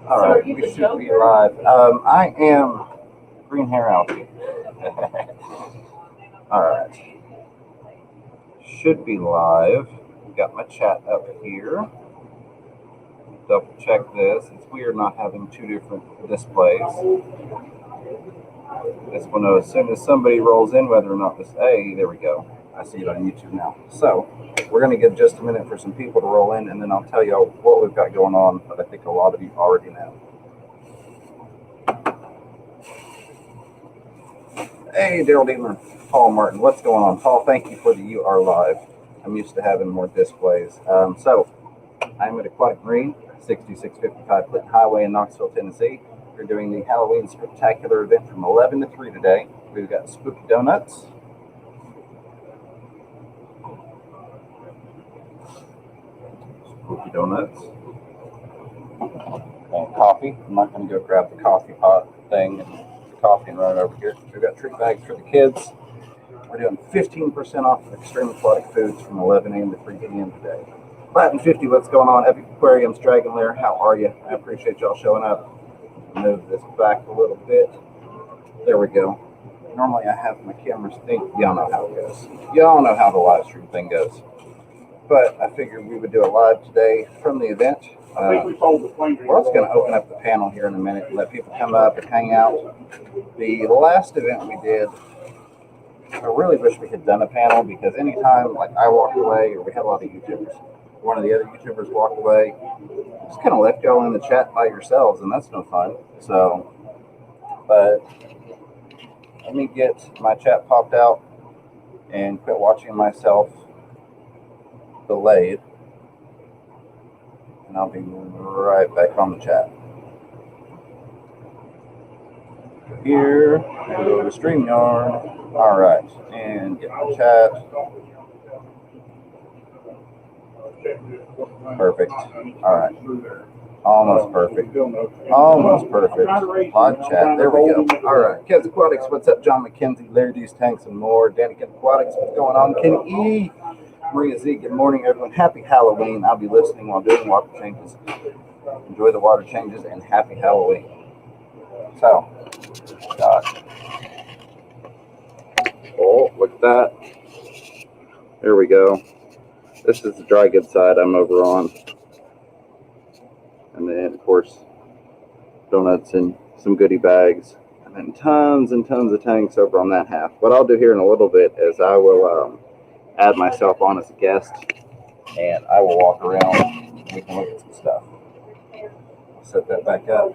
All right, we should be live. I am Green Hair Alfie. All right, should be live. Got my chat up here. Double check this. It's weird not having two different displays. This will know as soon as somebody rolls in whether or not this. Hey, there we go. I see it on YouTube now. So we're going to give just a minute for some people to roll in, and then I'll tell you what we've got going on. But I think a lot of you already know. Hey, Daryl Dealer, Paul Martin, what's going on? Paul, thank you for the You Are Live. I'm used to having more displays. So I'm at Aquatic Marine, 6655 Clinton Highway in Knoxville, Tennessee. We're doing the Halloween Spectacular event from 11 to 3 today. We've got spooky donuts. Spooky donuts. And coffee. I'm not going to go grab the coffee pot thing and coffee and run it over here. We've got treat bags for the kids. We're doing 15% off of Extreme Aquatic Foods from 11 a.m. to 3 p.m. today. Latin 50, what's going on? Epic Aquariums, Dragon Lair, how are you? I appreciate y'all showing up. Move this back a little bit. There we go. Normally I have my cameras think. Y'all know how it goes. Y'all know how the live stream thing goes. But I figured we would do a live today from the event. We're also going to open up the panel here in a minute and let people come up and hang out. The last event we did, I really wish we had done a panel because anytime like I walked away or we had a lot of YouTubers, one of the other YouTubers walked away, just kind of left y'all in the chat by yourselves, and that's no fun. So, but let me get my chat popped out and quit watching myself delayed, and I'll be right back on the chat. Here, and go to StreamYard. All right, and get my chat. Perfect. All right. Almost perfect. Almost perfect. Live chat. There we go. All right. Kids Aquatics, what's up? John McKenzie, Larry D's Tanks, and more. Danny Kids Aquatics, what's going on? Kenny E. Maria Z, good morning, everyone. Happy Halloween. I'll be listening while doing water changes. Enjoy the water changes and happy Halloween. So, oh, look at that. There we go. This is the dry goods side I'm over on. And then, of course, donuts and some goodie bags. And then tons and tons of tanks over on that half. What I'll do here in a little bit is I will add myself on as a guest. And I will walk around and we can look at some stuff. I'll set that back up.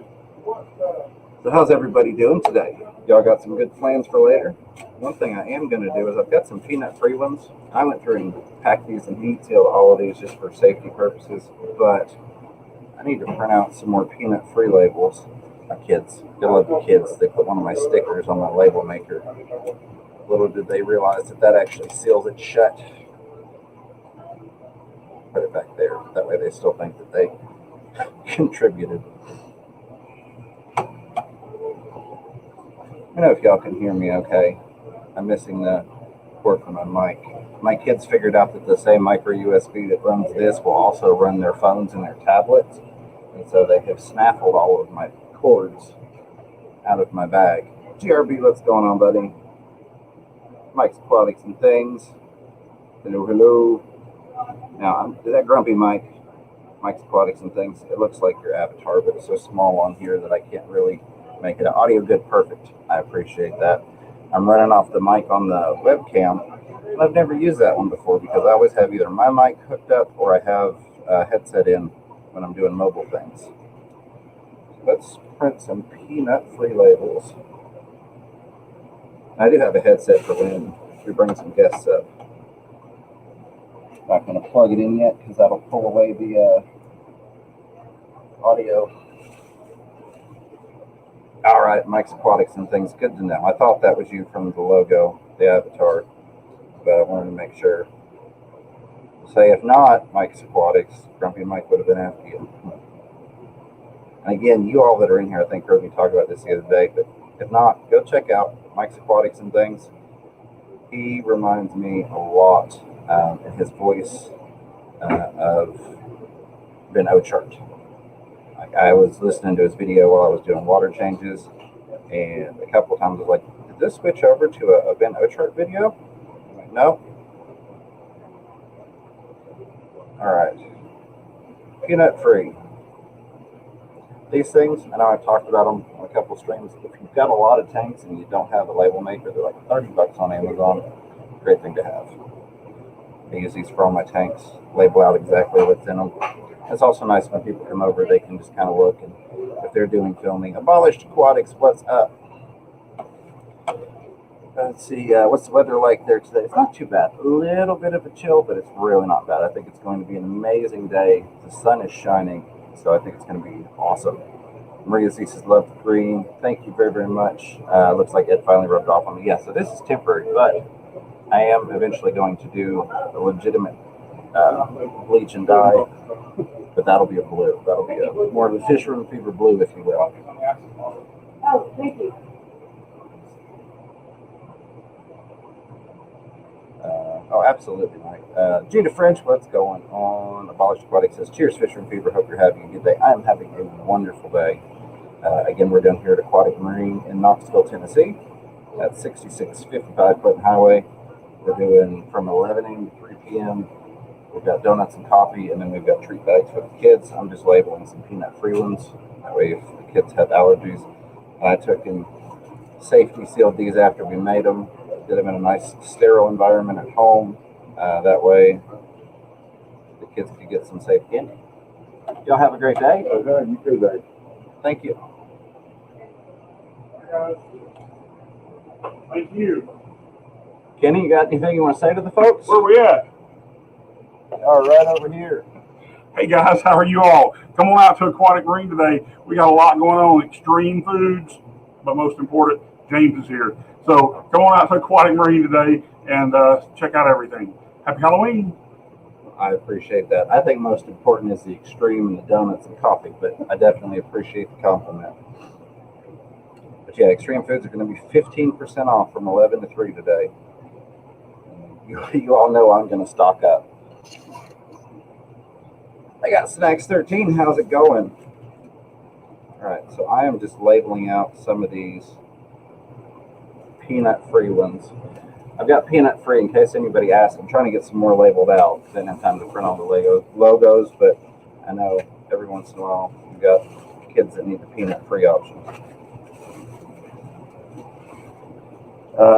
So how's everybody doing today? Y'all got some good plans for later? One thing I am going to do is I've got some peanut-free ones. I went through and packed these and heat sealed all of these just for safety purposes, but I need to print out some more peanut-free labels. My kids, I love the kids. They put one of my stickers on my label maker. Little did they realize that that actually seals it shut. Put it back there. That way they still think that they contributed. I don't know if y'all can hear me okay. I'm missing the cord for my mic. My kids figured out that the same micro USB that runs this will also run their phones and their tablets. And so they have snaffled all of my cords out of my bag. GRB, what's going on, buddy? Mike's Aquatics and Things. Hello, hello. Now, is that Grumpy Mike? Mike's Aquatics and Things. It looks like your avatar, but it's so small on here that I can't really make it audio good perfect. I appreciate that. I'm running off the mic on the webcam, and I've never used that one before because I always have either my mic hooked up or I have a headset in when I'm doing mobile things. Let's print some peanut-free labels. I do have a headset for when we bring some guests up. Not going to plug it in yet because that'll pull away the audio. All right, Mike's Aquatics and Things. Good to know. I thought that was you from the logo, the avatar, but I wanted to make sure. Say if not, Mike's Aquatics, Grumpy Mike would have been after you. And again, you all that are in here, I think heard me talk about this the other day, but if not, go check out Mike's Aquatics and Things. He reminds me a lot in his voice of Ben Ochart. Like, I was listening to his video while I was doing water changes, and a couple of times I was like, did this switch over to a Ben Ochart video? I'm like, no. All right. Peanut free. These things, I know I've talked about them on a couple of streams. If you've got a lot of tanks and you don't have a label maker, they're like $30 on Amazon. Great thing to have. I use these for all my tanks, label out exactly what's in them. It's also nice when people come over, they can just kind of look, and if they're doing filming. Abolished Aquatics, what's up? Let's see, what's the weather like there today? It's not too bad. A little bit of a chill, but it's really not bad. I think it's going to be an amazing day. The sun is shining, so I think it's going to be awesome. Maria Z says, love the green. Thank you very, very much. Looks like it finally rubbed off on me. Yeah, so this is temporary, but I am eventually going to do a legitimate bleach and dye, but that'll be a blue. That'll be a more of a fisherman fever blue, if you will. Oh, thank you. Oh, absolutely, Mike. Gina French, what's going on? Abolished Aquatic says, cheers, Fisherman Fever. Hope you're having a good day. I am having a wonderful day. Again, we're down here at Aquatic Marine in Knoxville, Tennessee, at 6655 Clinton Highway. We're doing from 11 a.m. to 3 p.m. We've got donuts and coffee, and then we've got treat bags for the kids. I'm just labeling some peanut-free ones. That way, if the kids have allergies. And I took and safety sealed these after we made them. Did them in a nice sterile environment at home. That way, the kids could get some safe candy. Y'all have a great day. Okay, you too, Dave. Thank you. Thank you. Kenny, you got anything you want to say to the folks? Where we at? All right, over here. Hey guys, how are you all? Come on out to Aquatic Marine today. We got a lot going on. Extreme foods, but most important, James is here. So come on out to Aquatic Marine today and check out everything. Happy Halloween. I appreciate that. I think most important is the extreme and the donuts and coffee, but I definitely appreciate the compliment. But yeah, extreme foods are going to be 15% off from 11 to 3 today. You all know I'm going to stock up. I got Snacks 13. How's it going? All right, so I am just labeling out some of these peanut-free ones. I've got peanut-free in case anybody asks. I'm trying to get some more labeled out. Didn't have time to print all the logos, but I know every once in a while we've got kids that need the peanut-free option.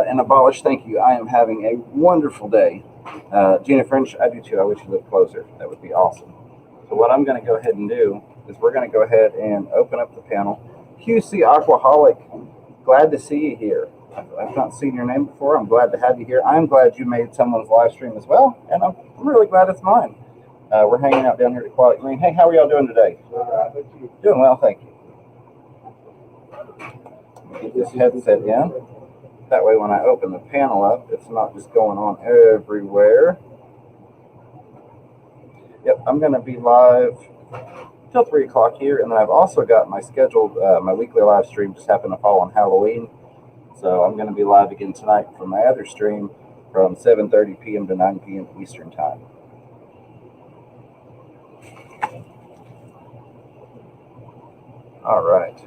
And Abolish, thank you. I am having a wonderful day. Gina French, I do too. I wish you lived closer. That would be awesome. So what I'm going to go ahead and do is we're going to go ahead and open up the panel. QC Aquaholic, glad to see you here. I've not seen your name before. I'm glad to have you here. I'm glad you made someone's live stream as well, and I'm really glad it's mine. We're hanging out down here at Aquatic Marine. Hey, how are y'all doing today? Doing well, thank you. Get this headset in. That way when I open the panel up, it's not just going on everywhere. Yep, I'm going to be live till 3 o'clock here, and then I've also got my scheduled, my weekly live stream just happened to fall on Halloween. So I'm going to be live again tonight from my other stream from 7:30 p.m. to 9 p.m. Eastern Time. All right.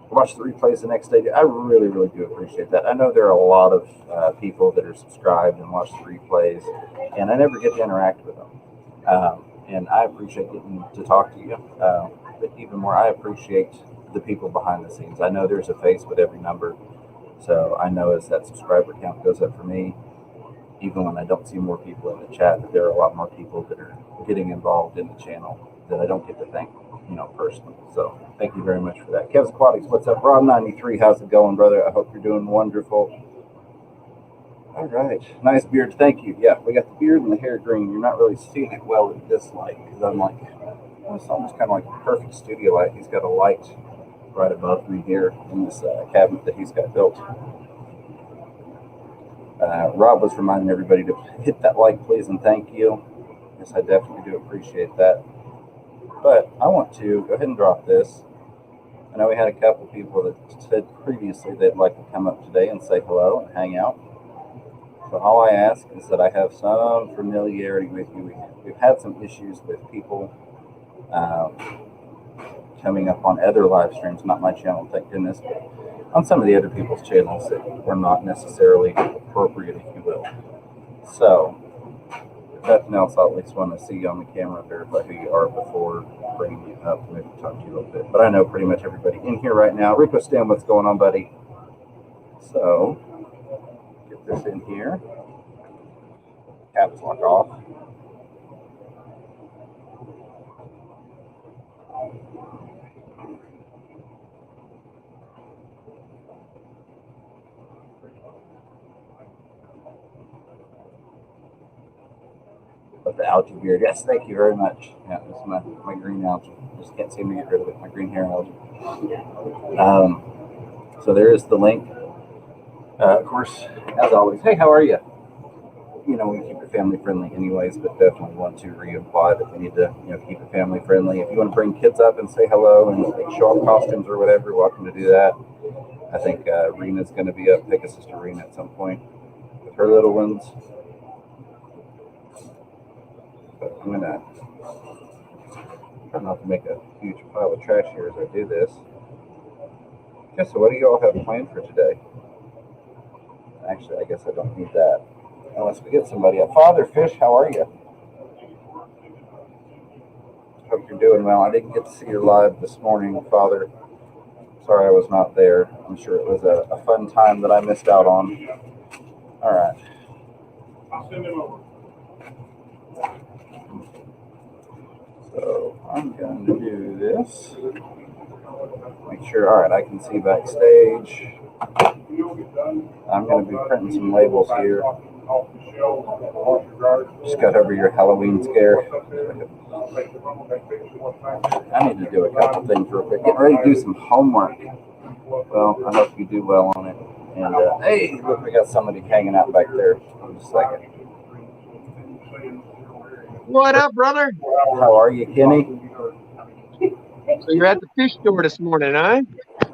Watch the replays the next day. I really, really do appreciate that. I know there are a lot of people that are subscribed and watch the replays, and I never get to interact with them. And I appreciate getting to talk to you. But even more, I appreciate the people behind the scenes. I know there's a face with every number, so I know as that subscriber count goes up for me, even when I don't see more people in the chat, that there are a lot more people that are getting involved in the channel that I don't get to thank, personally. So thank you very much for that. Kev's Aquatics, what's up? Rob93, how's it going, brother? I hope you're doing wonderful. All right, nice beard. Thank you. Yeah, we got the beard and the hair green. You're not really seeing it well with this light because I'm like, it's almost kind of like a perfect studio light. He's got a light right above me here in this cabinet that he's got built. Rob was reminding everybody to hit that like, please, and thank you. Yes, I definitely do appreciate that. But I want to go ahead and drop this. I know we had a couple people that said previously they'd like to come up today and say hello and hang out. So all I ask is that I have some familiarity with you. We've had some issues with people coming up on other live streams, not my channel, thank goodness, but on some of the other people's channels that were not necessarily appropriate, if you will. So, if nothing else, I'll at least want to see you on the camera, verify who you are before bringing you up, maybe talk to you a little bit. But I know pretty much everybody in here right now. Rico Stan, what's going on, buddy? So, get this in here. Caps lock off. But the algae beard, yes, thank you very much. Yeah, this is my green algae. Just can't seem to get rid of it. My green hair algae. So there is the link. Of course, as always, hey, how are you? You know, we keep it family friendly anyways, but definitely want to re-imply that we need to, keep it family friendly. If you want to bring kids up and say hello and show off costumes or whatever, welcome to do that. I think Rena's going to be up, Pegasus to Rena at some point with her little ones. But I'm going to try not to make a huge pile of trash here as I do this. Okay, so what do you all have planned for today? Actually, I guess I don't need that. Unless we get somebody up. Father Fish, how are you? Hope you're doing well. I didn't get to see you live this morning, Father. Sorry I was not there. I'm sure it was a fun time that I missed out on. All right. I'll send him over. So I'm going to do this. Make sure, all right, I can see backstage. I'm going to be printing some labels here. Just got over your Halloween scare. I need to do a couple things real quick. Get ready to do some homework. Well, I hope you do well on it. And hey, look, we got somebody hanging out back there. Just a second. What up, brother? How are you, Kenny? So you're at the fish store this morning, huh?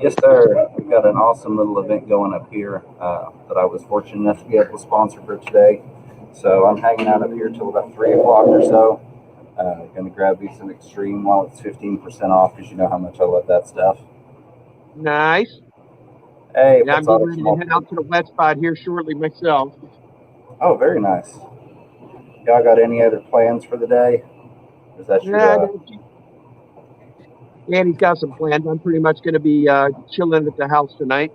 Yes, sir. We've got an awesome little event going up here that I was fortunate enough to be able to sponsor for today. So I'm hanging out up here till about 3 o'clock or so. Going to grab me some Extreme while it's 15% off, because you know how much I love that stuff. Nice. Hey, Yeah, I'm getting ready to head out to the west spot here shortly myself. Oh, very nice. Y'all got any other plans for the day? Is that your? Andy's got some plans. I'm pretty much going to be chilling at the house tonight.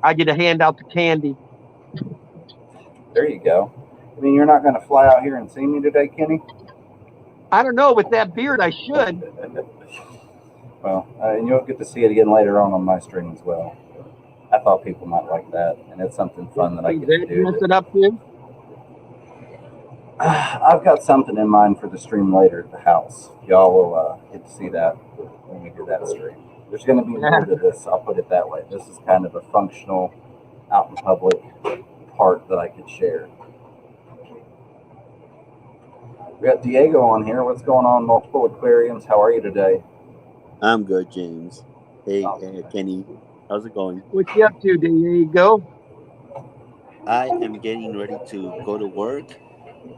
I get to hand out the candy. There you go. I mean, you're not going to fly out here and see me today, Kenny? I don't know. With that beard, I should. Well, and you'll get to see it again later on my stream as well. I thought people might like that, and it's something fun that I get to do. Mess it up, too? I've got something in mind for the stream later at the house. Y'all will get to see that when we do that stream. There's going to be more to this, I'll put it that way. This is kind of a functional, out in public part that I could share. We got Diego on here. What's going on, Multiple Aquariums? How are you today? I'm good, James. Hey, Kenny. How's it going? What you up to, Diego? I am getting ready to go to work.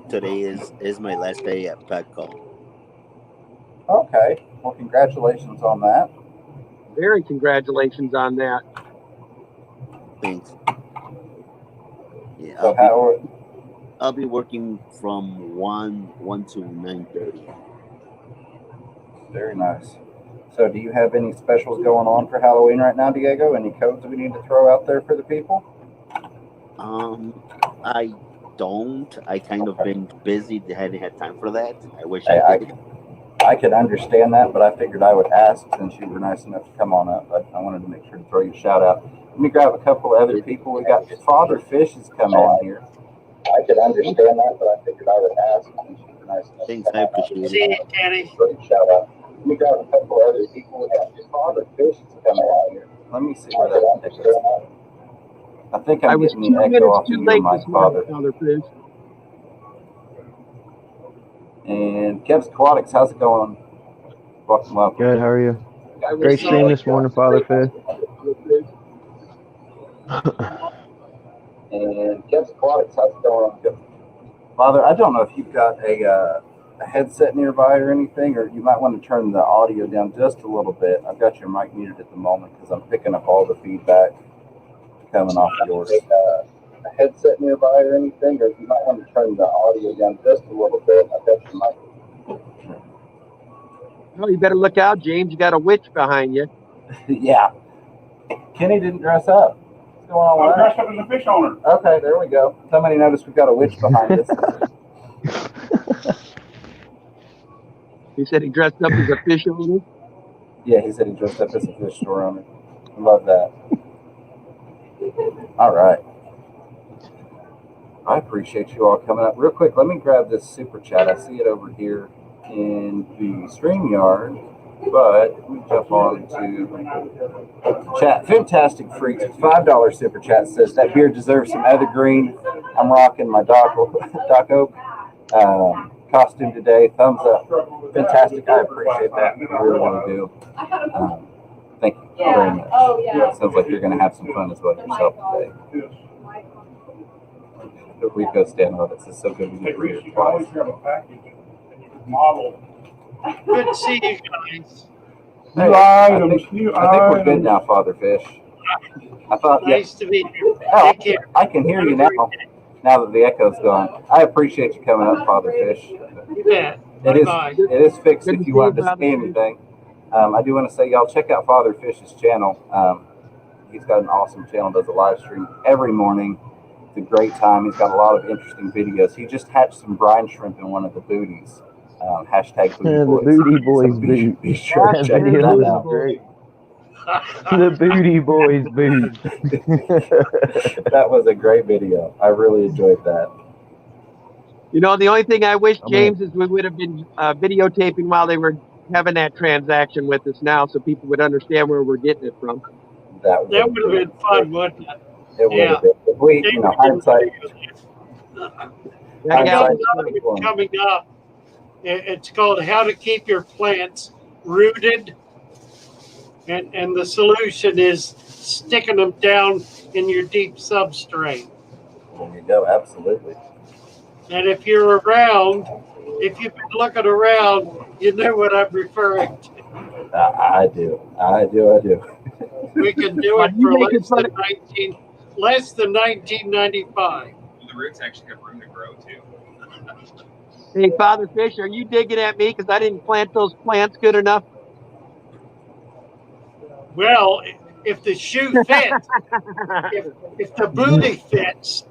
Today is my last day at Petco. Okay. Well, congratulations on that. Very congratulations on that. Thanks. Yeah, So I'll be working from 1 to 9:30. Very nice. So do you have any specials going on for Halloween right now, Diego? Any codes that we need to throw out there for the people? I don't. I kind of been busy. I hadn't had time for that. I wish I did. I could understand that, but I figured I would ask since you were nice enough to come on up. I wanted to make sure to throw you a shout out. Let me grab a couple of other people. We got Father Fish has come on here. I could understand that, but I figured I would ask since you were nice enough. Thanks, I appreciate it. See you, Kenny. Shout out. Let me grab a couple of other people. We got Father Fish has come on here. Let me see where that takes us. I think I'm was getting 2 the echo minutes off of too you, late my this morning, father. Father Fish. And Kev's Aquatics, how's it going? Welcome. Good, how are you? Great stream this morning, Father Fish. And Kev's Aquatics, how's it going? Father, I don't know if you've got a headset nearby or anything, or you might want to turn the audio down just a little bit. I've got your mic muted at the moment because I'm picking up all the feedback coming off yours. A headset nearby or anything, or you might want to turn the audio down just a little bit. I've got your mic. Oh, you better look out, James. You got a witch behind you. Yeah. Kenny didn't dress up. What's going on I'm with dressed up as a fish owner. that? Okay, there we go. Somebody noticed we've got a witch behind us. He said he dressed up as a fish owner. Yeah, he said he dressed up as a fish store owner. I love that. All right. I appreciate you all coming up. Real quick, let me grab this super chat. I see it over here in the StreamYard, but let me jump on to chat. Fantastic Freaks, $5 super chat says that beer deserves some evergreen. I'm rocking my Doc Oak costume today. Thumbs up. Fantastic. I appreciate that. I really, really do. Thank you very much. Sounds like you're going to have some fun as well yourself today. The Rico stand on it. This is so good. We get to read it twice. Good to see you guys. Hey, I think we're good now, Father Fish. I thought, Nice to meet you. Oh, Take care. I can hear you now. Now that the echo's gone, I appreciate you coming up, Father Fish. You bet. It is fixed Good to if you see want you, to Father see Fish. anything. I do want to say, y'all check out Father Fish's channel. He's got an awesome channel. Does a live stream every morning. It's a great time. He's got a lot of interesting videos. He just hatched some brine shrimp in one of the booties. Hashtag booty The boys. Booty Boys So boot. be sure to That check video that was out. great. The Booty Boys boot. That was a great video. I really enjoyed that. You know, the only thing I wish, I'm gonna- James, is we would have been videotaping while they were having that transaction with us now, so people would understand where we're getting it from. That would have been fun, wouldn't it? It would have been. If we, you know, hindsight. That I got gal- another one coming up. It's called How to Keep Your Plants Rooted. And the solution is sticking them down in your deep substrate. There you go. Absolutely. And if you're around, if you've been looking around, you know what I'm referring to. I do. We can do it You for make it less than 1995. The roots actually have room to grow too. Hey, Father Fish, are you digging at me because I didn't plant those plants good enough? Well, if the shoe fits, if the booty fits,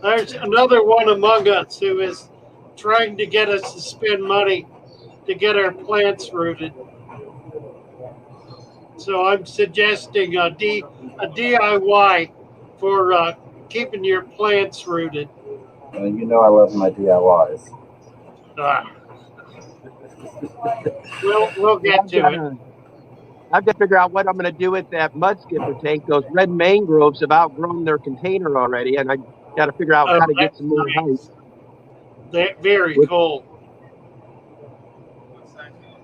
there's another one among us who is trying to get us to spend money to get our plants rooted. So I'm suggesting a DIY for keeping your plants rooted. You know I love my DIYs. We'll get to it. I've got to figure out what I'm going to do with that mud skipper tank. Those red mangroves have outgrown their container already, and I got to figure out how to get some more height. They're very cool.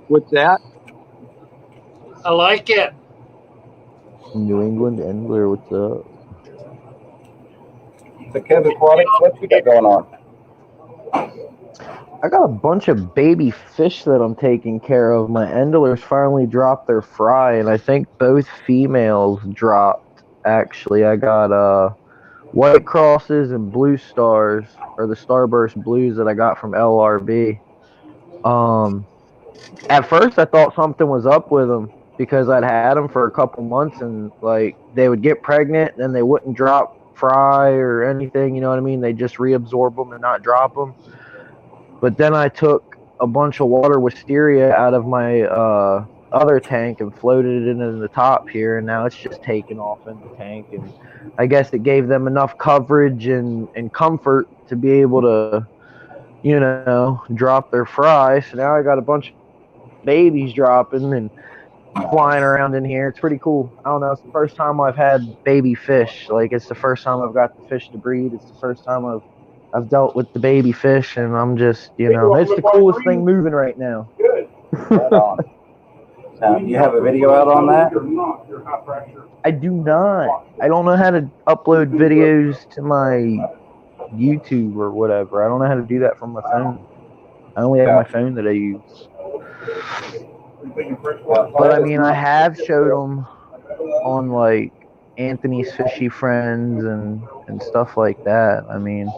What's that? I like it. New England Angler, what's up? So, Kev Aquatic, what you got going on? I got a bunch of baby fish that I'm taking care of. My endlers finally dropped their fry, and I think both females dropped, actually. I got white crosses and blue stars, or the starburst blues that I got from LRB. At first I thought something was up with them because I'd had them for a couple months, and like they would get pregnant and they wouldn't drop fry or anything, you know what I mean? They just reabsorb them and not drop them. But then I took a bunch of water wisteria out of my other tank and floated it into the top here, and now it's just taken off in the tank. And I guess it gave them enough coverage and comfort to be able to, you know, drop their fry. So now I got a bunch of babies dropping and flying around in here. It's pretty cool. I don't know. It's the first time I've had baby fish. Like, it's the first time I've got the fish to breed. It's the first time I've dealt with the baby fish, and I'm just, you know, it's the coolest thing moving right now. Good. Right on. You have a video out on that? I do not. I don't know how to upload videos to my YouTube or whatever. I don't know how to do that from my phone. I only have my phone that I use. But I mean, I have showed them on like Anthony's Fishy Friends and stuff like that. I mean,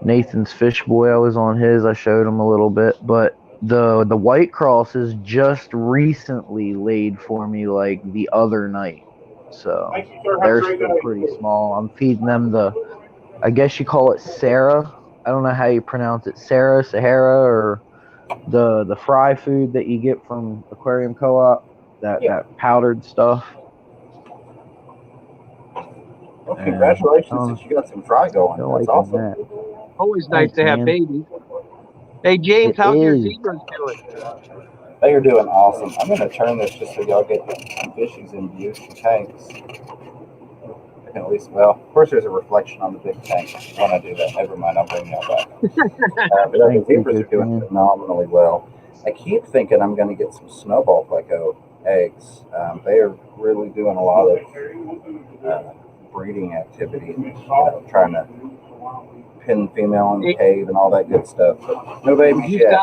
Nathan's Fish Boy, I was on his. I showed him a little bit, but the white crosses just recently laid for me like the other night, so they're still pretty small. I'm feeding them I guess you call it Sarah. I don't know how you pronounce it, Sarah, Sahara, or the fry food that you get from Aquarium Co-op, that powdered stuff. Well, congratulations that you got some fry going. That's awesome. That. Always nice Thanks, to have man. babies. Hey, James, how's your zebras doing? They are doing awesome. I'm going to turn this just so y'all get some fishies in view, some tanks. I can at least, well, of course there's a reflection on the big tank. When I do that, never mind, I'll bring y'all back. But the zebras are doing phenomenally well. I keep thinking I'm going to get some snowball pleco eggs. They are really doing a lot of breeding activity, trying to pin female in the cave and all that good stuff. But no babies yet.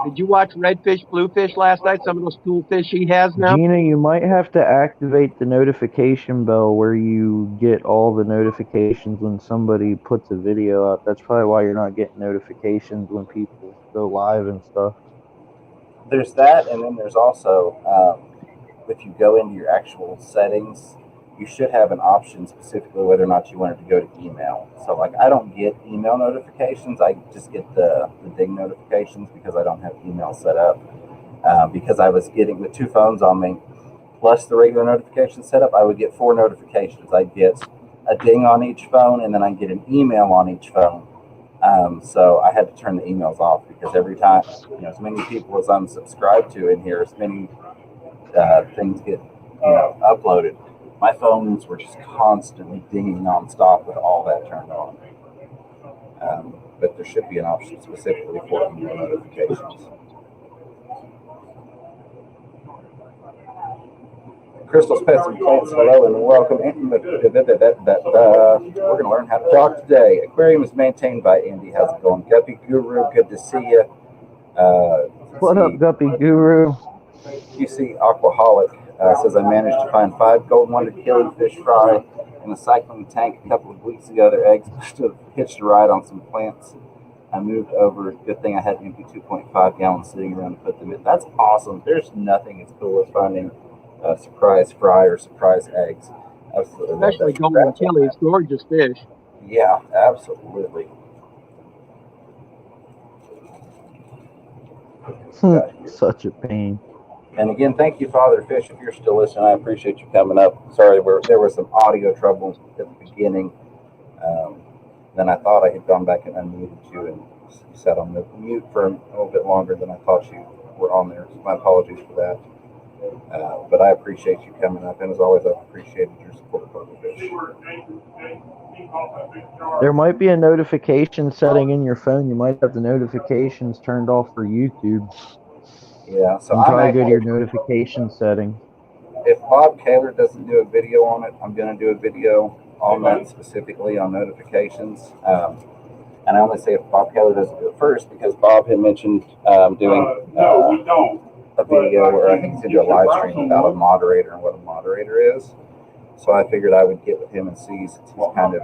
Did you watch Redfish, Bluefish last night? Some of those cool fish he has now? Gina, you might have to activate the notification bell where you get all the notifications when somebody puts a video out. That's probably why you're not getting notifications when people go live and stuff. There's that, and then there's also, if you go into your actual settings, you should have an option specifically whether or not you want it to go to email. So, like, I don't get email notifications. I just get the ding notifications because I don't have email set up. Because I was getting, with two phones on me, plus the regular notification set up, I would get 4 notifications. I'd get a ding on each phone, and then I'd get an email on each phone. So I had to turn the emails off because every time, as many people as I'm subscribed to in here, as many things get, uploaded. My phones were just constantly dinging nonstop with all that turned on. But there should be an option specifically for email notifications. Crystal's Pets and Plants, hello and welcome. We're going to learn how to talk today. Aquarium is maintained by Andy. How's it going? Guppy Guru, good to see you. What up, Guppy Guru? You see Aquaholic says, I managed to find 5 golden wonder killifish fry in a cycling tank a couple of weeks ago. Their eggs stood hitched a ride on some plants. I moved over. Good thing I had an empty 2.5 gallons sitting around to put them in. That's awesome. There's nothing as cool as finding surprise fry or surprise eggs. Absolutely. Especially golden killies, gorgeous fish. Yeah, absolutely. Such a pain. And again, thank you, Father Fish, if you're still listening. I appreciate you coming up. Sorry, there were some audio troubles at the beginning. Then I thought I had gone back and unmuted you, and you sat on mute for a little bit longer than I thought you were on there. So my apologies for that. But I appreciate you coming up, and as always, I've appreciated your support of Father Fish. There might be a notification setting in your phone. You might have the notifications turned off for YouTube. Yeah, so I'm trying to go to your notification setting. If Bob Kaler doesn't do a video on it, I'm going to do a video on that specifically on notifications. And I only say if Bob Kaler doesn't do it first because Bob had mentioned doing a video where I think he's going to do a live stream about a moderator and what a moderator is. So I figured I would get with him and see, since he's kind of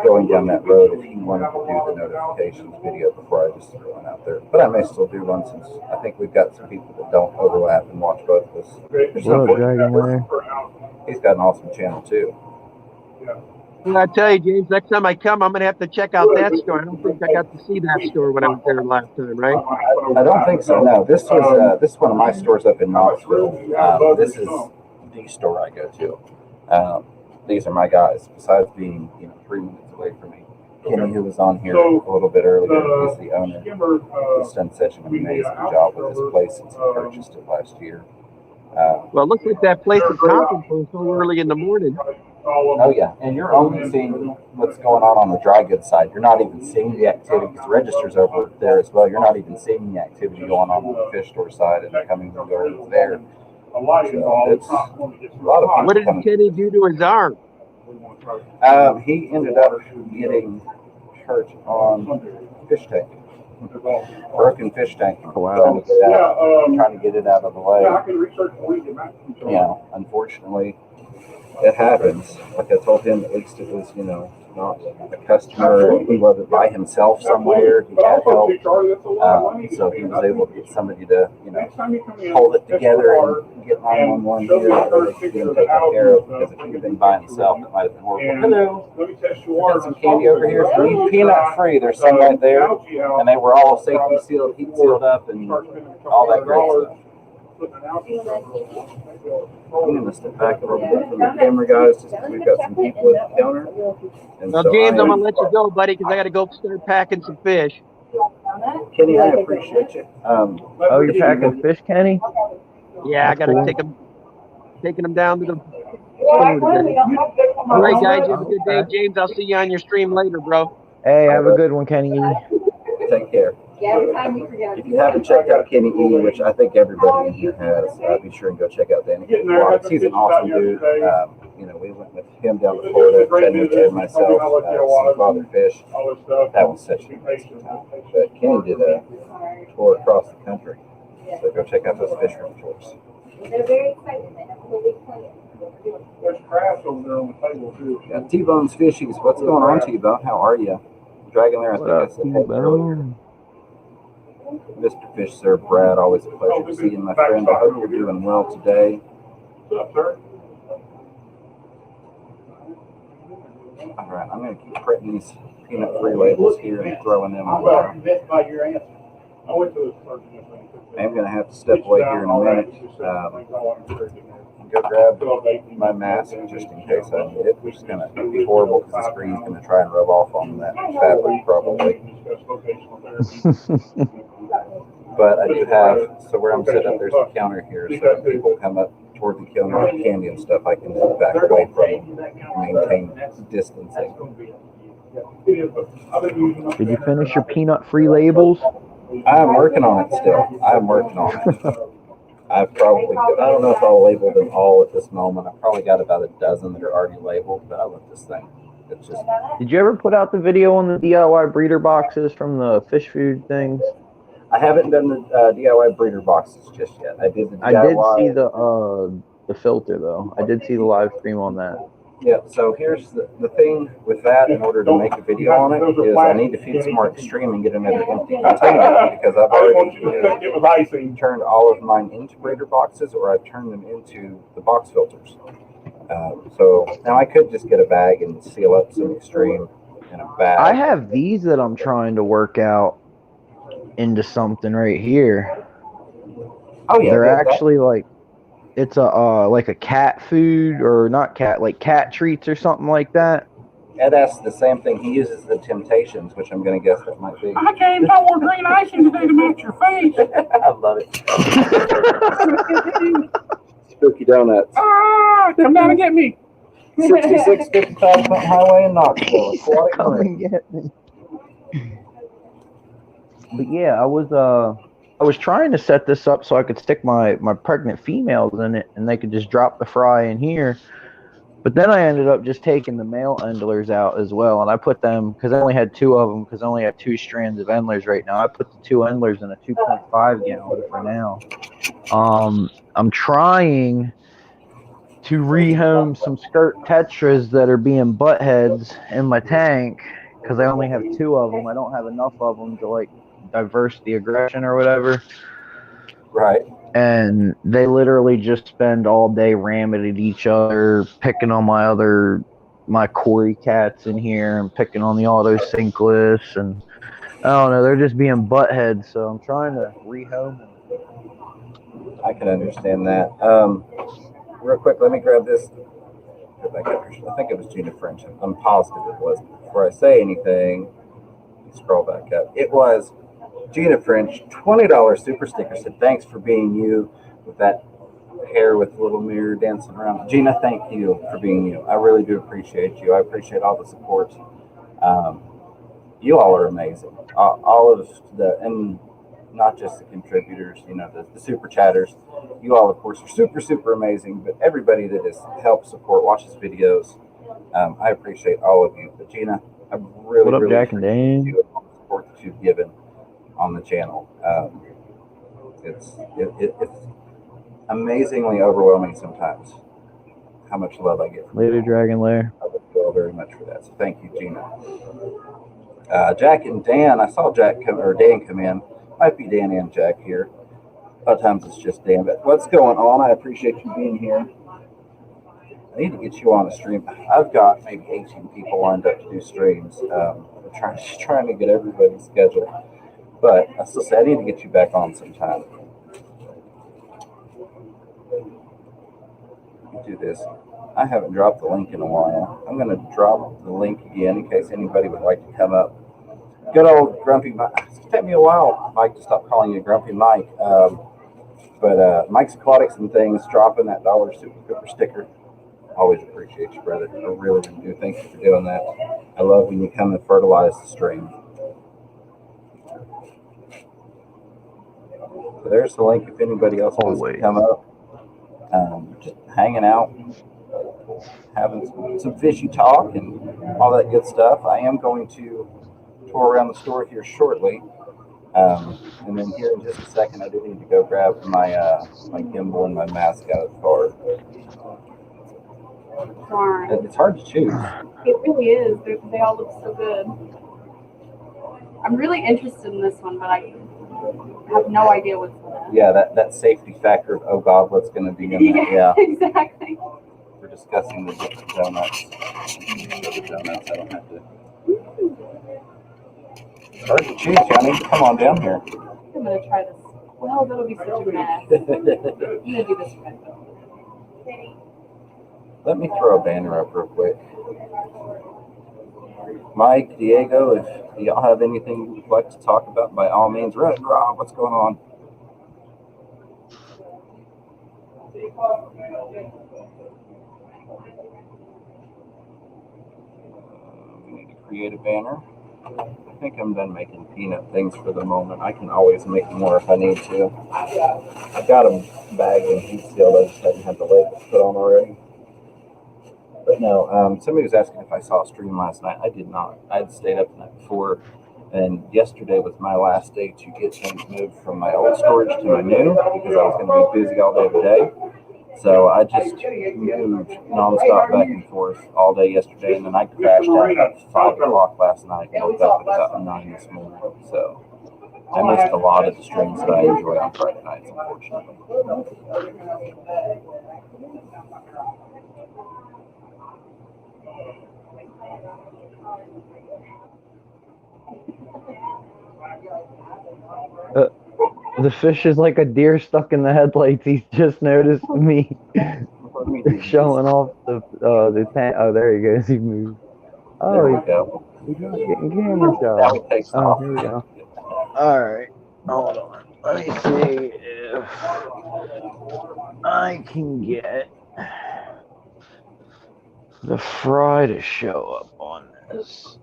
going down that road, if he wanted to do the notifications video before I just threw one out there. But I may still do one since I think we've got some people that don't overlap and watch both of us. What up, Dragon? He's got an awesome channel too. Well, I tell you, James, next time I come, I'm going to have to check out that store. I don't think I got to see that store when I was there last time, right? I don't think so, no. This is one of my stores up in Knoxville. This is the store I go to. These are my guys, besides being 3 minutes away from me. Kenny, who was on here a little bit earlier, he's the owner. He's done such an amazing job with this place since he purchased it last year. Well, it looks like that place is hopping so early in the morning. Oh, yeah. And you're only seeing what's going on the dry goods side. You're not even seeing the activity, because the register's over there as well. You're not even seeing the activity going on the fish store side and coming and going there. So it's a lot of people. What did Kenny do to his arm? He ended up getting hurt on fish tank. Broken fish tank. Wow. Trying to get it out of the way. Unfortunately, it happens. Like I told him, at least it was, not a customer. He wasn't by himself somewhere. He had help. So he was able to get somebody to, hold it together and get 911 here so they could get him taken care of. Because if he had been by himself, it might have been horrible. Hello. Got some candy over here for you. Peanut free. There's some right there. And they were all safety sealed, heat sealed up, and all that great stuff. I'm going to step back a little bit from the camera, guys, just because we've got some people at the counter. And Well, so James, I'm going to let you go, buddy, because I got to go start packing some fish. Kenny, I appreciate you. Oh, you're packing fish, Kenny? Yeah, I got to taking them down to the store today. All right, guys, you have a good day. James, I'll see you on your stream later, bro. Hey, have a good one, Kenny. Take care. If you haven't checked out Kenny E, which I think everybody in here has, be sure and go check out Danny Aquatics. He's an awesome dude. We went with him down to Florida, Chattanooga, and myself, some father fish. That was such an amazing time. But Kenny did a tour across the country, so go check out those fish room tours. They're very excited. They have a whole week planned. There's crabs over there on the table too. Yeah, T-Bone's Fishies. What's going on, T-Bone? How are you? Dragging there, I think I said hey earlier. Mr. Fish Sir Brad, always a pleasure to see you, my friend. I hope you're doing well today. What's up, sir? All right, I'm going to keep printing these peanut-free labels here and throwing them away. I'm going to have to step away here in a minute and go grab my mask just in case I need it, which is going to be horrible because the screen's going to try and rub off on that fabric probably. But I do have, so where I'm set up, there's a counter here, so when people come up toward the counter with candy and stuff, I can move back away from them and maintain distancing. Did you finish your peanut-free labels? I'm working on it still. I'm working on it. I don't know if I'll label them all at this moment. I've probably got about a dozen that are already labeled, but I love this thing. It's just. Did you ever put out the video on the DIY breeder boxes from the fish food things? I haven't done the DIY breeder boxes just yet. I did the DIY. I did see the filter though. I did see the live stream on that. Yeah, so here's the thing with that. In order to make a video on it, is I need to feed some more extreme and get another empty container because I've already turned all of mine into breeder boxes, or I've turned them into the box filters. So now I could just get a bag and seal up some extreme in a bag. I have these that I'm trying to work out into something right here. Oh yeah, they're actually like, it's a like a cat food, or not cat, like cat treats or something like that. Ed asked the same thing. He uses the Temptations, which I'm going to guess that might be. Hi, James. I wore green icing today to match your face. I love it. Spooky Donuts. Come down and get me. 6655 Clinton Highway in Knoxville. Aquatic Come Marine. and get me. But yeah, I was trying to set this up so I could stick my pregnant females in it, and they could just drop the fry in here. But then I ended up just taking the male endlers out as well, and I put them, because I only had 2 of them, because I only have 2 strands of endlers right now. I put the 2 endlers in a 2.5 gallon for now. I'm trying to rehome some skirt tetras that are being butt heads in my tank, because I only have 2 of them. I don't have enough of them to like diverse the aggression or whatever. Right. And they literally just spend all day ramming at each other, picking on my Cory cats in here, and picking on the auto sinkless, and I don't know, they're just being buttheads, so I'm trying to rehome them. I can understand that. Real quick, let me grab this. I think it was Gina French. I'm positive it was. Before I say anything, scroll back up. It was Gina French, $20 super sticker, said thanks for being you, with that hair with a little mirror dancing around. Gina, thank you for being you. I really do appreciate you. I appreciate all the support. You all are amazing. All of the, and not just the contributors, the super chatters. You all, of course, are super, super amazing, but everybody that has helped support, watches videos, I appreciate all of you. But Gina, I really, What up, really Jack and appreciate Dan? you and all the support that you've given on the channel. It's amazingly overwhelming sometimes how much love I get from Later, you. Dragon Lair. I thank you all very much for that. So thank you, Gina. Jack and Dan, I saw Dan come in. Might be Dan and Jack here. A lot of times it's just Dan. But what's going on? I appreciate you being here. I need to get you on a stream. I've got maybe 18 people lined up to do streams. I'm trying to get everybody's schedule. But I still say I need to get you back on sometime. Do this. I haven't dropped the link in a while. I'm going to drop the link again in case anybody would like to come up. Good old Grumpy Mike. It's taken me a while, Mike, to stop calling you Grumpy Mike. But Mike's Aquatics and Things, dropping that $1 Super Cooper sticker. Always appreciate you, brother. I really do. Thank you for doing that. I love when you come and fertilize the stream. So there's the link if anybody else wants to come up. Just hanging out, having some fishy talk and all that good stuff. I am going to tour around the store here shortly. And then here in just a second, I do need to go grab my my gimbal and my mask out of the car. Darn. It's hard to choose. It really is. They all look so good. I'm really interested in this one, but I have no idea what's in it. Yeah, that safety factor of, oh God, what's going to be in there? Yeah. Exactly. We're discussing the different donuts. The donuts, I don't have to. Hard to choose, Johnny. Come on down here. I'm going to try this. Well, that'll be such a mess. I'm going to do this right though. Let me throw a banner up real quick. Mike, Diego, if y'all have anything you'd like to talk about, by all means. Rob, what's going on? We need to create a banner. I think I'm done making peanut things for the moment. I can always make more if I need to. I've got them bagged and heat sealed. I just haven't had the labels put on already. But no, somebody was asking if I saw a stream last night. I did not. I had stayed up the night before, and yesterday was my last day to get things moved from my old storage to my new, because I was going to be busy all day today. So I just moved nonstop back and forth all day yesterday, and then I crashed out at 5 o'clock last night and woke up at about 9 this morning. So I missed a lot of the streams that I enjoy on Friday nights, unfortunately. The fish is like a deer stuck in the headlights. He's just noticed me showing off the tank. Oh, there he goes. He moved. Oh, he's not getting camera shots. Oh, here we go. All right, hold on. Let me see if I can get the fry to show up on this.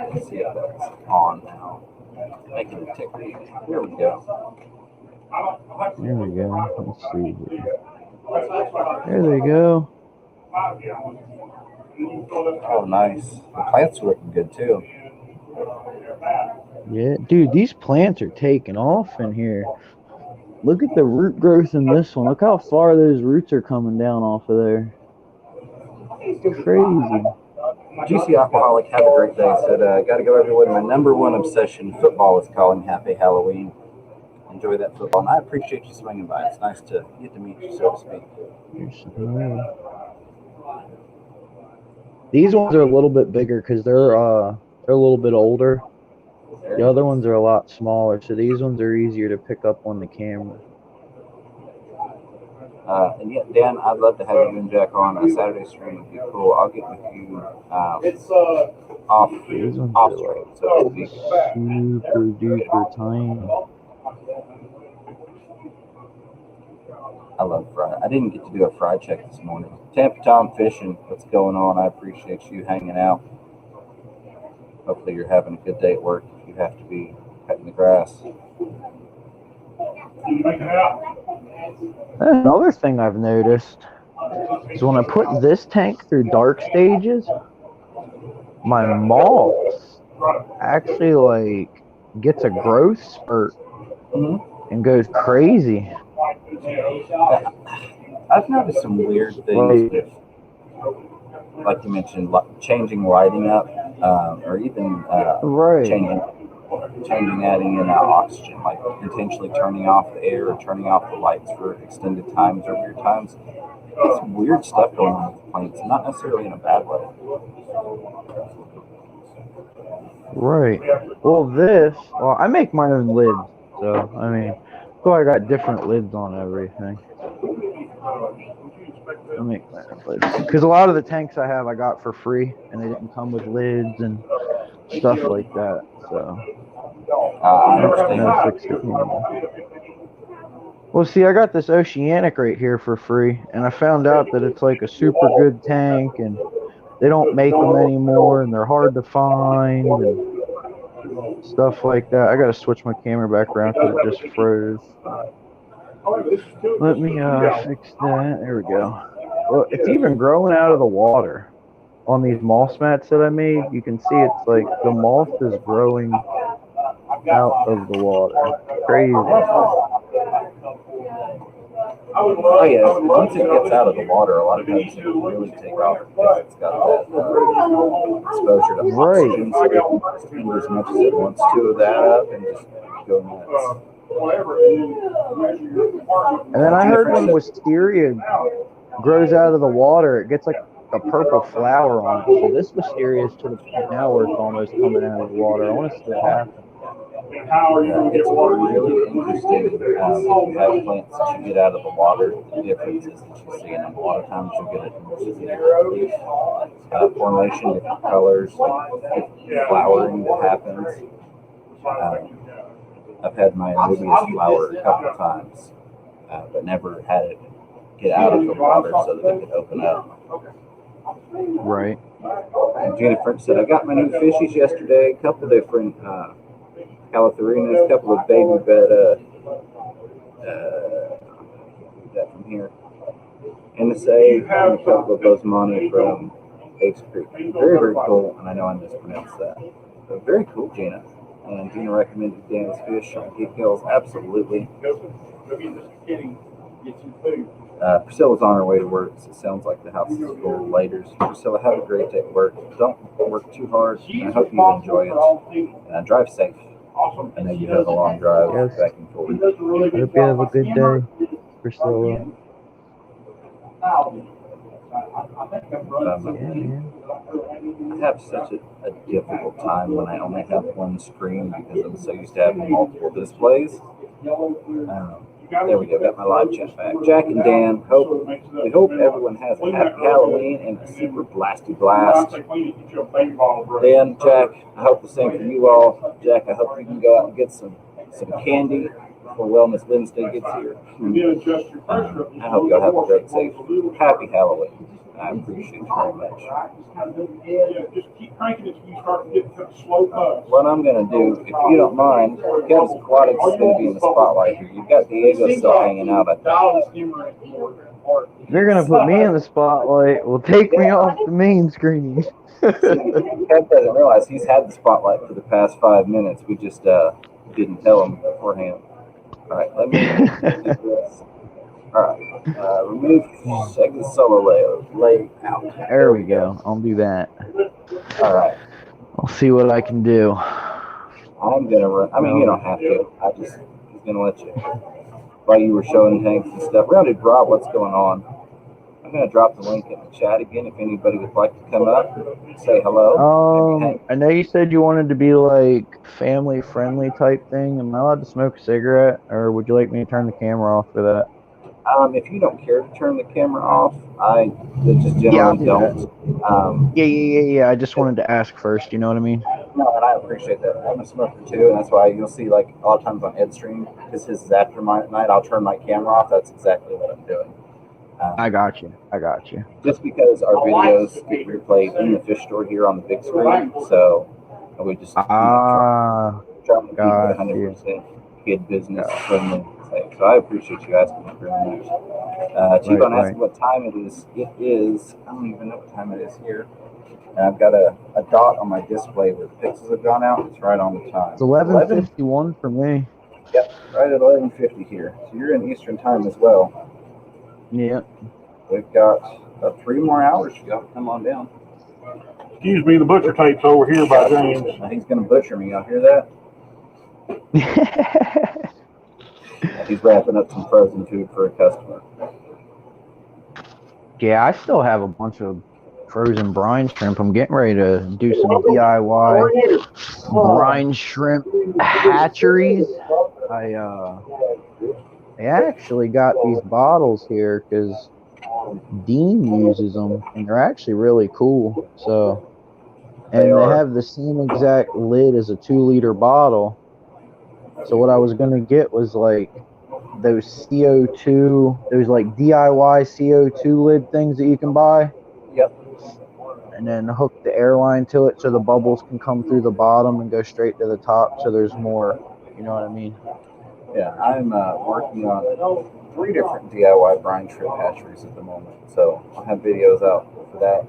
Let's see if that's on now. Making a tick. Here we go. There we go. Let's see. There they go. Oh, nice. The plants are looking good too. Yeah, dude, these plants are taking off in here. Look at the root growth in this one. Look how far those roots are coming down off of there. Crazy. GC Aquaholic, have a great day. Said, got to go, everyone. My #1 obsession, football, is calling. Happy Halloween. Enjoy that football. And I appreciate you swinging by. It's nice to get to meet you, so to speak. These ones are a little bit bigger because they're a little bit older. The other ones are a lot smaller, so these ones are easier to pick up on the camera. And yeah, Dan, I'd love to have you and Jack on a Saturday stream. It'd be cool. I'll get with you off stream, so to speak. Super duper tiny. I love fry. I didn't get to do a fry check this morning. Tampa Tom Fishing, what's going on? I appreciate you hanging out. Hopefully you're having a good day at work if you have to be cutting the grass. Another thing I've noticed is when I put this tank through dark stages, my moss actually like gets a growth spurt and goes crazy. I've noticed some weird things with, like you mentioned, changing lighting up, or even changing adding in oxygen, like intentionally turning off the air or turning off the lights for extended times or weird times. It's weird stuff going on with the plants, not necessarily in a bad way. Right. Well, I make my own lids, so I mean, so I got different lids on everything. I make my own lids because a lot of the tanks I have I got for free, and they didn't come with lids and stuff like that. So. Well, see, I got this Oceanic right here for free, and I found out that it's like a super good tank, and they don't make them anymore, and they're hard to find, and stuff like that. I gotta switch my camera back around because it just froze. Let me fix that. There we go. Well, it's even growing out of the water. On these moss mats that I made, you can see it's like the moss is growing out of the water. Crazy. Oh yeah, once it gets out of the water, a lot of times it can really take off because it's got that exposure to oxygen. So it can do as much as it wants to of that up and just go nuts. And then I heard when wisteria grows out of the water, it gets like a purple flower on it. So this wisteria is to the point now where it's almost coming out of the water. I want to see what happens. It's really interesting if you have plants that you get out of the water. The difference is that you see, and a lot of times you get it in different leaf formation, different colors, flowering that happens. I've had my anubias flower a couple of times, but never had it get out of the water so that it could open up. Right. And Jennifer said, I got my new fishies yesterday, a couple different Calathurinas, a couple of baby bed, that from here, NSA, and a couple of Osmani from Ace Creek. Very, very cool, and I know I mispronounced that. But very cool, Gina. And Gina recommended Dan's Fish on Geek Hills, absolutely. Priscilla's on her way to work, so it sounds like the house is full of laters. Priscilla, have a great day at work. Don't work too hard, and I hope you enjoy it. Drive safe. I know you have a long drive back and forth. I hope you have a good day, Priscilla. I have such a difficult time when I only have one screen because I'm so used to having multiple displays. There we go, got my live chat back. Jack and Dan, we hope everyone has a happy Halloween and a super blasty blast. Dan, Jack, I hope the same for you all. Jack, I hope you can go out and get some candy before Wellness Wednesday gets here. I hope y'all have a great, safe, happy Halloween. I appreciate you very much. What I'm going to do, if you don't mind, Kev's Aquatic is going to be in the spotlight here. You've got Diego still hanging out, I think. If you're going to put me in the spotlight, well, take me off the main screen. Kev doesn't realize he's had the spotlight for the past 5 minutes. We just didn't tell him beforehand. All right, let me do this. All right, remove second solo layout. There we go. I'll do that. All right. I'll see what I can do. I'm gonna run. I mean, you don't have to. He's gonna let you. While you were showing tanks and stuff, Rounded Rob, what's going on? I'm gonna drop the link in the chat again. If anybody would like to come up, say hello. I know you said you wanted to be like family friendly type thing. Am I allowed to smoke a cigarette, or would you like me to turn the camera off for that? If you don't care to turn the camera off, I just generally don't. Yeah. I just wanted to ask first. You know what I mean? No, and I appreciate that. I'm a smoker too, and that's why you'll see like a lot of times on Ed stream, because his is after my night, I'll turn my camera off. That's exactly what I'm doing. I got you. I got you. Just because our videos get replayed in the fish store here on the big screen, so we just Ah, trying to keep it got 100% kid business friendly. So I appreciate you asking that very much. T-Bone right. asking what time it is. It is, I don't even know what time it is here. And I've got a dot on my display where the pixels have gone out. It's right on the time. It's 11:51 for me. Yep, right at 11:50 here. So you're in Eastern time as well. Yeah. We've got about 3 more hours. You got to come on down. Excuse me, the butcher tape's over here by James. He's going to butcher me. Y'all hear that? He's wrapping up some frozen food for a customer. Yeah, I still have a bunch of frozen brine shrimp. I'm getting ready to do some DIY brine shrimp hatcheries. I actually got these bottles here because Dean uses them, and they're actually really cool. So, and they have the same exact lid as a 2-liter bottle. So what I was gonna get was like those CO2, those like DIY CO2 lid things that you can buy. Yep. And then hook the airline to it so the bubbles can come through the bottom and go straight to the top. So there's more. You know what I mean? Yeah, I'm working on 3 different DIY brine shrimp hatcheries at the moment. So I'll have videos out for that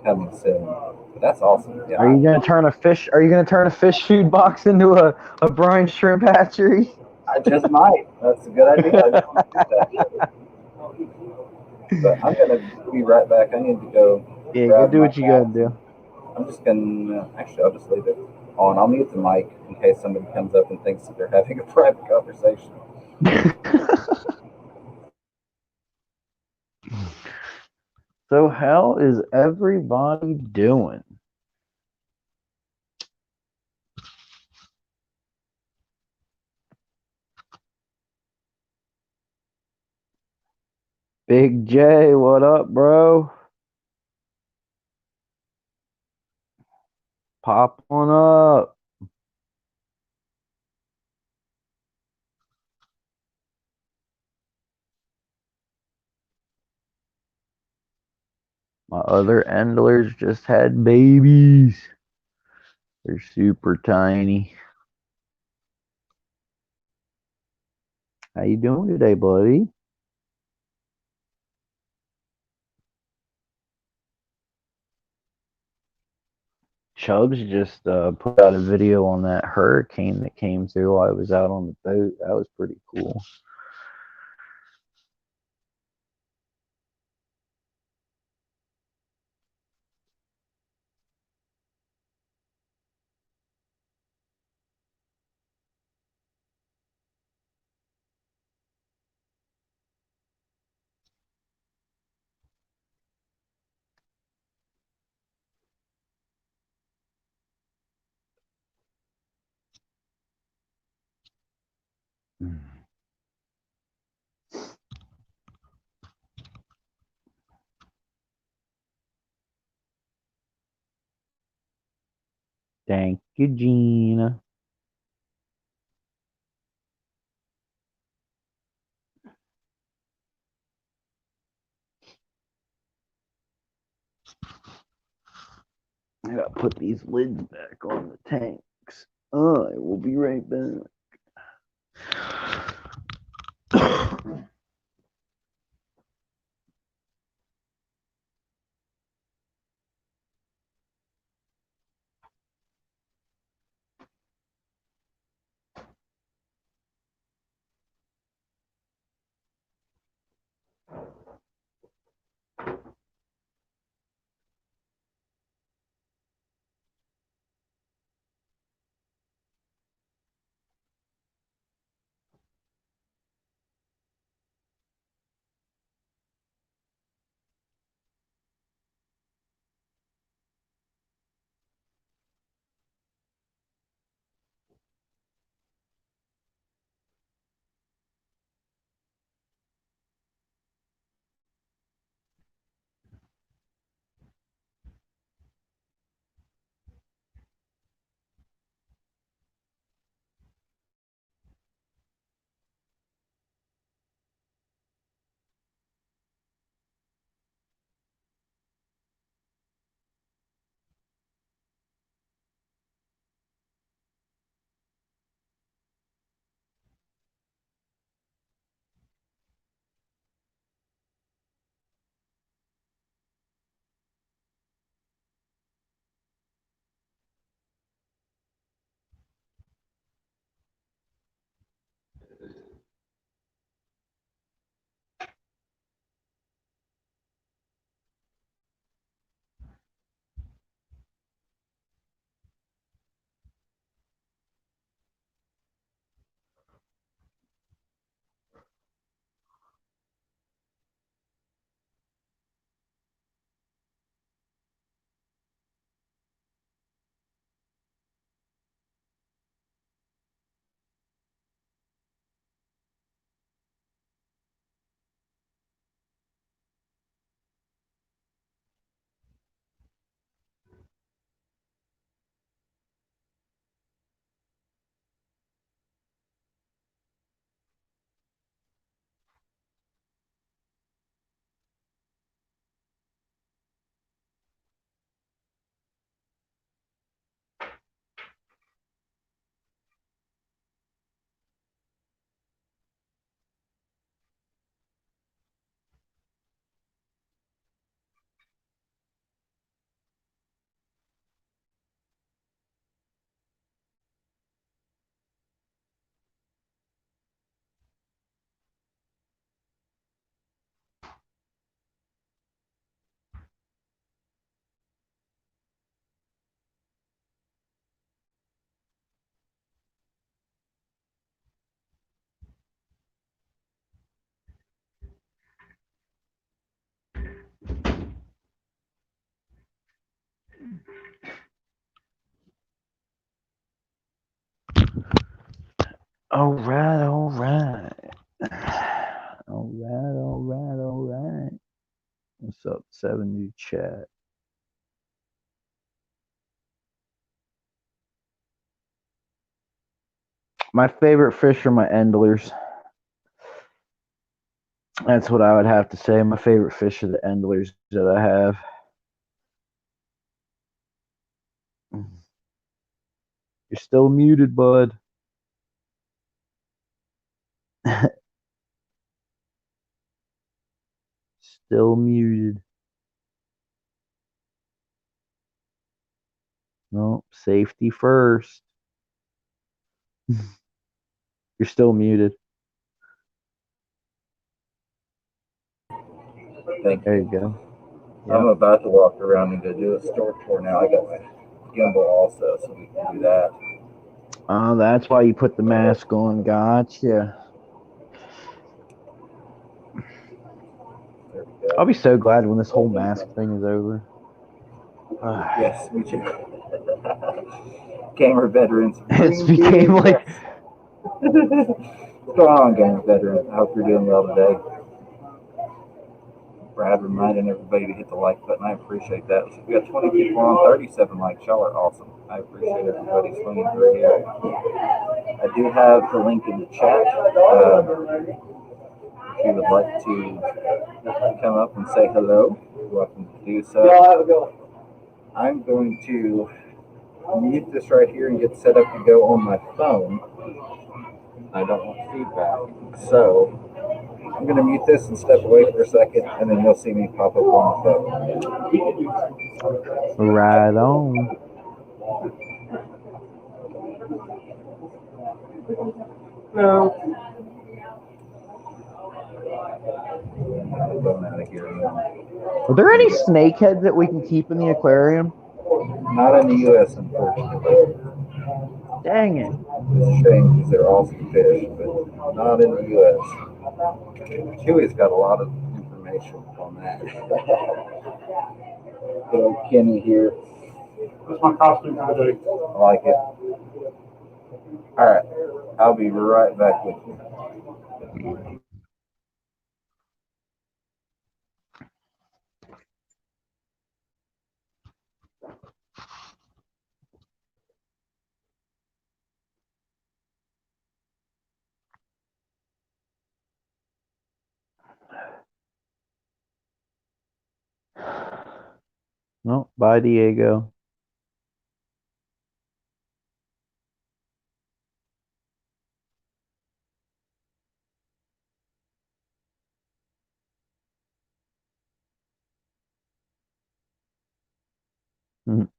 coming soon. But that's awesome. Yeah, Are you gonna turn a fish? Are you gonna turn a fish food box into a brine shrimp hatchery? I just might. That's a good idea. But I'm gonna be right back. I need to go. Yeah, go do what you gotta do. I'm just gonna actually. I'll just leave it on. I'll mute the mic in case somebody comes up and thinks that they're having a private conversation. So how is everybody doing? Big J, what up, bro? Pop on up. My other endlers just had babies. They're super tiny. How you doing today, buddy? Chubbs just put out a video on that hurricane that came through while I was out on the boat. That was pretty cool. Thank you, Gina. I gotta put these lids back on the tanks. I will be right back. All right, all right. All right, all right, all right. What's up, 70 chat? My favorite fish are my endlers. That's what I would have to say. My favorite fish are the endlers that I have. You're still muted, bud. Still muted. No, safety first. You're still muted. Thank There you. you go. I'm about to walk around and go do a store tour now. I got my gimbal also, so we can do that. Oh, that's why you put the mask on. Gotcha. There we go. I'll be so glad when this whole mask thing is over. Yes, me too. Gamer veterans. It's became like. What's going on, gamer veterans? I hope you're doing well today. Brad reminding everybody to hit the like button. I appreciate that. So we got 20 people on, 37 likes. Y'all are awesome. I appreciate everybody swinging through here. I do have the link in the chat. If you would like to come up and say hello, you're welcome to do so. I'm going to mute this right here and get set up to go on my phone. I don't want feedback. So I'm going to mute this and step away for a second, and then you'll see me pop up on the phone. Right on. No. Are there any snakeheads that we can keep in the aquarium? Not in the U.S., unfortunately. Dang it. It's a shame because they're awesome fish, but not in the U.S. Chewy's got a lot of information on that. Good old Kenny here. That's my costume for the day. I like it. All right. I'll be right back with you. No, bye, Diego. Mm.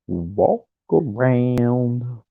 Walk around.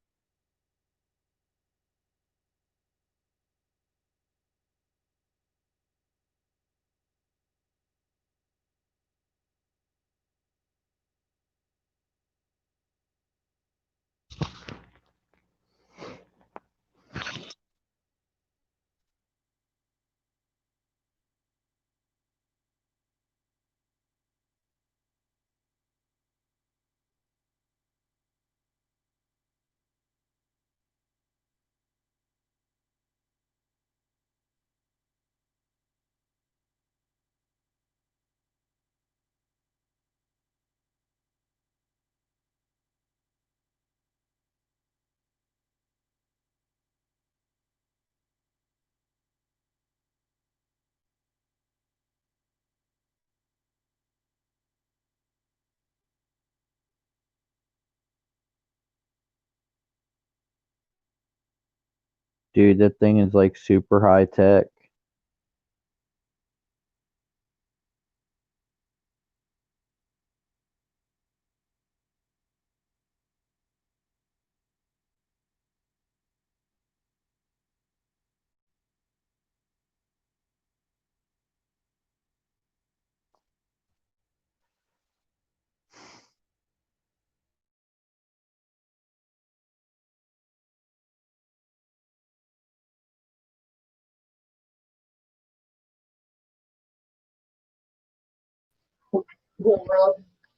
Dude, that thing is like super high tech.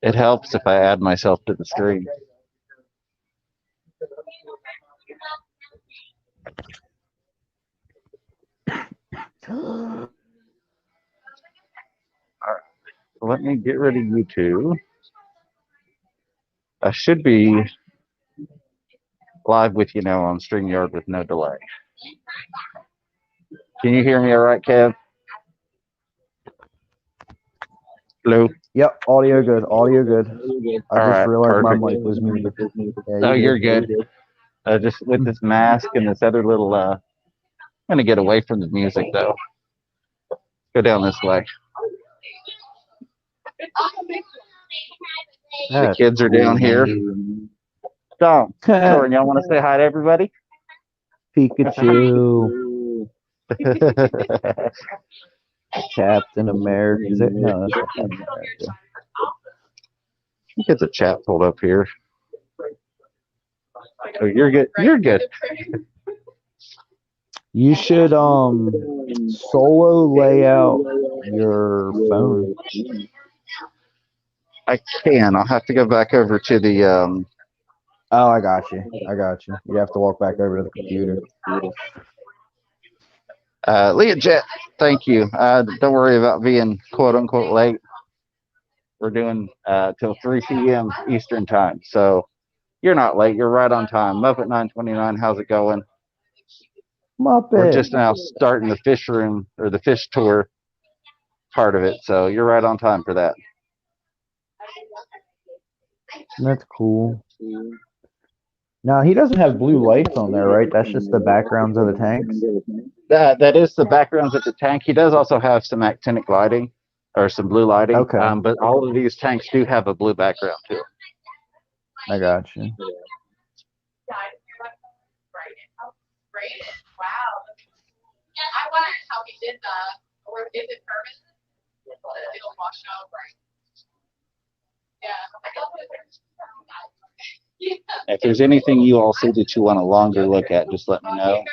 It helps if I add myself to the stream. All right. Let me get rid of you two. I should be live with you now on StreamYard with no delay. Can you hear me all right, Kev? Hello? Yep, audio good. Audio good. I All just right, realized perfect. my mic was muted. Yeah, Oh, you're good. Just with this mask and this other little, I'm going to get away from the music, though. Go down this way. The kids are down here. Tom, Jordan, y'all want to say hi to everybody? Pikachu. Captain America. Is it? No, that's not Captain America. Get the chat pulled up here. Oh, you're good. You're good. You should solo lay out your phone. I can. I'll have to go back over to the Oh, I got you. I got you. You have to walk back over to the computer. Leah Jet. Thank you. Don't worry about being quote unquote late. We're doing till 3 p.m. Eastern time, so you're not late. You're right on time. Muppet 929. How's it going? Muppet. We're just now starting the fish room or the fish tour part of it, so you're right on time for that. That's cool. Now, he doesn't have blue lights on there, right? That's just the backgrounds of the tanks? That is the backgrounds of the tank. He does also have some actinic lighting or some blue lighting. Okay. But all of these tanks do have a blue background too. I got you. If there's anything you all see that you want a longer look at, just let me know.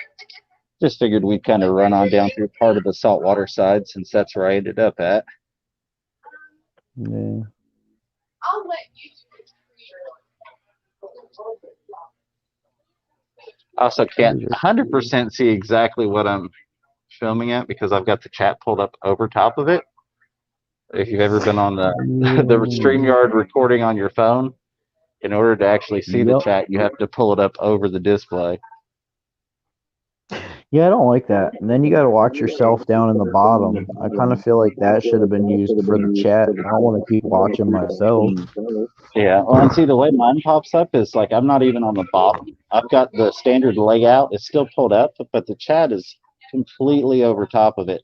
Just figured we'd kind of run on down through part of the saltwater side since that's where I ended up at. Yeah. I also can't 100% see exactly what I'm filming at because I've got the chat pulled up over top of it. If you've ever been on the StreamYard recording on your phone, in order to actually see the chat, you have to pull it up over the display. Yeah, I don't like that. And then you got to watch yourself down in the bottom. I kind of feel like that should have been used for the chat. I don't want to keep watching myself. Yeah, well, and see, the way mine pops up is like I'm not even on the bottom. I've got the standard layout. It's still pulled up, but the chat is completely over top of it.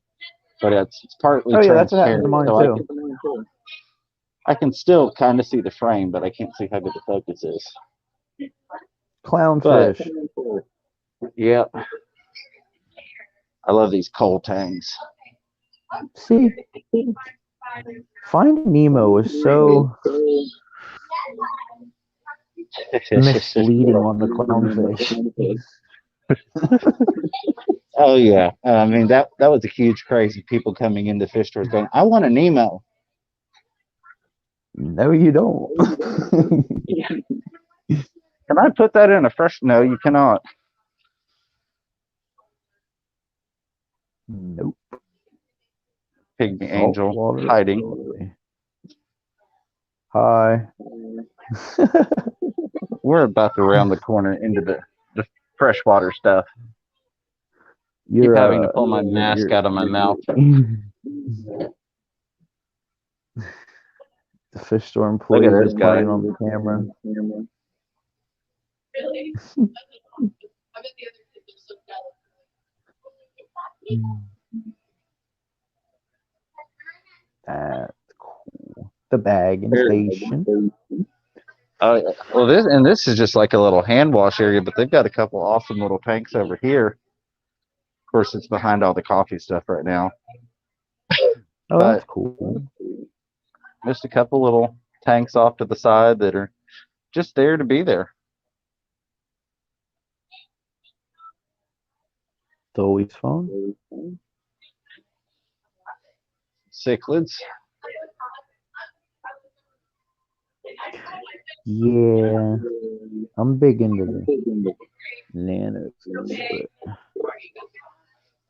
But it's partly That's what happened transparent, to mine so I can still kind of see the frame, but I can't see how good the focus is. Clownfish. Yep. I love these coal tangs. See, Finding Nemo was so misleading on the clownfish. Oh yeah, I mean that was a huge craze of people coming into fish stores going, "I want a Nemo." No, you don't. Can I put that in a fresh? No, you cannot. Nope. Pygmy angel hiding. Hi. We're about to round the corner into the freshwater stuff. You're Keep having to pull my mask out of my mouth. The fish store employees are playing on the camera. Really? I bet the other kids are so jealous. That's cool. The bagging station. Well, this is just like a little hand wash area, but they've got a couple awesome little tanks over here. Of course, it's behind all the coffee stuff right now. Oh, that's cool. Just a couple little tanks off to the side that are just there to be there. It's always fun. Cichlids. Yeah, I'm big into the nano food, but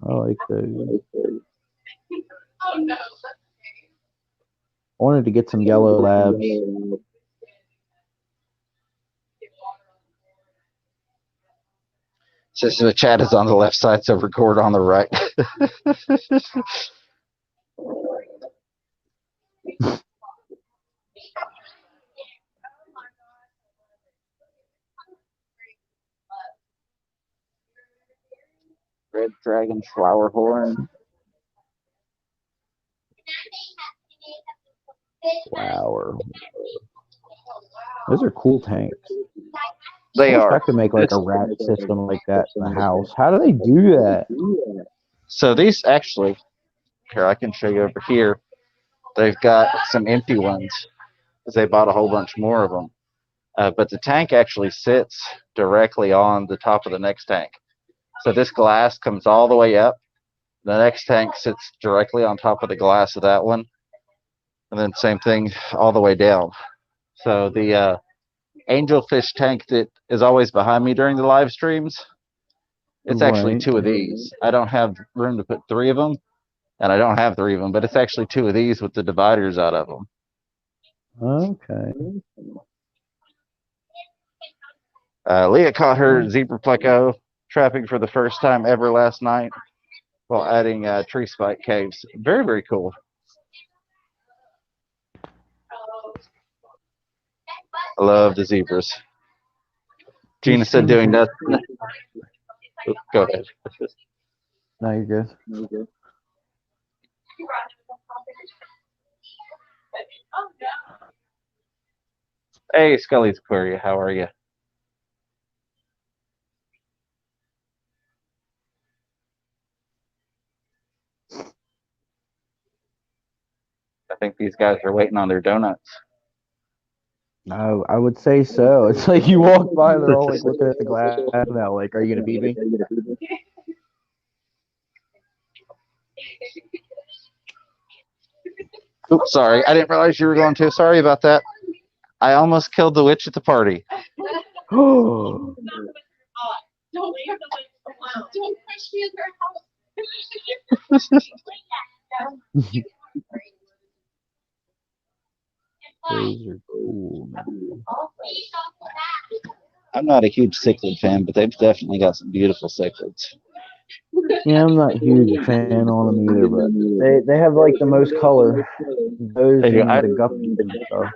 I like those. I wanted to get some yellow labs. Since the chat is on the left side, so record on the right. Red dragon flower horn. Flower. Those are cool tanks. They I wish are. I could make like a rack system like that in the house. How do they do that? So these actually, here I can show you over here. They've got some empty ones because they bought a whole bunch more of them. But the tank actually sits directly on the top of the next tank. So this glass comes all the way up. The next tank sits directly on top of the glass of that one. And then same thing all the way down. So the angelfish tank that is always behind me during the live streams, it's actually Right. 2 of these. I don't have room to put 3 of them, and I don't have 3 of them, but it's actually 2 of these with the dividers out of them. Okay. Leah caught her zebra pleco trapping for the first time ever last night while adding tree spike caves. Very, very cool. I love the zebras. Gina said doing nothing. Go ahead. No, you're good. Hey, Scully's Aquaria, how are you? I think these guys are waiting on their donuts. No, I would say so. It's like you walk by, they're all like looking at the glass now, like, are you gonna feed me? Oops, sorry. I didn't realize you were going to. Sorry about that. I almost killed the witch at the party. Oh. Don't push me in her house. Those are cool, man. I'm not a huge cichlid fan, but they've definitely got some beautiful cichlids. Yeah, I'm not a huge fan on them either, but they have like the most color. Those and the guppies and stuff.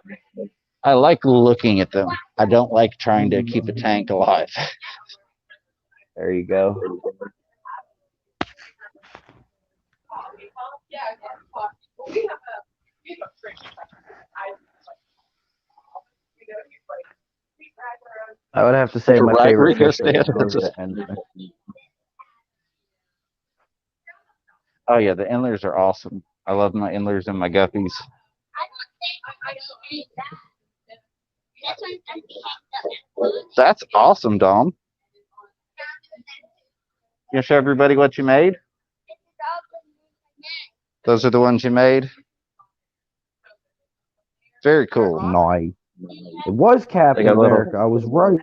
I like looking at them. I don't like trying to keep a tank alive. There you go. I would have to say my Right, favorite Rico fish are stand. the endlers. Oh yeah, the endlers are awesome. I love my endlers and my guppies. That's awesome, Dom. You show everybody what you made? Those are the ones you made? Very cool. Nice. It was Captain America. I was right.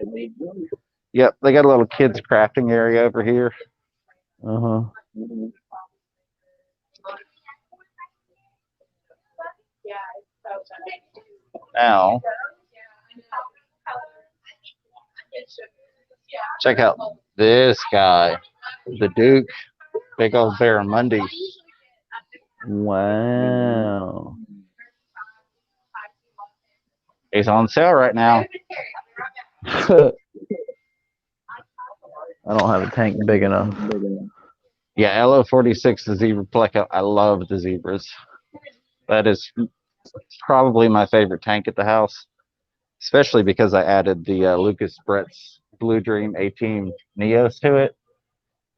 Yep, they got a little kids crafting area over here. Uh-huh. Now, check out this guy, the Duke, big old barramundi. Wow. He's on sale right now. I don't have a tank big enough. Yeah, LO46, the zebra pleco. I love the zebras. That is probably my favorite tank at the house, especially because I added the Lucas Brett's Blue Dream 18 Neos to it,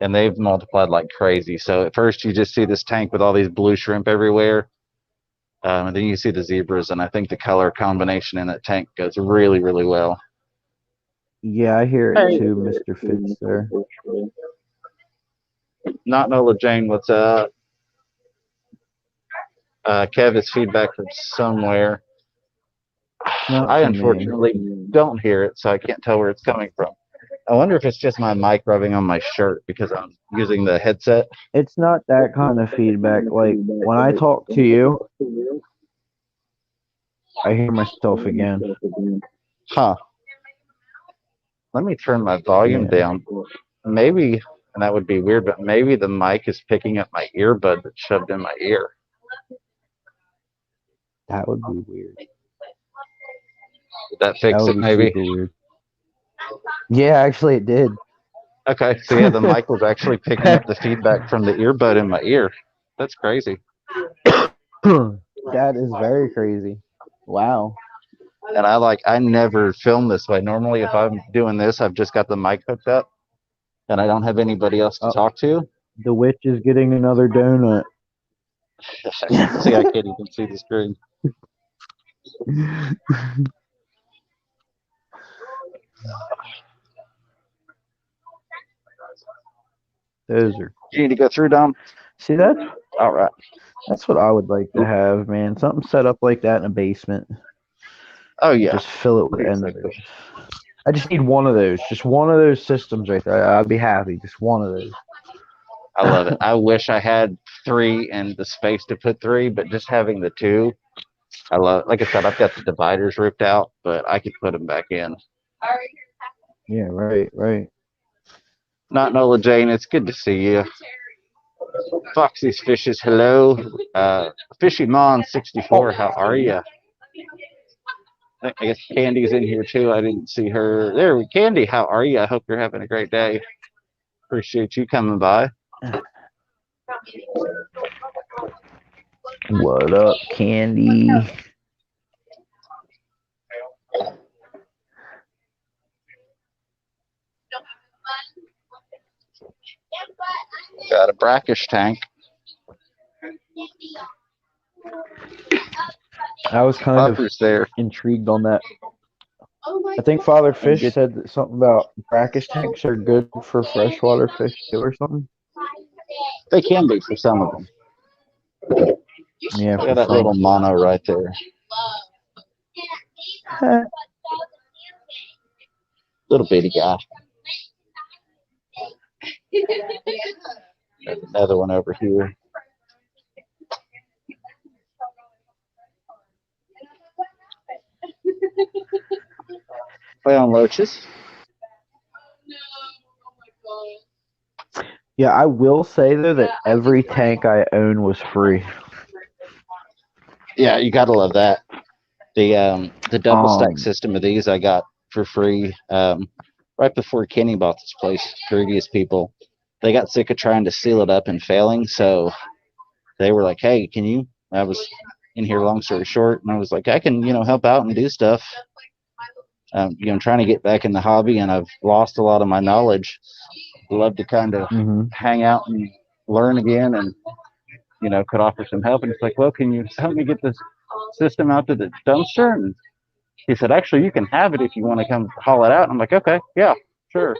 and they've multiplied like crazy. So at first you just see this tank with all these blue shrimp everywhere, and then you see the zebras, and I think the color combination in that tank goes really, really well. Yeah, I hear it too, Mr. Fitz there. Not Nola Jane, what's up? Kev is feedback from somewhere. It's not I for me. unfortunately don't hear it, so I can't tell where it's coming from. I wonder if it's just my mic rubbing on my shirt because I'm using the headset. It's not that kind of feedback. Like when I talk to you, I hear myself again. Huh. Let me turn my volume Yeah. down. Maybe, and that would be weird, but maybe the mic is picking up my earbud that's shoved in my ear. That would be weird. Did that fix That it, would be maybe? super weird. Yeah, actually, it did. Okay, so yeah, the mic was actually picking up the feedback from the earbud in my ear. That's crazy. That is very crazy. Wow. And I never film this way. Normally, if I'm doing this, I've just got the mic hooked up and I don't have anybody else to Oh, talk to. the witch is getting another donut. See, I can't even see the screen. Those are. You need to go through, Dom? See, that's All right. what I would like to have, man. Something set up like that in a basement. Oh, yeah. Just fill it with enders. I just need one of those. Just one of those systems right there. I'd be happy. Just one of those. I love it. I wish I had 3 and the space to put 3, but just having the 2, I love it. Like I said, I've got the dividers ripped out, but I could put them back in. Yeah, right, right. Not Nola Jane, it's good to see you. Foxy's Fishes, hello. Fishy Mon 64, how are you? I guess Candy's in here too. I didn't see her. There, Candy, how are you? I hope you're having a great day. Appreciate you coming by. What up, Candy? Got a brackish tank. I was kind of Buffers there. intrigued on that. I think Father Fish said that something about brackish tanks are good for freshwater fish too, or something. They can be for some of them. Yeah, Look at that little mono right there. Little bitty guy. There's another one over here. Play on loaches. Yeah, I will say though that every tank I own was free. Yeah, you gotta love that. The double stack system of these I got for free right before Kenny bought this place. Previous people, they got sick of trying to seal it up and failing, so they were like, "Hey, can you?" I was in here. Long story short, and I was like, "I can, help out and do stuff." I'm trying to get back in the hobby, and I've lost a lot of my knowledge. I'd love to kind of hang out and learn again, and could offer some help. And it's like, well, can you help me get this system out to the dumpster? And he said, actually, you can have it if you want to come haul it out. And I'm like, okay, yeah, sure.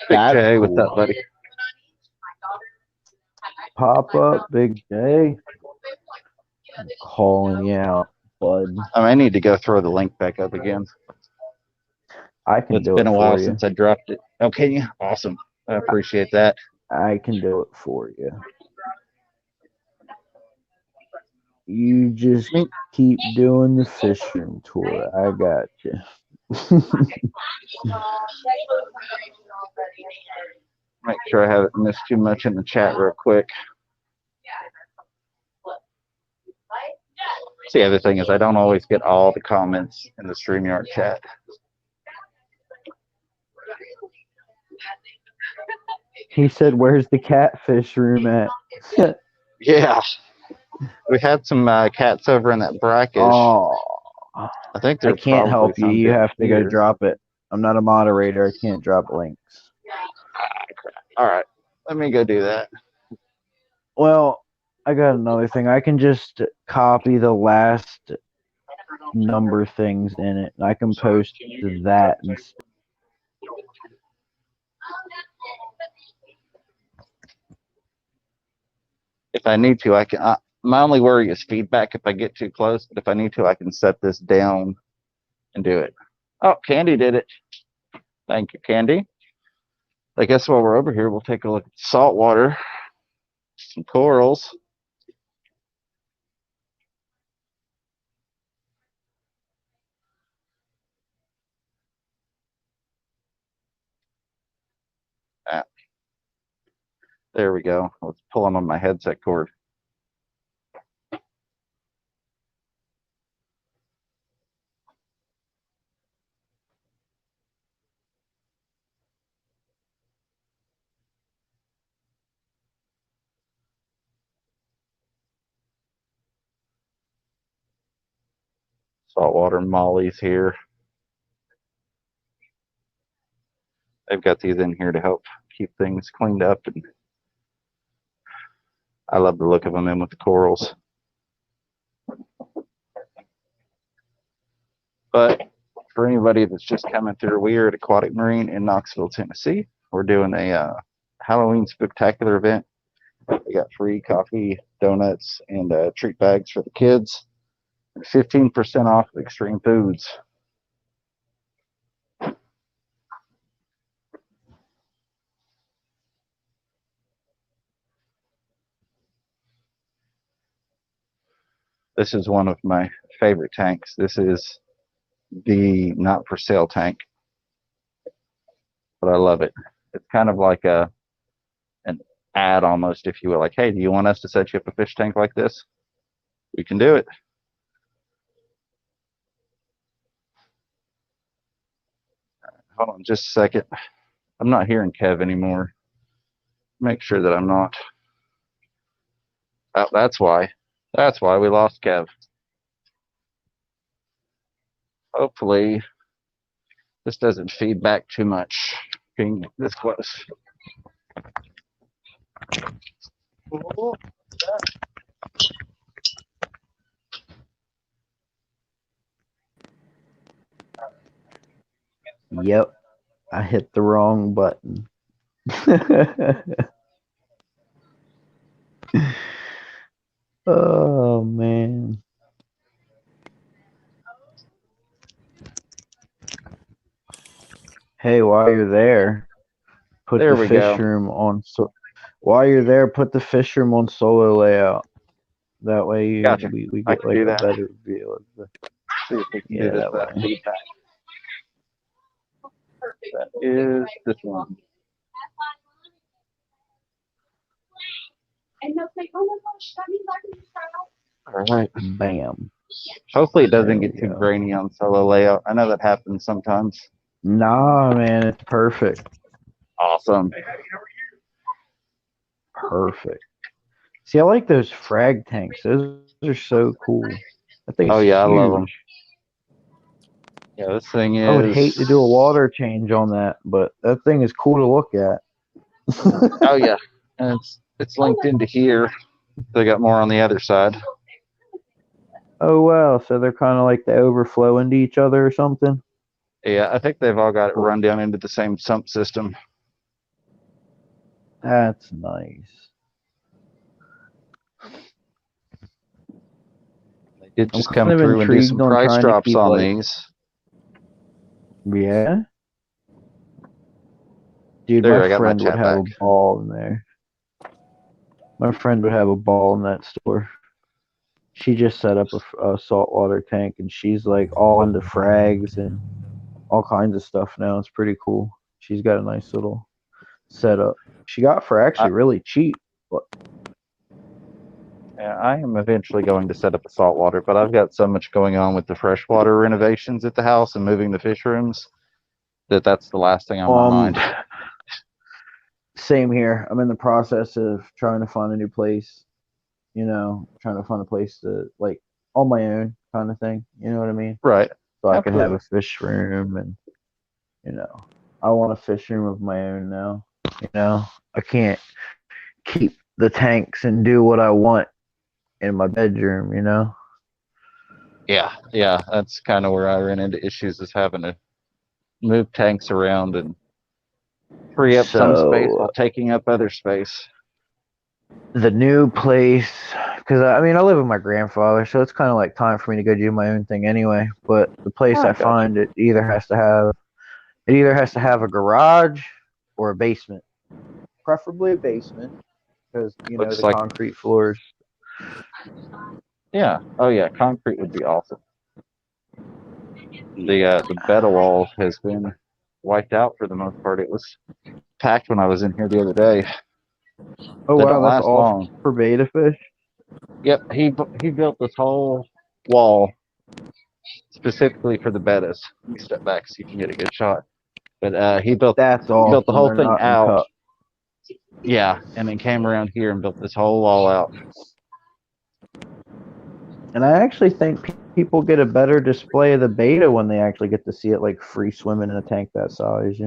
Big J, what's up, buddy? Pop up, Big J. I'm calling you out, bud. I need to go throw the link back up again. I can do it for you. It's been a while since I dropped it. Oh, can you? Awesome. I appreciate that. I can do it for you. You just keep doing the fishing tour. I got you. Make sure I haven't missed too much in the chat real quick. See, the other thing is I don't always get all the comments in the StreamYard chat. He said, where's the catfish room at? Yeah. We had some cats over in that brackish. Oh, I think I can't help you. You have to go drop it. I'm not a moderator. I can't drop links. All right. Let me go do that. Well, I got another thing. I can just copy the last number things in it, and I can post that instead. If I need to, I can. My only worry is feedback if I get too close, but if I need to, I can set this down and do it. Oh, Candy did it. Thank you, Candy. I guess while we're over here, we'll take a look at salt water, some corals. Ah, there we go. Let's pull them on my headset cord. Saltwater mollies here. They've got these in here to help keep things cleaned up, and I love the look of them in with the corals. But for anybody that's just coming through, we are at Aquatic Marine in Knoxville, Tennessee. We're doing a Halloween spectacular event. We got free coffee, donuts, and treat bags for the kids. 15% off of extreme foods. This is one of my favorite tanks. This is the not for sale tank, but I love it. It's kind of like an ad almost, if you will. Like, hey, do you want us to set you up a fish tank like this? We can do it. Hold on just a second. I'm not hearing Kev anymore. Make sure that I'm not. Oh, that's why. That's why we lost Kev. Hopefully, this doesn't feed back too much being this close. Yep, I hit the wrong button. Oh man. Hey, while you're there, put There the we fish go. room on. While you're there, put the fish room on solo layout. That way, Gotcha. we I get can like do a that. better view of the. See if we can Yeah, do this that without way. feedback. That is this one. And they'll say, oh my gosh, that means I can style. All right. Bam. Hopefully it doesn't There get we too go. grainy on solo layout. I know that happens sometimes. Nah, man, it's perfect. Awesome. Perfect. See, I like those frag tanks. Those are so cool. That thing's Oh yeah, I love them. huge. Yeah, this thing is. I would hate to do a water change on that, but that thing is cool to look at. Oh yeah, and it's linked into here. They got more on the other side. Oh wow, so they're kind of like they overflow into each other or something. Yeah, I think they've all got it run down into the same sump system. That's nice. They did just I'm come kind of through and do some intrigued on price trying to drops keep on like. these. Yeah. Dude, There, I my got my friend would chat have back. a ball in there. My friend would have a ball in that store. She just set up a saltwater tank, and she's like all into frags and all kinds of stuff now. It's pretty cool. She's got a nice little setup. She got for actually really cheap. But Yeah, I am eventually going to set up a saltwater, but I've got so much going on with the freshwater renovations at the house and moving the fish rooms that's the last thing on my mind. Same here. I'm in the process of trying to find a new place. You know, trying to find a place to like on my own kind of thing. You know what I mean? Right. So I can have a fish room, and you know, I want a fish room of my own now. You know, I can't keep the tanks and do what I want in my bedroom. You know. Yeah, that's kind of where I ran into issues, is having to move tanks around and free up some space while taking up other space. The new place because I mean I live with my grandfather, so it's kind of like time for me to go do my own thing anyway. But the place I Okay. find it either has to have a garage or a basement, preferably a basement, because Looks the like, concrete floors. yeah. Oh yeah, concrete would be awesome. The bed wall has been wiped out for the most part. It was packed when I was in here the other day. Oh They wow, don't that's last awesome long. for beta fish. Yep, he built this whole wall specifically for the bettas. Let me step back so you can get a good shot. But he built That's the awesome. whole They're thing not in out. cup. Yeah, and then came around here and built this whole wall out. And I actually think people get a better display of the beta when they actually get to see it like free swimming in a tank that size,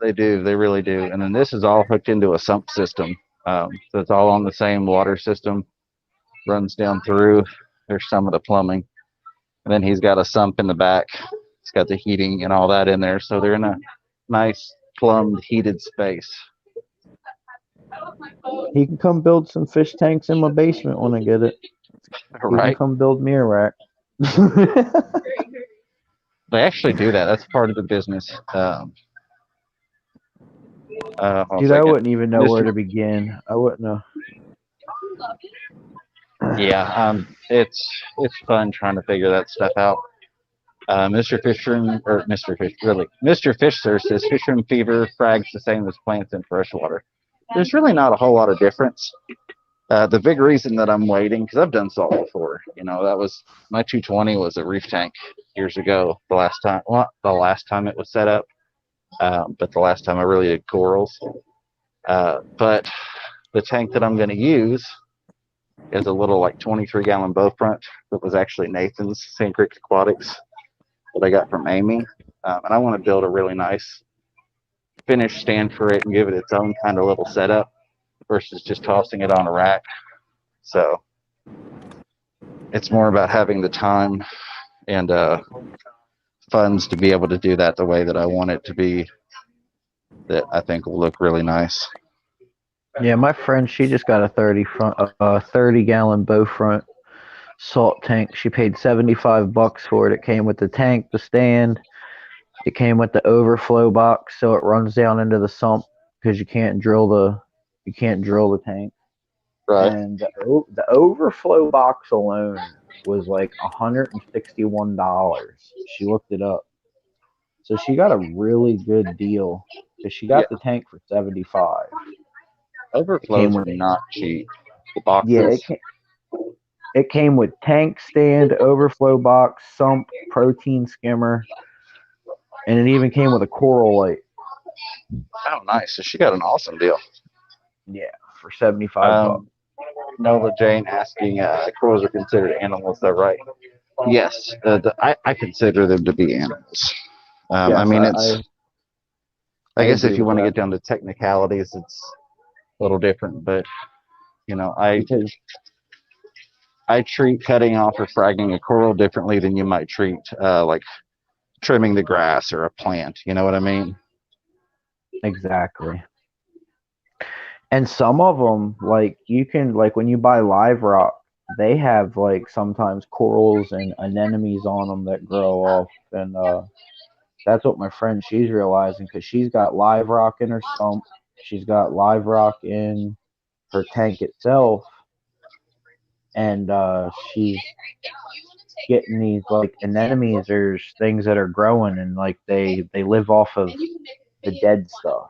They do, they really do. And then this is all hooked into a sump system. So it's all on the same water system, runs down through. There's some of the plumbing. And then he's got a sump in the back. It's got the heating and all that in there. So they're in a nice plumbed, heated space. He can come build some fish tanks in my basement when I get it. He can Right? come build me a rack. They actually do that. That's part of the business. Hold on a Dude, I second. wouldn't even know where to begin. I wouldn't know. Yeah, it's fun trying to figure that stuff out. Mr. Fisher, or Mr. Fish, really, Mr. Fisher says fisherman fever frags the same as plants in freshwater. There's really not a whole lot of difference. The big reason that I'm waiting, because I've done salt before, that was my 220 was a reef tank years ago. The last time it was set up, but the last time I really did corals. But the tank that I'm going to use is a little like 23-gallon bow front that was actually Nathan's Sand Creek Aquatics that I got from Amy. And I want to build a really nice finished stand for it and give it its own kind of little setup versus just tossing it on a rack. So it's more about having the time and funds to be able to do that the way that I want it to be, that I think will look really nice. Yeah, my friend, she just got a 30-gallon bow front salt tank. She paid $75 for it. It came with the tank, the stand. It came with the overflow box, so it runs down into the sump because you can't drill the tank. Right. And the overflow box alone was like $161. She looked it up, so she got a really good deal because she got the tank for $75. Overflows are not cheap. The boxes. Yeah, it came with tank stand, overflow box, sump, protein skimmer, and it even came with a coral light. Oh, nice. So she got an awesome deal. Yeah, for $75. Nola Jane asking, corals are considered animals, though, right? Yes, I consider them to be animals. Yes, I mean, I guess if you want to that. get down to technicalities, it's a little different, but I treat cutting off or fragging a coral differently than you might treat like trimming the grass or a plant. You know what I mean? Exactly. And some of them, like you can, like when you buy live rock, they have like sometimes corals and anemones on them that grow off, and that's what my friend she's realizing because she's got live rock in her sump, she's got live rock in her tank itself, and she's getting these like anemones. There's things that are growing, and like they live off of the dead stuff.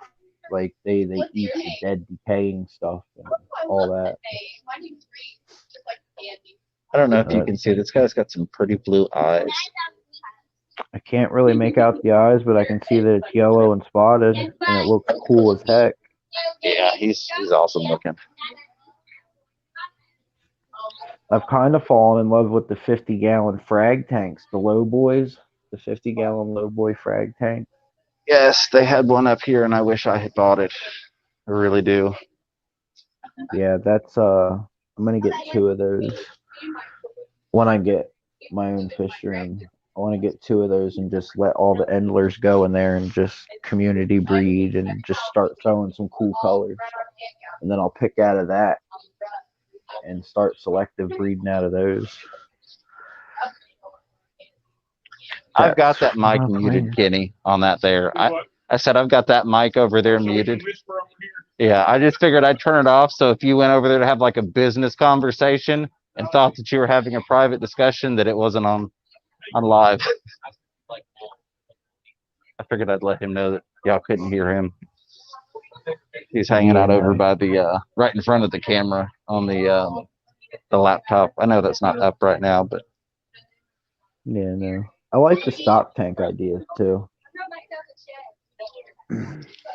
Like they eat the dead decaying stuff and all that. I don't know if you can see, this guy's got some pretty blue eyes. I can't really make out the eyes, but I can see that it's yellow and spotted, and it looks cool as heck. Yeah, he's awesome looking. I've kind of fallen in love with the 50-gallon frag tanks, the low boys, the 50-gallon low boy frag tank. Yes, they had one up here, and I wish I had bought it. I really do. Yeah, that's I'm gonna get 2 of those when I get my own fish room. I want to get 2 of those and just let all the endlers go in there and just community breed and just start throwing some cool colors. And then I'll pick out of that and start selective breeding out of those. I've got that mic muted, Kenny, on that there. I said I've got that mic over there muted. Yeah, I just figured I'd turn it off, so if you went over there to have like a business conversation and thought that you were having a private discussion, that it wasn't on live. I figured I'd let him know that y'all couldn't hear him. He's hanging out over by the right in front of the camera on the laptop. I know that's not up right now, but yeah, no. I like the stock tank ideas too.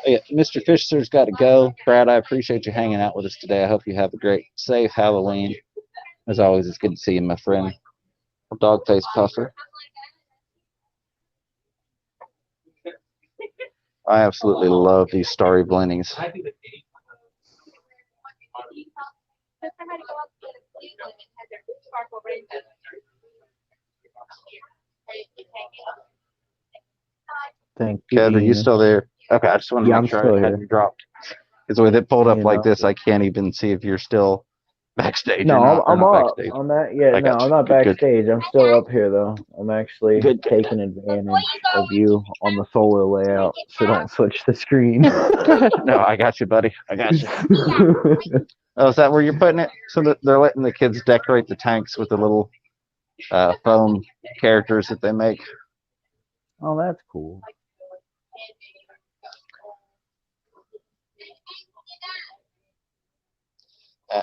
Yeah, Mr. Fisher's got to go. Brad, I appreciate you hanging out with us today. I hope you have a great, safe Halloween. As always, it's good to see you, my friend. Dogface Puffer. I absolutely love these starry blendings. Thank you. Kev, are you still there? Okay, I just want to make sure I hadn't dropped. Because with it pulled up like this, I can't even see if you're still backstage. No, or not, I'm not up backstage. on that. Yeah, no, I'm not backstage. I'm still up here though. I'm actually taking advantage of you on the solo layout, so don't switch the screen. No, I got you, buddy. I got you. Oh, is that where you're putting it? So that they're letting the kids decorate the tanks with the little foam characters that they make. Oh, that's cool.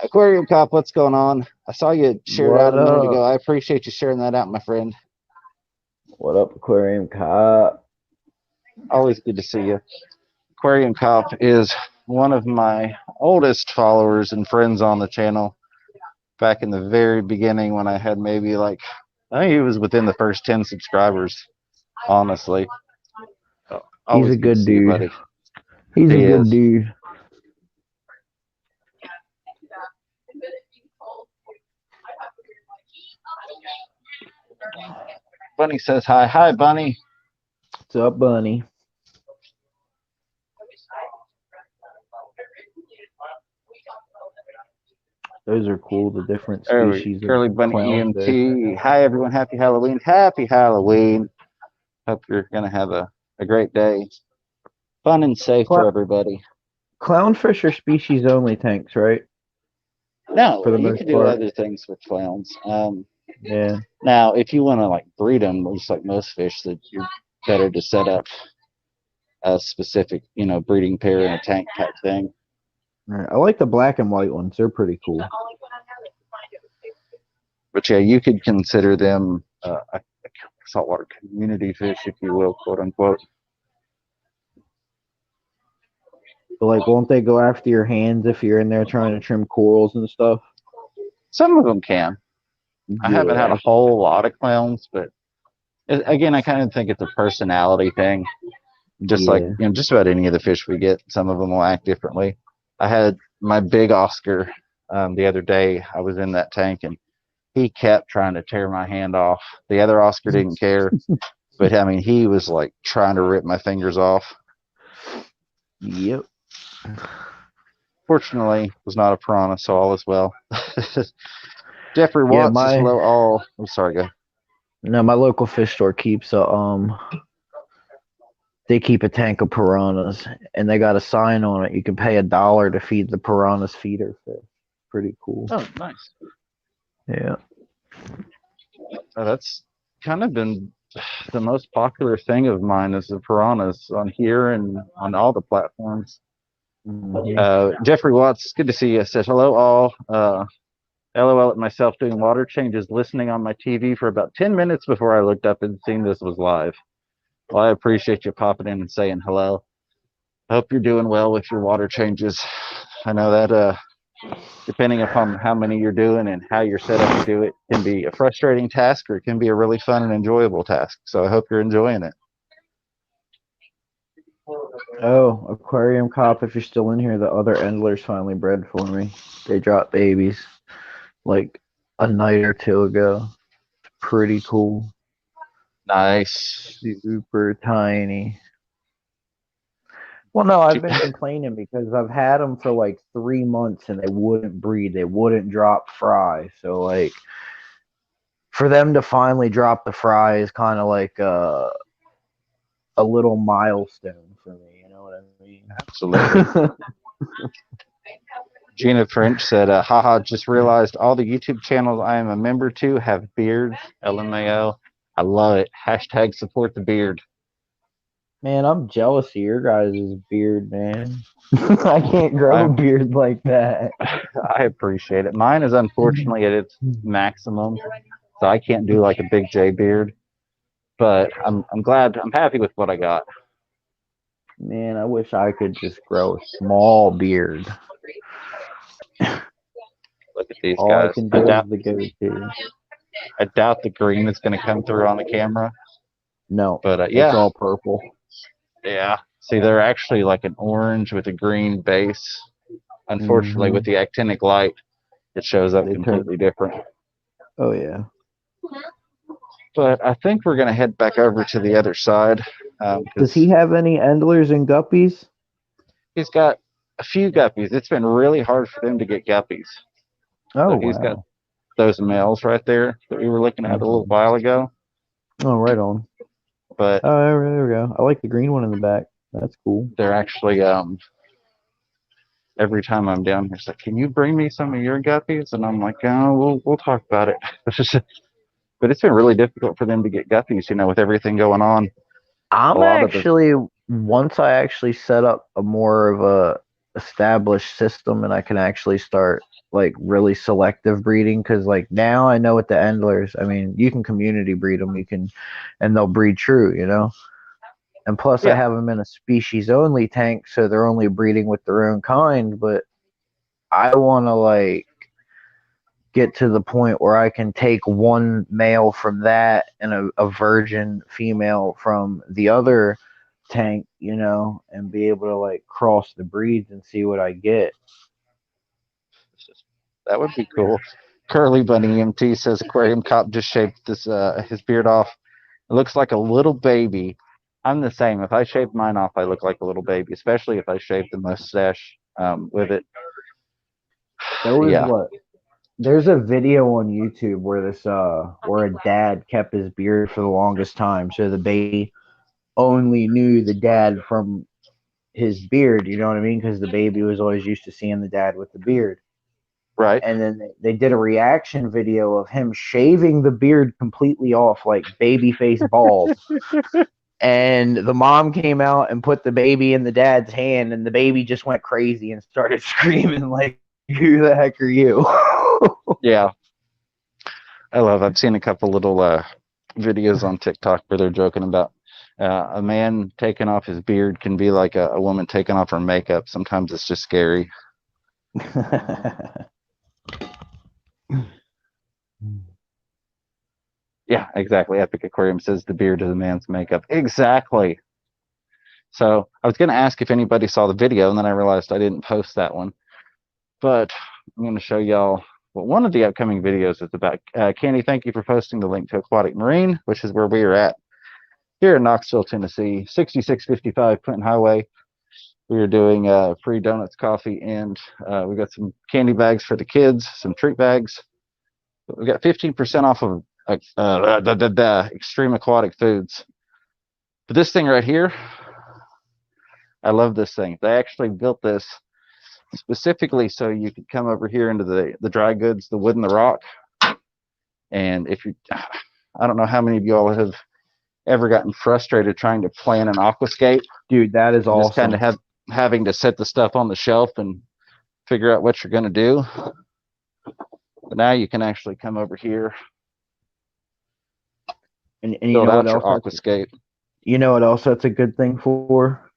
Aquarium Cop, what's going on? I saw you share it out a minute ago. I appreciate you sharing that out, my friend. What up, Aquarium Cop? Always good to see you. Aquarium Cop is one of my oldest followers and friends on the channel. Back in the very beginning when I had maybe like, I think he was within the first 10 subscribers, honestly. He's a good dude. He's a good dude. Bunny says hi. Hi, Bunny. What's up, Bunny? Those are cool, the different species. Curly Bunny EMT. Hi, everyone. Happy Halloween. Happy Halloween. Hope you're going to have a great day. Fun and safe for everybody. Clownfish are species only tanks, right? No, you can do other things with clowns. Yeah. Now, if you want to like breed them, just like most fish, that you're better to set up a specific, breeding pair in a tank type thing. Right. I like the black and white ones. They're pretty cool. But yeah, you could consider them a saltwater community fish, if you will, quote unquote. But like, won't they go after your hands if you're in there trying to trim corals and stuff? Some of them can. Yeah. I haven't had a whole lot of clowns, but again, I kind of think it's a personality thing. Just like, just about any of the fish we get, some of them will act differently. I had my big Oscar the other day. I was in that tank and he kept trying to tear my hand off. The other Oscar didn't care, but I mean, he was like trying to rip my fingers off. Yep. Fortunately, it was not a piranha, so all is well. Jeffrey Watts is low all. I'm sorry, go. No, my local fish store keeps they keep a tank of piranhas, and they got a sign on it. You can pay $1 to feed the piranhas feeder fish. Pretty cool. Oh, nice. Yeah. That's kind of been the most popular thing of mine is the piranhas on here and on all the platforms. Mm-hmm. Jeffrey Watts, good to see you. Says hello all. LOL at myself doing water changes, listening on my TV for about 10 minutes before I looked up and seen this was live. Well, I appreciate you popping in and saying hello. I hope you're doing well with your water changes. I know that depending upon how many you're doing and how you're set up to do it, can be a frustrating task or it can be a really fun and enjoyable task. So I hope you're enjoying it. Oh, Aquarium Cop, if you're still in here, the other Endlers finally bred for me. They dropped babies like a night or two ago. It's pretty cool. Nice. Super tiny. Well, no, I've been complaining because I've had them for like 3 months and they wouldn't breed. They wouldn't drop fry. So like for them to finally drop the fry is kind of like a little milestone for me. You know what I mean? Absolutely. Gina French said, haha, just realized all the YouTube channels I am a member to have beards. LMAO. I love it. Hashtag support the beard. Man, I'm jealous of your guys' beard, man. I can't grow a beard like that. I appreciate it. Mine is unfortunately at its maximum, so I can't do like a big J beard. But I'm glad. I'm happy with what I got. Man, I wish I could just grow a small beard. Look at these All guys. I can do is the go-to. I doubt the green is going to come through on the camera. No, but yeah, it's all purple. Yeah. See, they're actually like an orange with a green base. Unfortunately, with the actinic light, it shows up completely different. Oh, yeah. But I think we're going to head back over to the other side. Does he have any endlers and guppies? He's got a few guppies. It's been really hard for them to get guppies. Oh, so he's got those males right there that we were looking at a little while ago. Oh, right on. But oh, there we go. I like the green one in the back. That's cool. They're actually every time I'm down here, it's like, can you bring me some of your guppies? And I'm like, oh, we'll talk about it. But it's been really difficult for them to get guppies, you know, with everything going on. Once I actually set up a more of a established system and I can actually start like really selective breeding, because like now I know with the endlers, I mean, you can community breed them, and they'll breed true, you know. And plus, I have them in a species only tank, so they're only breeding with their own kind. But I want to like get to the point where I can take one male from that and a virgin female from the other tank, you know, and be able to like cross the breeds and see what I get. That would be cool. Curly Bunny MT says Aquarium Cop just shaved his beard off. It looks like a little baby. I'm the same. If I shave mine off, I look like a little baby, especially if I shave the mustache with it. There was There's a video on YouTube where where a dad kept his beard for the longest time, so the baby only knew the dad from his beard, you know what I mean? Because the baby was always used to seeing the dad with the beard. Right. And then they did a reaction video of him shaving the beard completely off, like baby face bald. And the mom came out and put the baby in the dad's hand, and the baby just went crazy and started screaming like, who the heck are you? Yeah. I've seen a couple little videos on TikTok where they're joking about a man taking off his beard can be like a woman taking off her makeup. Sometimes it's just scary. Yeah, exactly. Epic Aquarium says the beard is a man's makeup. Exactly. So I was going to ask if anybody saw the video, and then I realized I didn't post that one. But I'm going to show y'all what one of the upcoming videos is about. Candy, thank you for posting the link to Aquatic Marine, which is where we are at here in Knoxville, Tennessee, 6655 Clinton Highway. We are doing free donuts, coffee, and we got some candy bags for the kids, some treat bags. We got 15% off of Extreme Aquatic Foods. But this thing right here, I love this thing. They actually built this specifically so you could come over here into the dry goods, the wood and the rock. And if you, I don't know how many of you all have ever gotten frustrated trying to plan an aquascape. Dude, that is awesome. Just kind of having to set the stuff on the shelf and figure out what you're going to do. But now you can actually come over here and you know what else? Aquascape. You know what else that's a good thing for?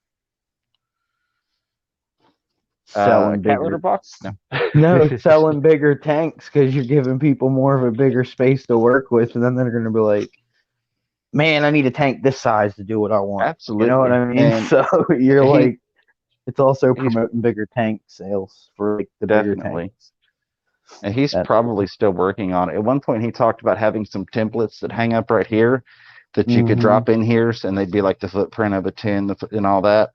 Selling cat litter box? No, selling bigger tanks, because you're giving people more of a bigger space to work with, and then they're going to be like, man, I need a tank this size to do what I want. Absolutely. You know what I mean? And so you're like, it's also promoting bigger tank sales for like the bigger tanks. And he's probably still working on it. At one point, he talked about having some templates that hang up right here that you could drop in here, and they'd be like the footprint of a tin and all that.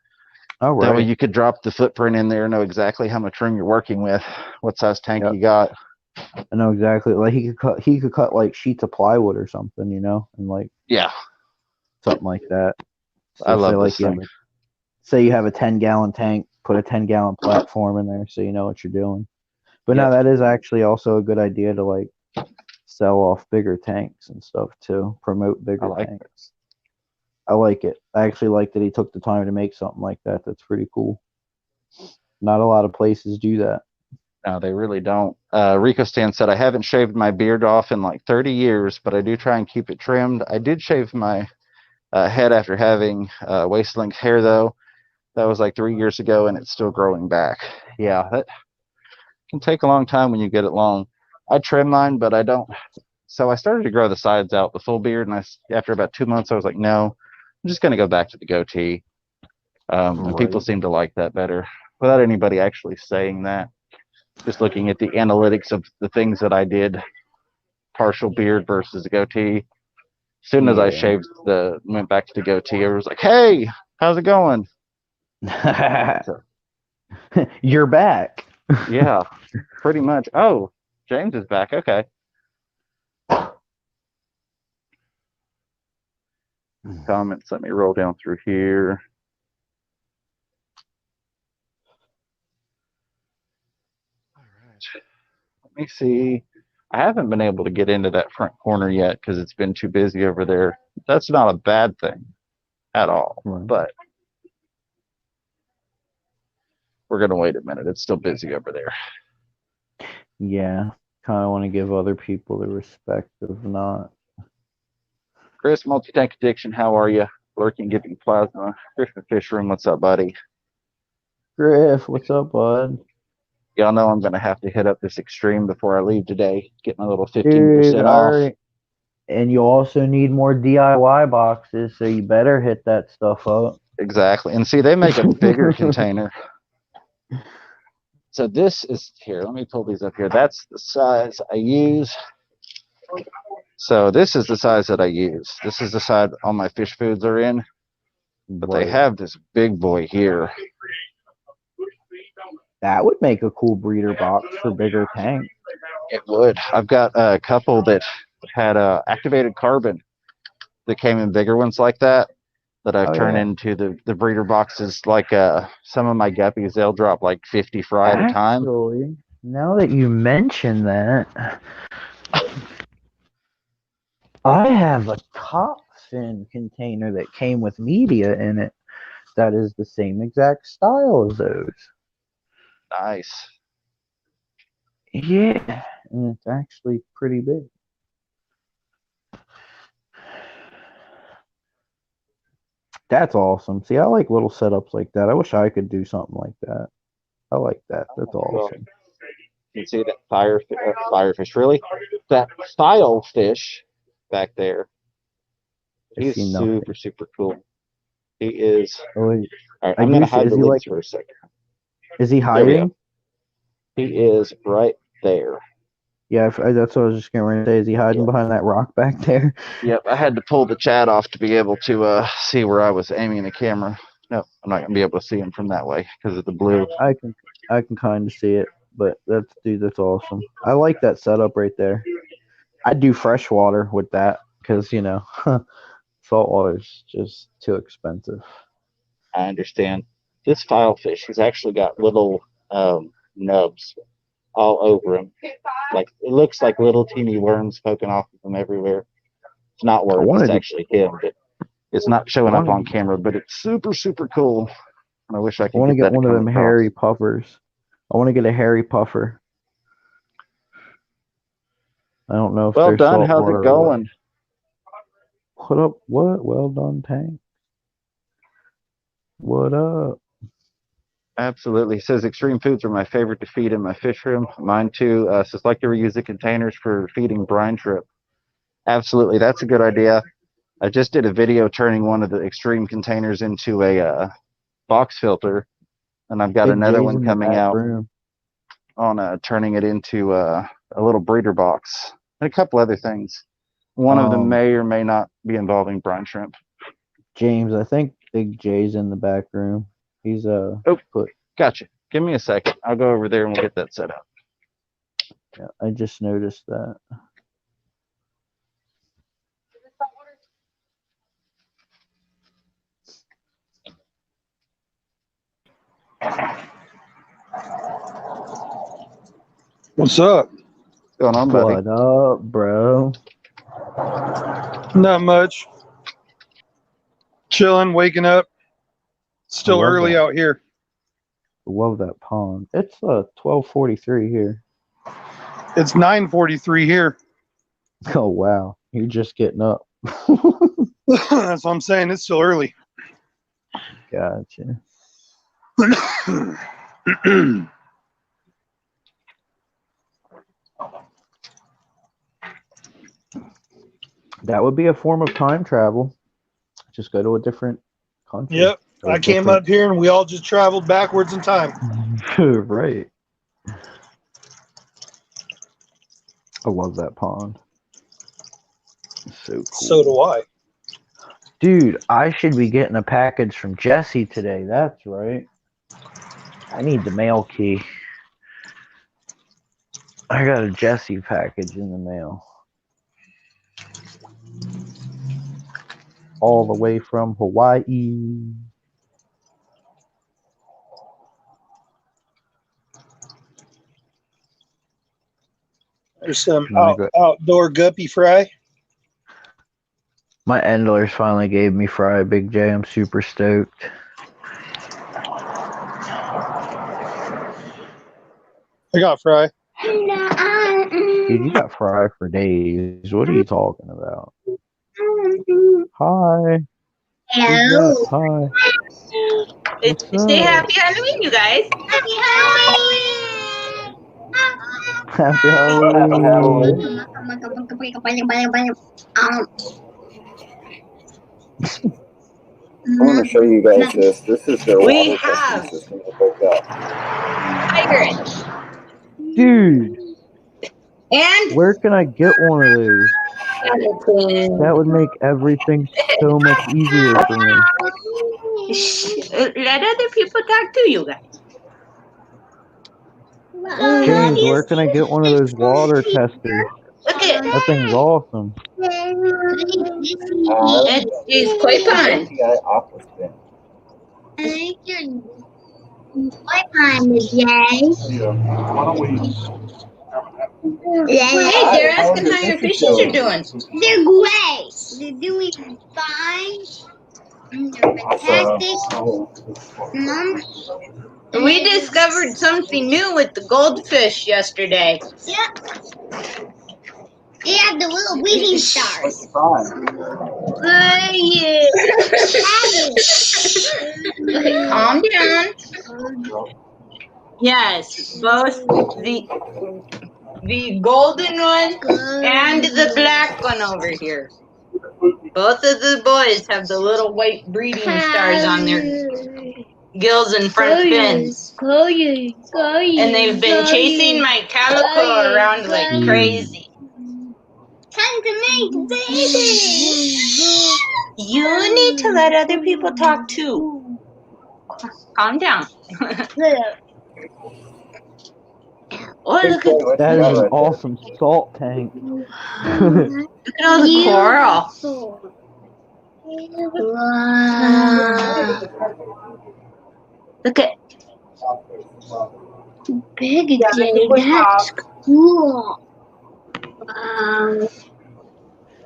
All That way right. you could drop the footprint in there, know exactly how much room you're working with, what size tank Yep. you got. I know exactly. Like he could cut like sheets of plywood or something, you know, and like Yeah, something like that. I So say love like this you have thing. say you have a 10-gallon tank, put a 10-gallon platform in there so you know what you're doing. But Yep. no, that is actually also a good idea to like sell off bigger tanks and stuff too, promote I bigger like tanks. this. I like it. I actually like that he took the time to make something like that. That's pretty cool. Not a lot of places do that. No, they really don't. Rico Stan said, I haven't shaved my beard off in like 30 years, but I do try and keep it trimmed. I did shave my head after having waist length hair, though. That was like 3 years ago, and it's still growing back. Yeah, that can take a long time when you get it long. I trim mine, but I don't. So I started to grow the sides out, the full beard, and after about 2 months, I was like, no, I'm just going to go back to the goatee. And people Right. seem to like that better without anybody actually saying that. Just looking at the analytics of the things that I did, partial beard versus goatee. As soon as I Yeah. went back to the goatee, I was like, hey, how's it going? So, You're back. yeah, pretty much. Oh, James is back. Okay. Comments. Let me roll down through here. All right. Let me see. I haven't been able to get into that front corner yet because it's been too busy over there. That's not a bad thing at all. Right. But we're going to wait a minute. It's still busy over there. Yeah. Kind of want to give other people the respect of not. Chris, Multi-Tank Addiction, how are you? Lurking, giving plasma. Griffin Fish Room, what's up, buddy? Griff, what's up, bud? Y'all know I'm going to have to hit up this extreme before I leave today. Get my little 15% Dude, off. alright. And you also need more DIY boxes, so you better hit that stuff up. Exactly. And see, they make a bigger container. So this is here. Let me pull these up here. That's the size I use. So this is the size that I use. This is the size all my fish foods are in. But they Right. have this big boy here. That would make a cool breeder box for bigger tanks. It would. I've got a couple that had activated carbon that came in bigger ones like that I've turned into the breeder boxes. Like some of my guppies, they'll drop like 50 fry at a time. Actually, now that you mention that, I have a top fin container that came with media in it that is the same exact style as those. Nice. Yeah, and it's actually pretty big. That's awesome. See, I like little setups like that. I wish I could do something like that. I like that. That's awesome. You can see that firefish, really? That file fish back there. He's super, super cool. He is. Oh, all right, I'm going to hide the lids for a second. Is he hiding? He is right there. Yeah, that's what I was just going to say. Is he hiding behind that rock back there? Yep, I had to pull the chat off to be able to see where I was aiming the camera. No, I'm not going to be able to see him from that way because of the blue. I can kind of see it, but that's awesome. I like that setup right there. I'd do freshwater with that because, saltwater is just too expensive. I understand. This filefish has actually got little nubs all over him. Like it looks like little teeny worms poking off of him everywhere. It's not worms, it's actually him, but it's not showing up on camera, but it's super, super cool. And I wish I could get one of them hairy puffers. I want to get a hairy puffer. I don't know if well they're done. How's it going? What up? What? Well done, Tank. What up? Absolutely. He says extreme foods are my favorite to feed in my fish room. Mine too. Says like to reuse the containers for feeding brine shrimp. Absolutely. That's a good idea. I just did a video turning one of the extreme containers into a box filter, and I've got another one coming out on turning it into a little breeder box and a couple other things. One of them may or may not be involving brine shrimp. James, I think Big J's in the back room. He's Oh, gotcha. Give me a second. I'll go over there and we'll get that set up. Yeah, I just noticed that. What's up? What's going on, buddy? What up, bro? Not much. Chilling, waking up. Still love early that. out here. Love that pond. It's 12:43 here. It's 9:43 here. Oh wow, you're just getting up. That's what I'm saying. It's still early. Gotcha. That would be a form of time travel. Just go to a different country. Yep. I came up here and we all just traveled backwards in time. Right. I love that pond. So cool. So do I. Dude, I should be getting a package from Jesse today. That's right. I need the mail key. I got a Jesse package in the mail. All the way from Hawaii. There's some outdoor guppy fry. My Endlers finally gave me fry, Big J. I'm super stoked. I got fry. Dude, you got fry for days. What are you talking about? Hi. Hello. Hi. Say happy Halloween, you guys. Happy Halloween. Happy Halloween. I want to show you guys this. This is their We water have testing system that they've got. pirates. Dude. And where can I get one of those? That would make everything so much easier for me. Let other people talk to you guys. James, where can I get one of those water testers? Okay. That thing's awesome. It's quite fun. What time is Jay? Why don't we? Hey, they're asking how your fishes are doing. They're great. They're doing fine. They're fantastic. Mom? We discovered something new with the goldfish yesterday. Yep. They have the little breathing stars. Okay, calm down. Yes, both the golden one and the black one over here. Both of the boys have the little white breeding stars on their gills and front fins. And they've been chasing my calico around like crazy. Time to make babies. You need to let other people talk too. Calm down. Oh, look at that is an awesome salt tank. Look at all the coral. Wow. Look at Big Jay, that's cool. Wow.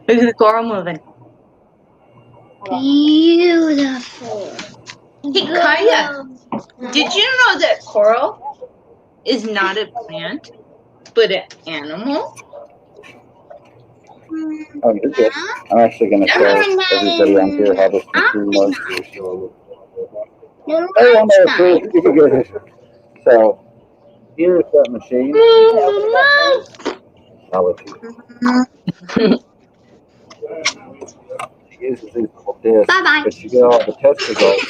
Look at the coral moving. Beautiful. Hey, Kaya, did you know that coral is not a plant, but an animal? Oh, you're good. I'm actually going to show everybody on here how this machine works. Everyone knows, you can go here. So, here's that machine. I'll let you. It uses these little discs, but you get all the test results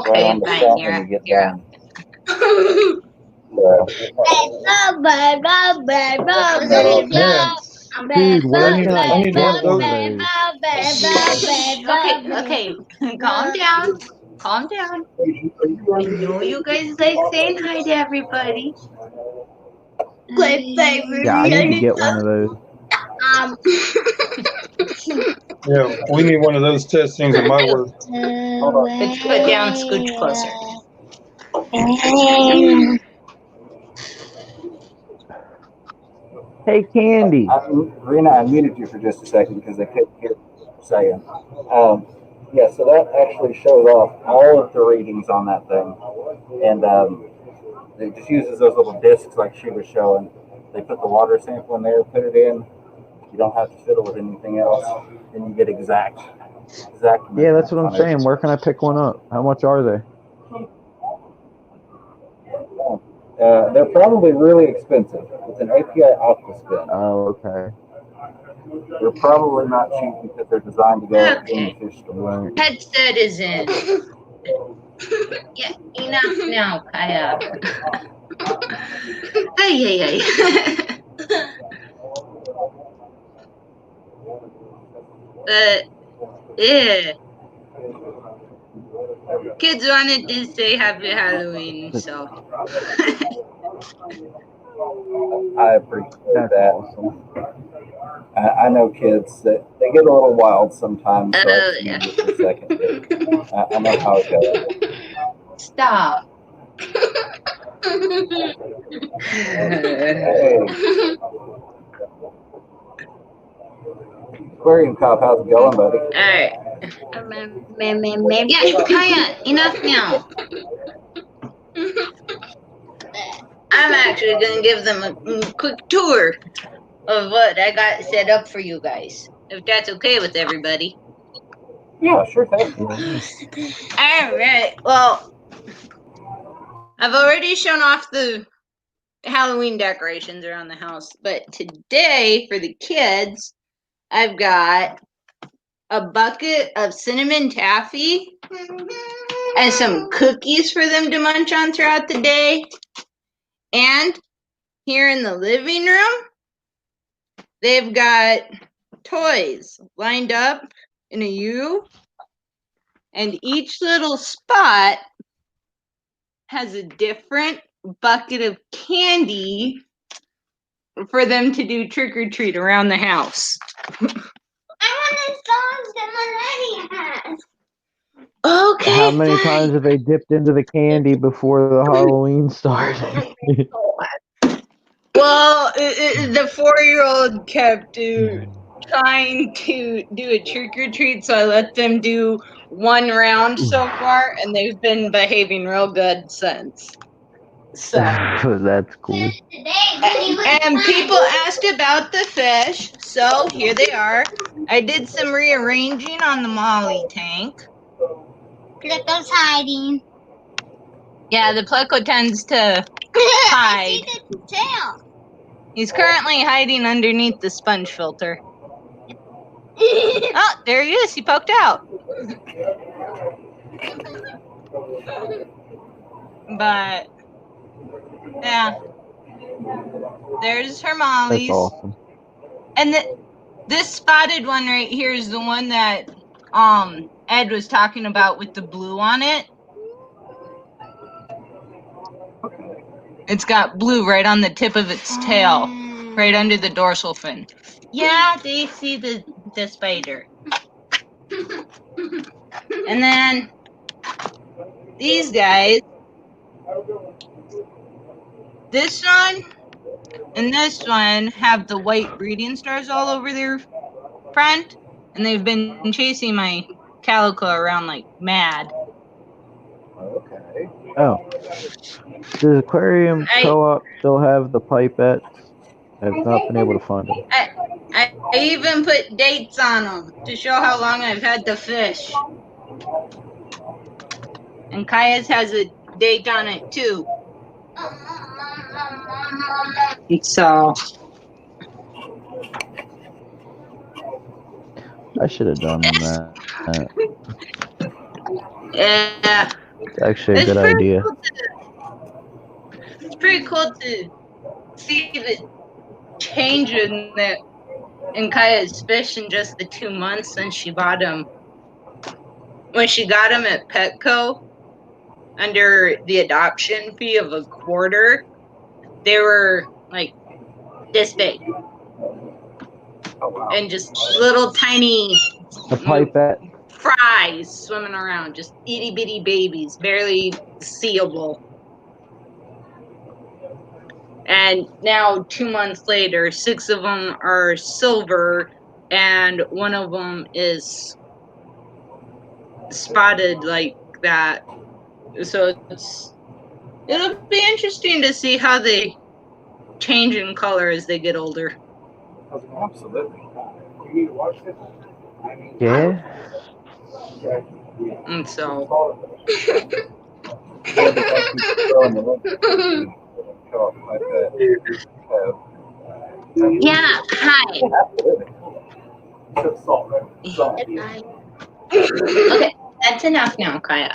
right on the spot when you get done. Dude, where can I need get one of one of those. those? Okay, calm down. calm down. I know you guys like saying hi to everybody. Great favorite. Yeah, I need to get one of those. Yeah, we need one of those test things at my work. Let's put down, scooch closer. Hey, Candy. Rena, I muted you for just a second because I couldn't hear what you were saying. Yeah, so that actually shows off all of the readings on that thing. And it just uses those little discs like she was showing. They put the water sample in there, put it in. You don't have to fiddle with anything else. And you get exact. Yeah, that's what I'm saying. Where can I pick one up? How much are they? They're probably really expensive. It's an API Aquaspin. Oh, okay. They're probably not cheap because they're designed to go in the fish store. Headset is in. Yeah, enough now, Kaya. Hey. Yeah. Kids wanted to say happy Halloween, so. I appreciate that. Awesome. I know kids that they get a little wild sometimes, so I Yeah. just for a second. I know how it goes. Stop. Hey. Aquarium Cop, how's it going, buddy? Alright. Yeah, Kaya, enough now. I'm actually going to give them a quick tour of what I got set up for you guys, if that's okay with everybody. Yeah, sure thing. Alright, well, I've already shown off the Halloween decorations around the house, but today, for the kids, I've got a bucket of cinnamon taffy and some cookies for them to munch on throughout the day. And here in the living room, they've got toys lined up in a U, and each little spot has a different bucket of candy for them to do trick or treat around the house. I want the songs that Millennia has. Okay. How many times have they dipped into the candy before the Halloween started? Well, the 4-year-old kept trying to do a trick or treat, so I let them do one round so far, and they've been behaving real good since. So That's cool. And people asked about the fish, so here they are. I did some rearranging on the Molly tank. Pluto's hiding. Yeah, the Pleco tends to hide. I see the tail. He's currently hiding underneath the sponge filter. Oh, there he is. He poked out. But, yeah. There's her Molly's. That's awesome. And this spotted one right here is the one that Ed was talking about with the blue on it. It's got blue right on the tip of its tail, right under the dorsal fin. Yeah, they see the spider. And then these guys, this one and this one have the white breeding stars all over their front, and they've been chasing my calico around like mad. Okay. Oh. Does Aquarium Co-op still have the pipettes? I've not been able to find them. I even put dates on them to show how long I've had the fish. And Kaya's has a date on it too. So I should have done that. yeah, It's actually a good idea. It's pretty cool to see the change in Kaya's fish in just the 2 months since she bought him. when she got them at Petco under the adoption fee of $0.25, they were like this big. Oh, wow. And just little tiny A pipette. fries swimming around, just itty bitty babies, barely seeable. And now 2 months later, 6 of them are silver, and one of them is spotted like that. So it'll be interesting to see how they change in color as they get older. Absolutely. Yeah. And so yeah, hi. Okay, that's enough now, Kaya.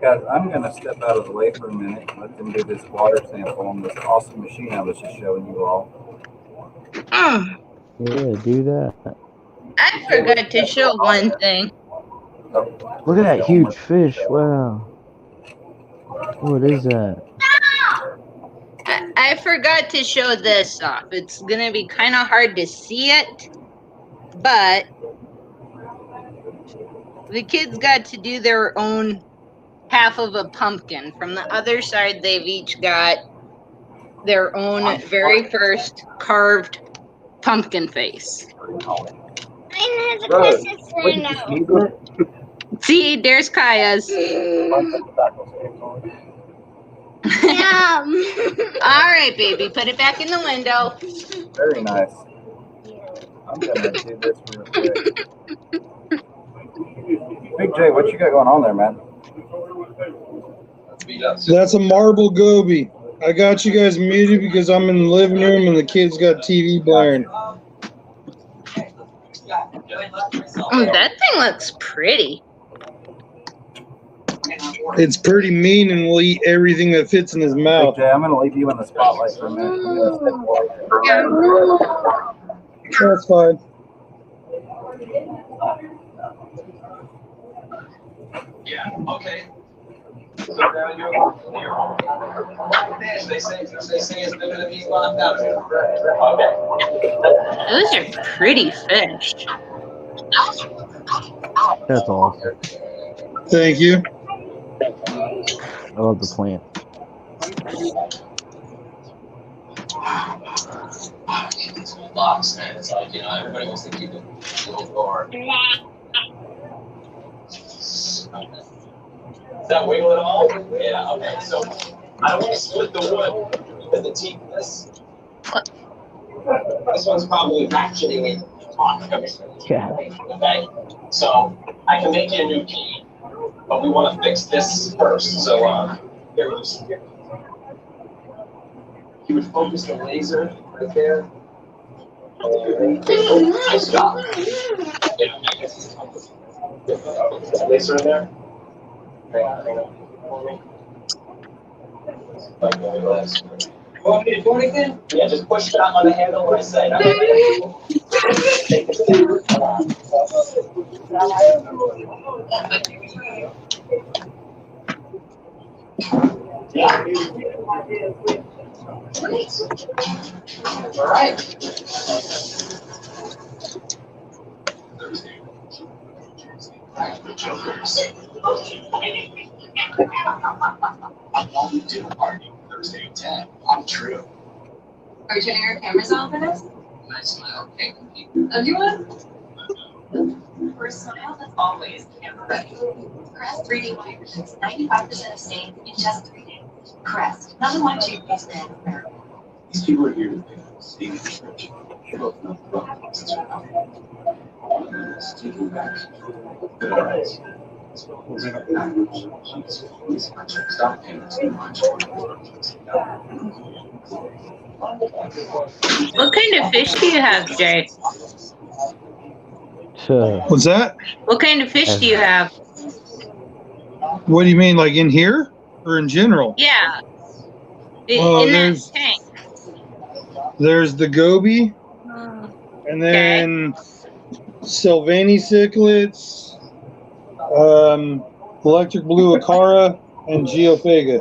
Guys, I'm going to step out of the way for a minute and let them do this water sample on this awesome machine I was just showing you all. Mm. Yeah, do that. I forgot to show one thing. Look at that huge fish. Wow. What is that? I forgot to show this off. It's going to be kind of hard to see it, but the kids got to do their own half of a pumpkin. From the other side, they've each got their own very first carved pumpkin face. See, there's Kaya's. All right, baby, put it back in the window. Very nice. I'm going to do this real quick. Big J, what you got going on there, man? That's a marble goby. I got you guys muted because I'm in the living room and the kids got TV blaring. Oh, that thing looks pretty. It's pretty mean and will eat everything that fits in his mouth. Big J, I'm going to leave you in the spotlight for a minute. I'm going to step away. That's fine. Yeah, okay. So now they say it's going to be locked out. Those are pretty fish. That's awesome. Thank you. I love the plant. It's box, man. It's like, you know, everybody wants to keep it door. Does that wiggle at all? Yeah, okay. So I don't want to split the wood because the teeth this one's probably ratcheting it on. Yeah. Okay. So I can make you a new key, but we want to fix this first. So here we just you would focus the laser right there. Nice job. Yeah, I guess it's laser in there. Want me to do it again? Yeah, just push it on the handle on the side. Yeah. All right. Thursday at 10. I'm true. Are you turning your cameras on for this? Nice smile. Can't compete. Oh, do you want? For a smile that's always camera ready. Crest 3D whiteness, 95% of stains in just 3 days. Crest, number one toothpaste brand in America. These people are here to pick up Steve prescription. You're both not the wrong places for now. Taking back good eyes. Moving up backwards. Please stop paying too much. What kind of fish do you have, Jay? What's that? What kind of fish do you have? What do you mean, like in here or in general? Yeah. Well, In that tank. There's the goby, and then Sylvani cichlids, electric blue acara, and geophaga.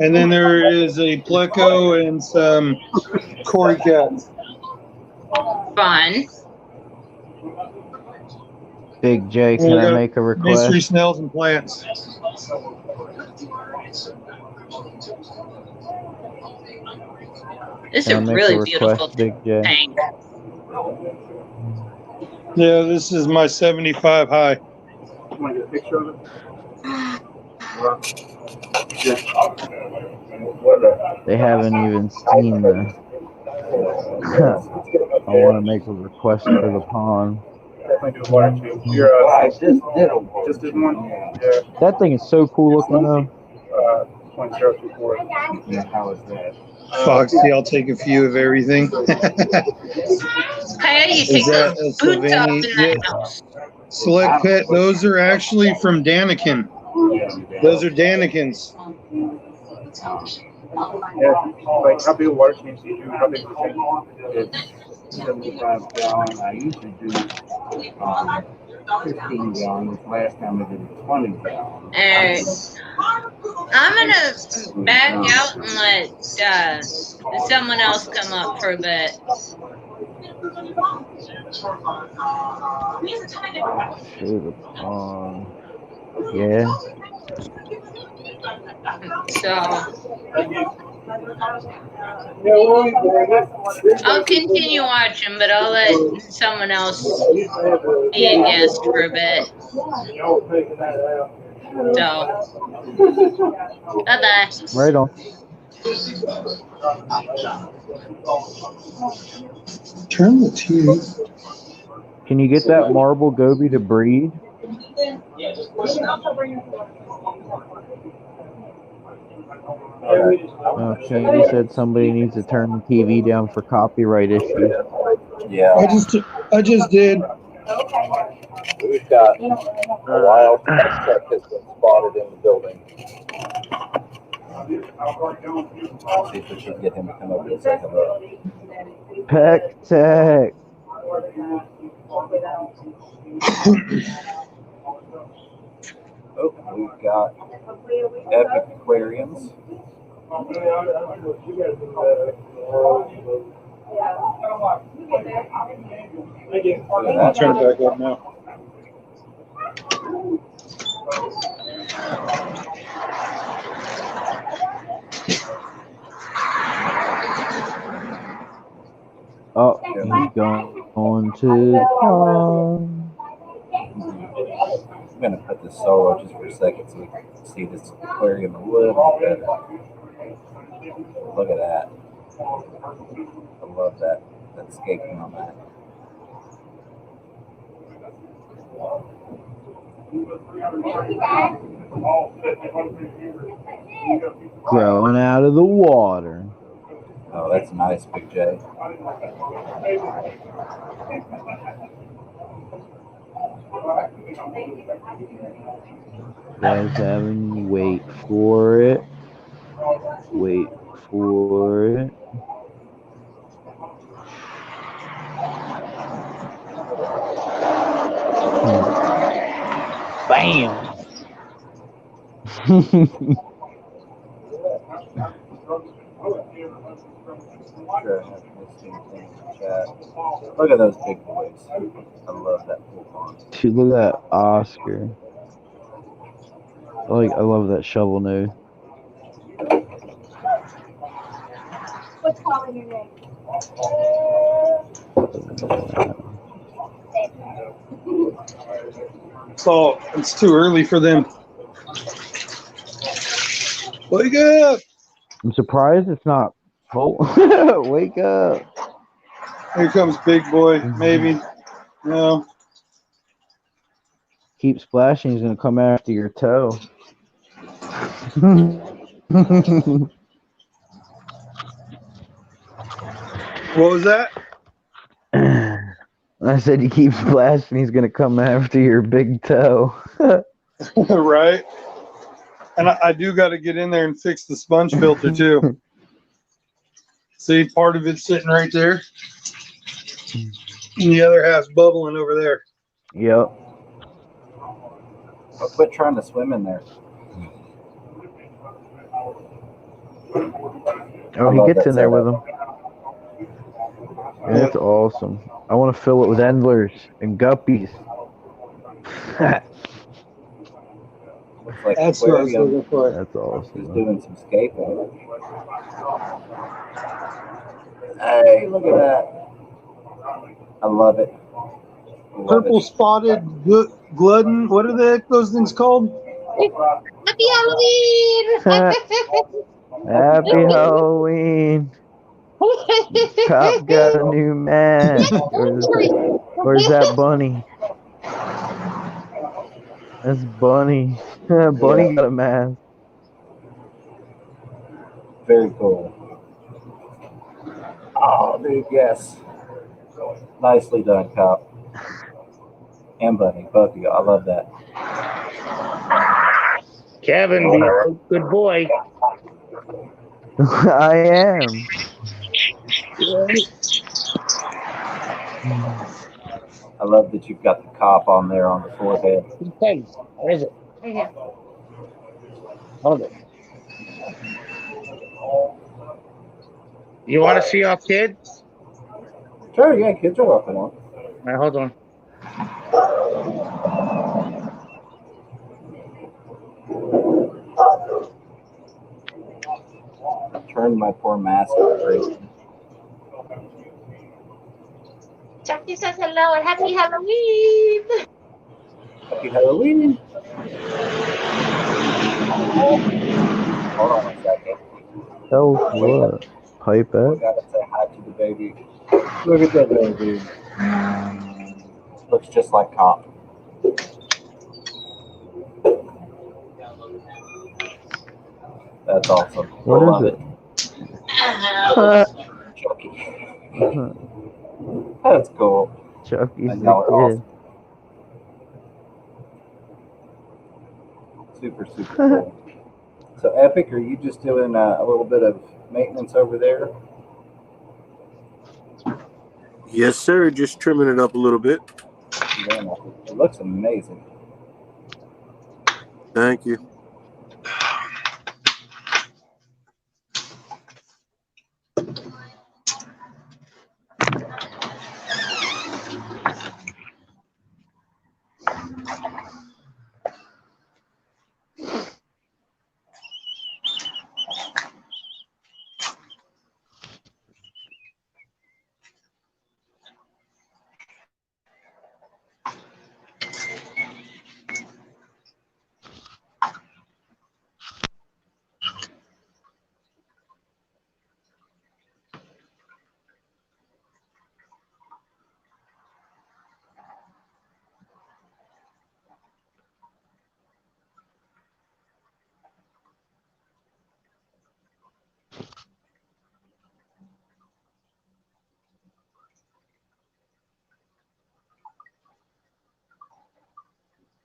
And then there is a pleco and some cory cats. Fun. Big J, And can we I got make a mystery request? snails and plants. This Can I is a make a really beautiful request, Big J? tank. Yeah, this is my 75 high. Want to get a picture of it? They haven't even seen the. I want to make a request for the pond. Definitely do a water tube. You're I just did a just did one? Yeah. That thing is so cool looking though. 0.024. Yeah, how is that? Foxy, I'll take a few of everything. Kaya, you Is take that those a boots off Sylvani? in Yeah. that house. Select Pet, those are actually from Danikin. Those are Danikins. Yeah, like how big a water tank do you do? How big is the tank? It's 75 gallon. I usually do 15 gallons. Last time I did 20 gallons. Alright. I'm gonna back out and let someone else come up for a bit. Show the pond. Yeah. So I'll continue watching, but I'll let someone else be a guest for a bit. So bye-bye. Right on. Turn the TV. Can you get that marble goby to breed? Okay, you said somebody needs to turn the TV down for copyright issues. Yeah. I just did. We've got a wild peck that's been spotted in the building. See if we can get him to come up and say hello. Peck Tech. Oh, we've got Epic Aquariums. I'll turn it back up now. Oh, he's going to the pond. I'm going to put this solo just for a second so we can see this aquarium a little better. Look at that. I love that escaping on that. Growing out of the water. Oh, that's nice, Big J. Guys having you wait for it. Wait for it. Bam! Look at those big boys. I love that pool pond. Dude, look at that Oscar. I love that shovel nose. What's calling your name? So it's too early for them. Wake up! I'm surprised it's not full. Wake up. Here comes Big Boy. Maybe. No. Keep splashing, he's gonna come after your toe. What was that? I said you keep splashing, he's gonna come after your big toe. Right? And I do got to get in there and fix the sponge filter too. See, part of it's sitting right there. And the other half's bubbling over there. Yep. But quit trying to swim in there. Oh, he gets in there with them. Yeah, that's awesome. I want to fill it with endlers and guppies. Looks like That's what I was looking for. That's awesome. He's doing some scaping. Hey, look at that. I love it. Purple spotted glutton. What are those things called? Happy Halloween! Happy Halloween. Cop got a new mask. Or is that Bunny? That's Bunny. Bunny got a mask. Very cool. Oh, dude, yes. Nicely done, Cop. And Bunny, both of you. I love that. Kevin, be a good boy. I am. I love that you've got the cop on there on the forehead. Okay, where is it? Right here. Hold it. You want to see our kids? Sure, yeah, kids are welcome on. All right, hold on. I turned my poor mask off. Chucky says hello and happy Halloween. Happy Halloween. Hold on a second. Oh, what? Pipe I it? gotta say hi to the baby. Look at that baby. Looks just like Cop. That's awesome. What Love is it. Chucky. it? That's cool. Chucky's And the y'all are kid. awesome. Super, super cool. So, Epic, are you just doing a little bit of maintenance over there? Yes, sir. Just trimming it up a little bit. Yeah, it looks amazing. Thank you.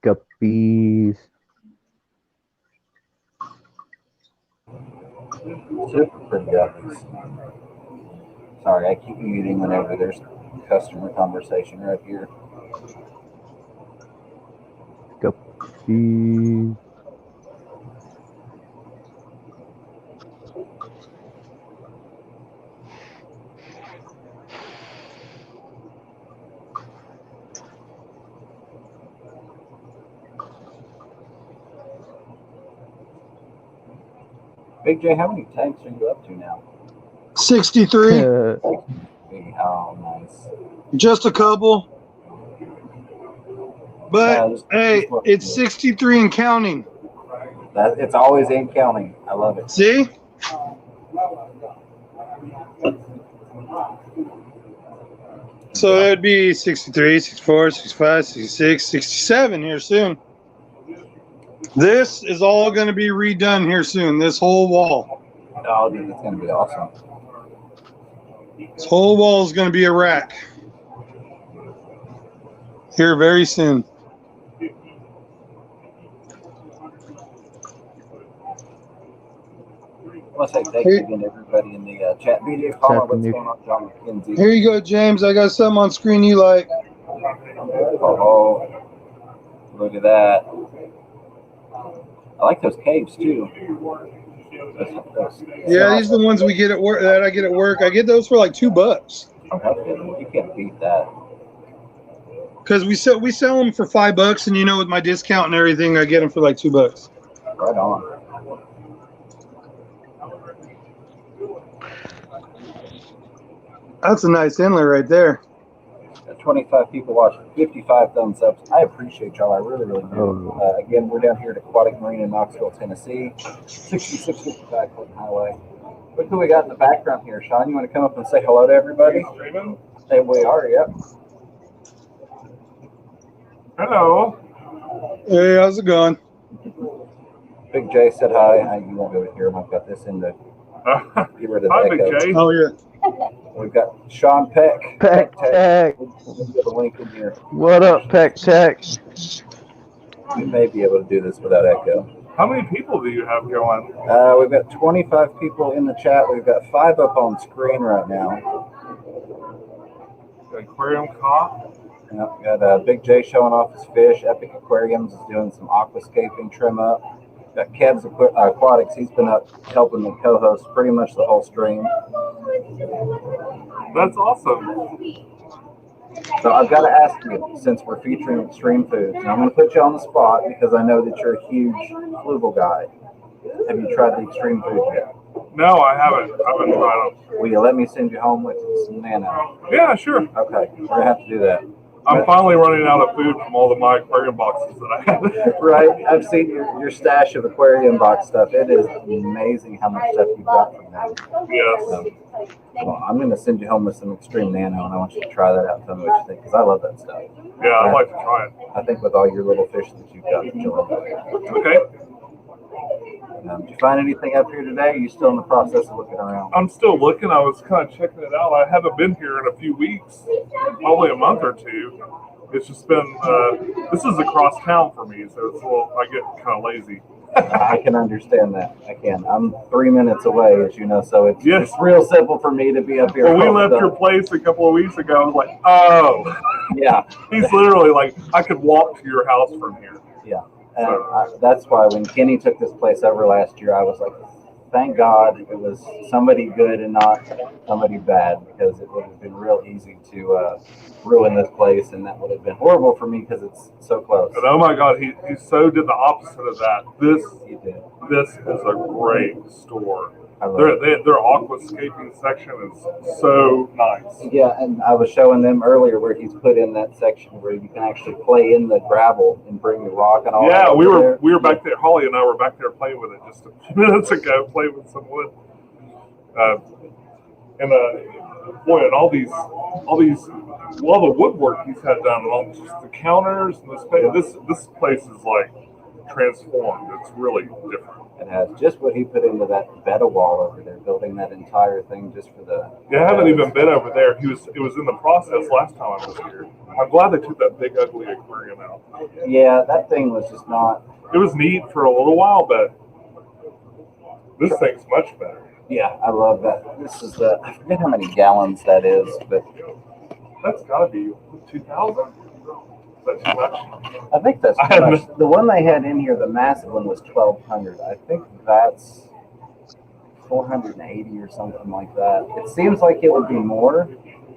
Guppies. Super pretty guppies. Sorry, I keep muting whenever there's customer conversation right here. Guppies. Big J, how many tanks are you up to now? 63. Oh, nice. Just a couple. But Yeah, hey, it's 63 and counting. It's always in counting. I love it. See? So that'd be 63, 64, 65, 66, 67 here soon. This is all going to be redone here soon, this whole wall. Oh, dude, it's going to be awesome. This whole wall is going to be a rack. Here very soon. want to say thank you again to everybody in the chat. Media caller, what's going on, John McKenzie? Here you go, James. I got something on screen you like. Oh, look at that. I like those caves too. Yeah, these are the ones we get at work. That I get at work. I get those for like $2. You can't beat that. Because we sell them for $5, and you know, with my discount and everything, I get them for like $2. Right on. That's a nice inlet right there. 25 people watching, 55 thumbs up. I appreciate y'all. I really, really do. Again, we're down here at Aquatic Marine in Knoxville, Tennessee, 6655 Clinton Highway. Look who we got in the background here. Sean, you want to come up and say hello to everybody? Hey, we are, yep. Hello. Hey, how's it going? Big J said hi. You won't be able to hear him. I've got this in to get rid of the Hi, echo. Big J. Oh, yeah. We've got Sean Peck. Peck Tech. We'll get a link in here. What up, Peck Tech? We may be able to do this without echo. How many people do you have going? We've got 25 people in the chat. We've got 5 up on screen right now. Aquarium caught. Yep, got Big J showing off his fish. Epic Aquariums is doing some aquascaping trim up. Got Kev's Aquatics. He's been up helping me co-host pretty much the whole stream. That's awesome. So I've got to ask you, since we're featuring extreme foods, and I'm going to put you on the spot because I know that you're a huge fluval guy. Have you tried the extreme foods yet? No, I haven't. I haven't tried them. Will you let me send you home with some nano? Yeah, sure. Okay, we're going to have to do that. I'm finally running out of food from all of my aquarium boxes that I had. Right. I've seen your stash of aquarium box stuff. It is amazing how much stuff you've got from them. Yes. Well, I'm going to send you home with some extreme nano, and I want you to try that out and tell me what you think, because I love that stuff. Yeah, I'd like to try it. I think with all your little fish that you've got, that you'll love it. Okay. Did you find anything up here today? Or are you still in the process of looking around? I'm still looking. I was kind of checking it out. I haven't been here in a few weeks, probably a month or two. It's just been, this is across town for me, so it's a little, I get kind of lazy. I can understand that. I can. I'm 3 minutes away, as you know, so it's real simple for me to be up here. When we left your place a couple of weeks ago, I was like, oh. Yeah. He's literally like, I could walk to your house from here. Yeah. That's why when Kenny took this place over last year, I was like, thank God it was somebody good and not somebody bad, because it would have been real easy to ruin this place, and that would have been horrible for me because it's so close. And oh my God, he so did the opposite of that. This is a great store. Their aquascaping section is so nice. Yeah, and I was showing them earlier where he's put in that section where you can actually play in the gravel and bring the rock and all that. Yeah, we were back there. Holly and I were back there playing with it just a few minutes ago, playing with some wood. Boy, and all the woodwork he's had done, and all just the counters and this place is like transformed. It's really different. It has just what he put into that betta wall over there, building that entire thing just for the. Yeah, I haven't even been over there. It was in the process last time I was here. I'm glad they took that big ugly aquarium out. Yeah, that thing was just not. It was neat for a little while, but this thing's much better. Yeah, I love that. This is I forget how many gallons that is, but that's got to be 2,000. Is that too much? I think that's too much. The one they had in here, the massive one, was 1,200. I think that's 480 or something like that. It seems like it would be more.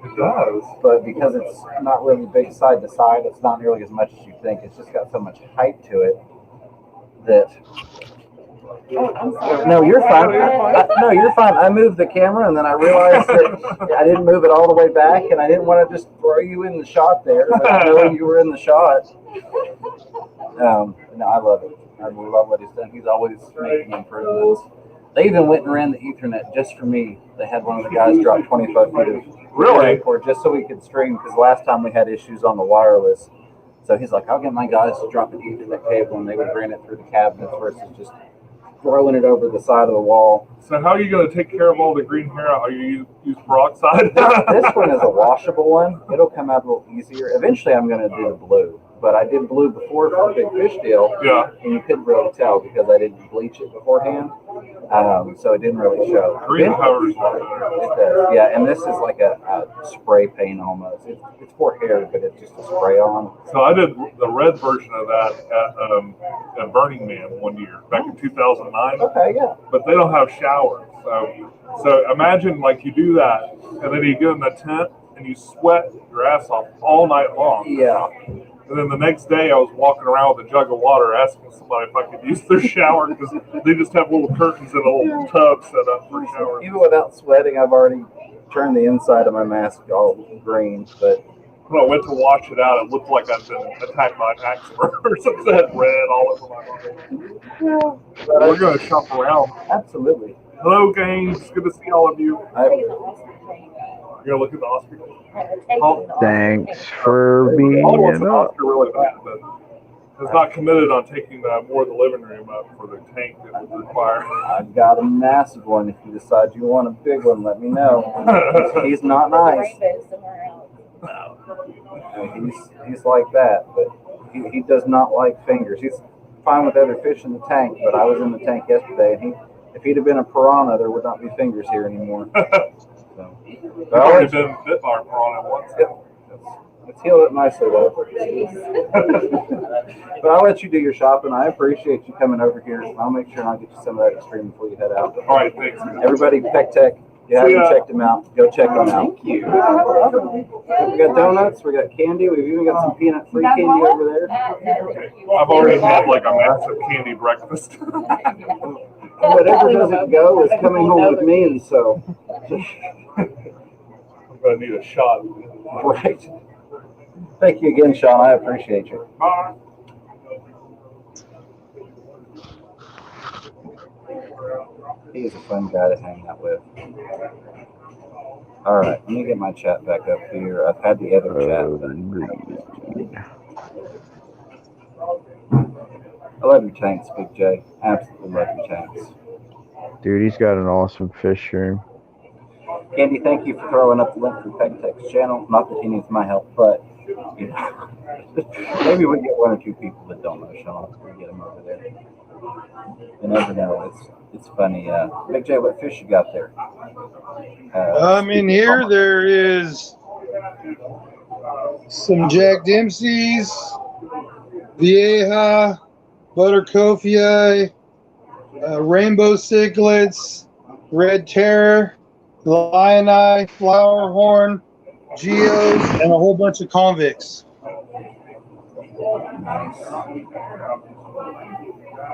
It does. But because it's not really big side to side, it's not nearly as much as you think. It's just got so much height to it that. No, you're fine. No, you're fine. I moved the camera, and then I realized that I didn't move it all the way back, and I didn't want to just throw you in the shot there, but knowing you were in the shot. No, I love it. I love what he's done. He's always making improvements. They even went and ran the Ethernet just for me. They had one of the guys drop 25 feet of cord just so we could stream, because last time we had issues on the wireless. So he's like, I'll get my guys to drop an Ethernet cable, and they would bring it through the cabinets versus just throwing it over the side of the wall. So how are you going to take care of all the green hair? Are you use peroxide? This one is a washable one. It'll come out a little easier. Eventually, I'm going to do the blue. But I did blue before for a big fish deal. Yeah. And you couldn't really tell because I didn't bleach it beforehand. So it didn't really show. Green covers. It does, yeah, and this is like a spray paint almost. It's for hair, but it's just a spray on. So I did the red version of that at Burning Man one year, back in 2009. Okay, yeah. But they don't have showers. So imagine like you do that, and then you get in the tent and you sweat your ass off all night long. Yeah. And then the next day I was walking around with a jug of water asking somebody if I could use their shower because they just have little curtains and a little tub set up for showers. Even without sweating, I've already turned the inside of my mask all green, but when I went to wash it out, it looked like I'd been attacked by an axe murderer. Something that had red all over my body. Yeah. We're going to shop around. Absolutely. Hello, gang. It's good to see all of you. You're going to look at the Oscar? Thanks for being Paul wants an up. Oscar really bad, but has not committed on taking more of the living room up for the tank that would require. I've got a massive one. If you decide you want a big one, let me know. He's not nice. He's like that, but he does not like fingers. He's fine with other fish in the tank, but I was in the tank yesterday, and if he'd have been a piranha, there would not be fingers here anymore. So, I've already been bit by a piranha once. Let's heal it nicely, though. But I'll let you do your shopping. I appreciate you coming over here. I'll make sure and I'll get you some of that extreme before you head out. All right, thanks. Everybody, Pec Tech, if you haven't checked them out, go check them out. Thank you. We got donuts, we got candy, we've even got some peanut-free candy over there. I've already had like a massive candy breakfast. Whatever doesn't go is coming home with me, and so. I'm going to need a shot. Right. Thank you again, Sean. I appreciate you. Bye. He's a fun guy to hang out with. All right, let me get my chat back up here. I've had the other chat. I love your tanks, Big J. Absolutely love your tanks. Dude, he's got an awesome fish room. Candy, thank you for throwing up the link for PegTech's channel. Not that he needs my help, but you know, maybe we get one or two people that don't know Sean. We get him over there. You never know. It's funny. Big J, what fish you got there? In here there is some Jack Dempsey's, Vieja, Butter Kofi, Rainbow Cichlids, Red Terror, Lion Eye, Flower Horn, Geos, and a whole bunch of convicts.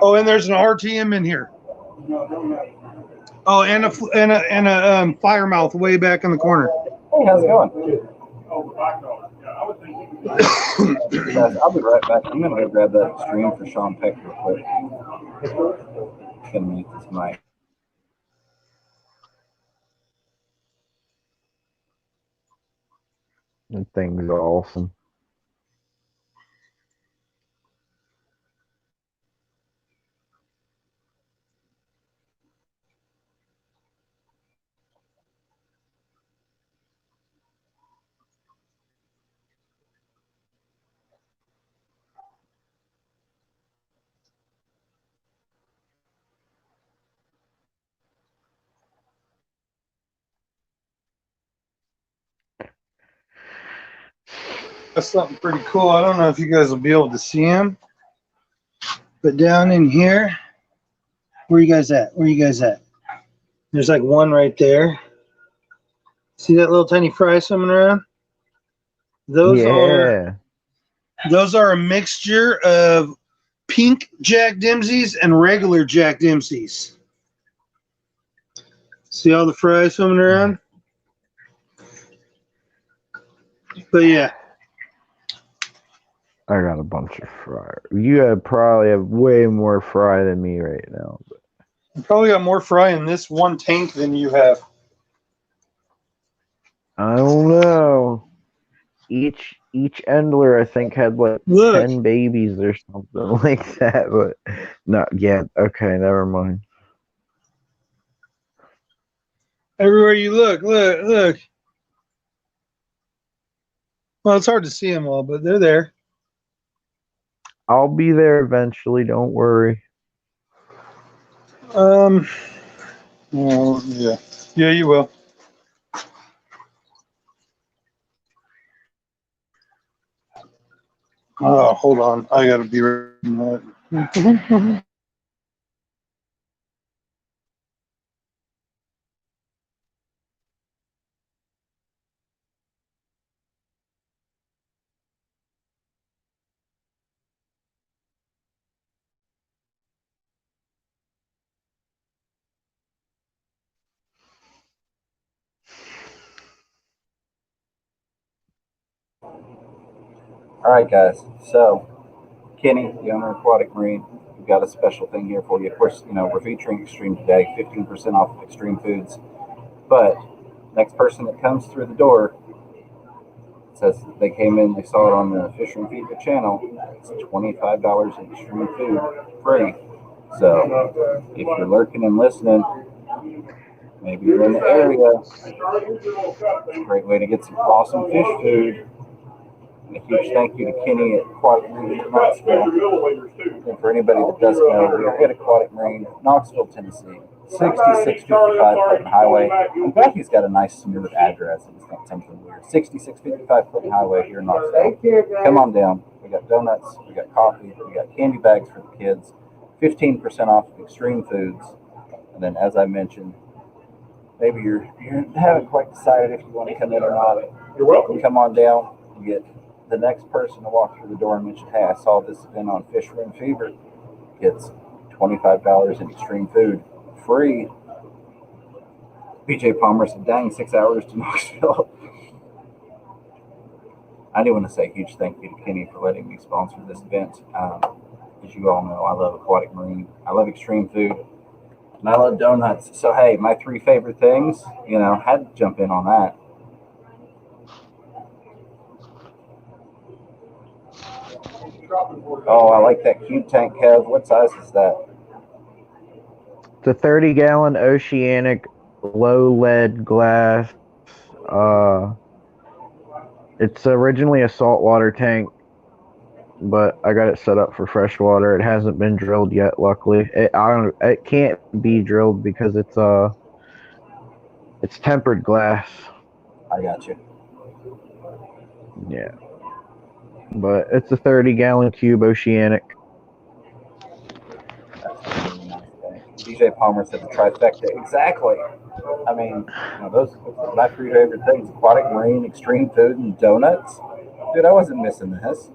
Oh, and there's an RTM in here. Oh, and a firemouth way back in the corner. Hey, how's it going? Guys, I'll be right back. I'm gonna go grab that stream for Sean Peck real quick. Gonna mute this mic. That thing's awesome. That's something pretty cool. I don't know if you guys will be able to see him, but down in here, where you guys at? Where you guys at? There's like one right there. See that little tiny fry swimming around? Those are a mixture of pink Jack Dempsey's and regular Jack Dempsey's. See all the fries swimming around? But yeah. I got a bunch of fry. You probably have way more fry than me right now. But You probably got more fry in this one tank than you have. I don't know. Each Endler, I think, had like 10 babies or something like that. But not yet. Okay, never mind. Everywhere you look. Well, it's hard to see them all, but they're there. I'll be there eventually. Don't worry. Well, yeah. Yeah, you will. Oh, hold on. I gotta be reading that. All right, guys. So, Kenny, the owner of Aquatic Marine, we've got a special thing here for you. Of course, we're featuring Extreme today, 15% off Extreme Foods. But next person that comes through the door says they came in, they saw it on the Fisher and Feeder channel. It's $25 in Extreme Food free. So, if you're lurking and listening, maybe you're in the area, it's a great way to get some awesome fish food. And a huge thank you to Kenny at Aquatic Marine in Knoxville. And for anybody that doesn't know, we are at Aquatic Marine, Knoxville, Tennessee, 6655 Clinton Highway. I'm glad he's got a nice smooth address. It's not something weird. 6655 Clinton Highway here in Knoxville. Come on down. We got donuts, we got coffee, we got candy bags for the kids, 15% off of Extreme Foods. And then, as I mentioned, maybe you haven't quite decided if you want to come in or not. You're welcome. Come on down. You get the next person to walk through the door and mention, hey, I saw this event on Fisher and Fever, gets $25 in Extreme Food free. BJ Palmer said, dang, 6 hours to Knoxville. I do want to say a huge thank you to Kenny for letting me sponsor this event. As you all know, I love Aquatic Marine. I love Extreme Food. And I love donuts. So, hey, my 3 favorite things, had to jump in on that. Oh, I like that cube tank, Kev. What size is that? It's a 30-gallon Oceanic low lead glass. It's originally a saltwater tank, but I got it set up for freshwater. It hasn't been drilled yet, luckily. It can't be drilled because it's tempered glass. I got you. Yeah. But it's a 30-gallon cube Oceanic. That's a really nice thing. BJ Palmer said the trifecta. Exactly. I mean, those are my 3 favorite things: Aquatic Marine, Extreme Food, and donuts. Dude, I wasn't missing this.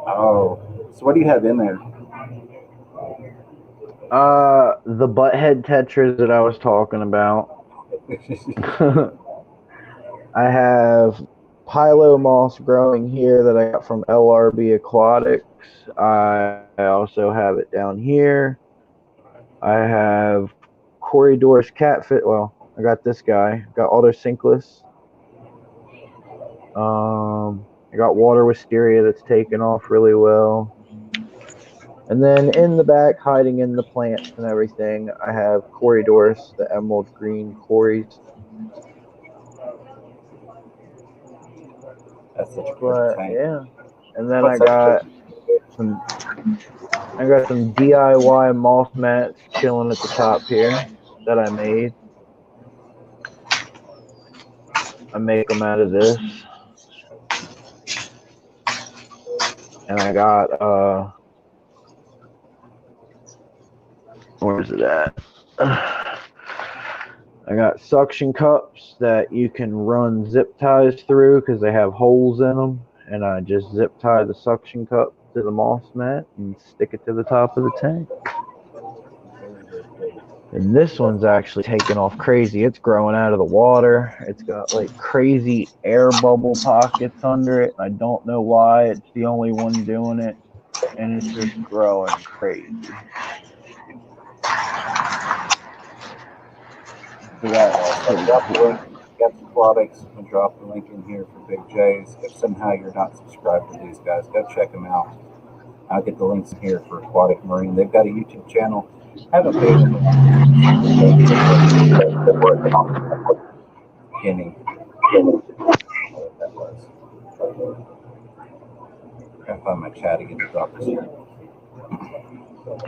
Oh, so what do you have in there? The butthead tetras that I was talking about. I have Pilo moss growing here that I got from LRB Aquatics. I also have it down here. I have Corridor's catfish. Well, I got this guy. Got Autosynclus. I got water wisteria that's taken off really well. And then in the back, hiding in the plants and everything, I have Corridors, the emerald green Cories. That's such a great tank. Yeah. And then I got some DIY moss mats chilling at the top here that I made. I make them out of this. And I got where's it at? I got suction cups that you can run zip ties through because they have holes in them, and I just zip tie the suction cup to the moss mat and stick it to the top of the tank. And this one's actually taking off crazy. It's growing out of the water. It's got like crazy air bubble pockets under it. I don't know why. It's the only one doing it, and it's just growing crazy. So drop the link. Got the products. I'm gonna drop the link in here for Big J's. If somehow you're not subscribed to these guys, go check them out. I'll get the links in here for Aquatic Marine. They've got a YouTube channel. I haven't paid them. Kenny. What that was. I'm gonna find my chat again to drop this here.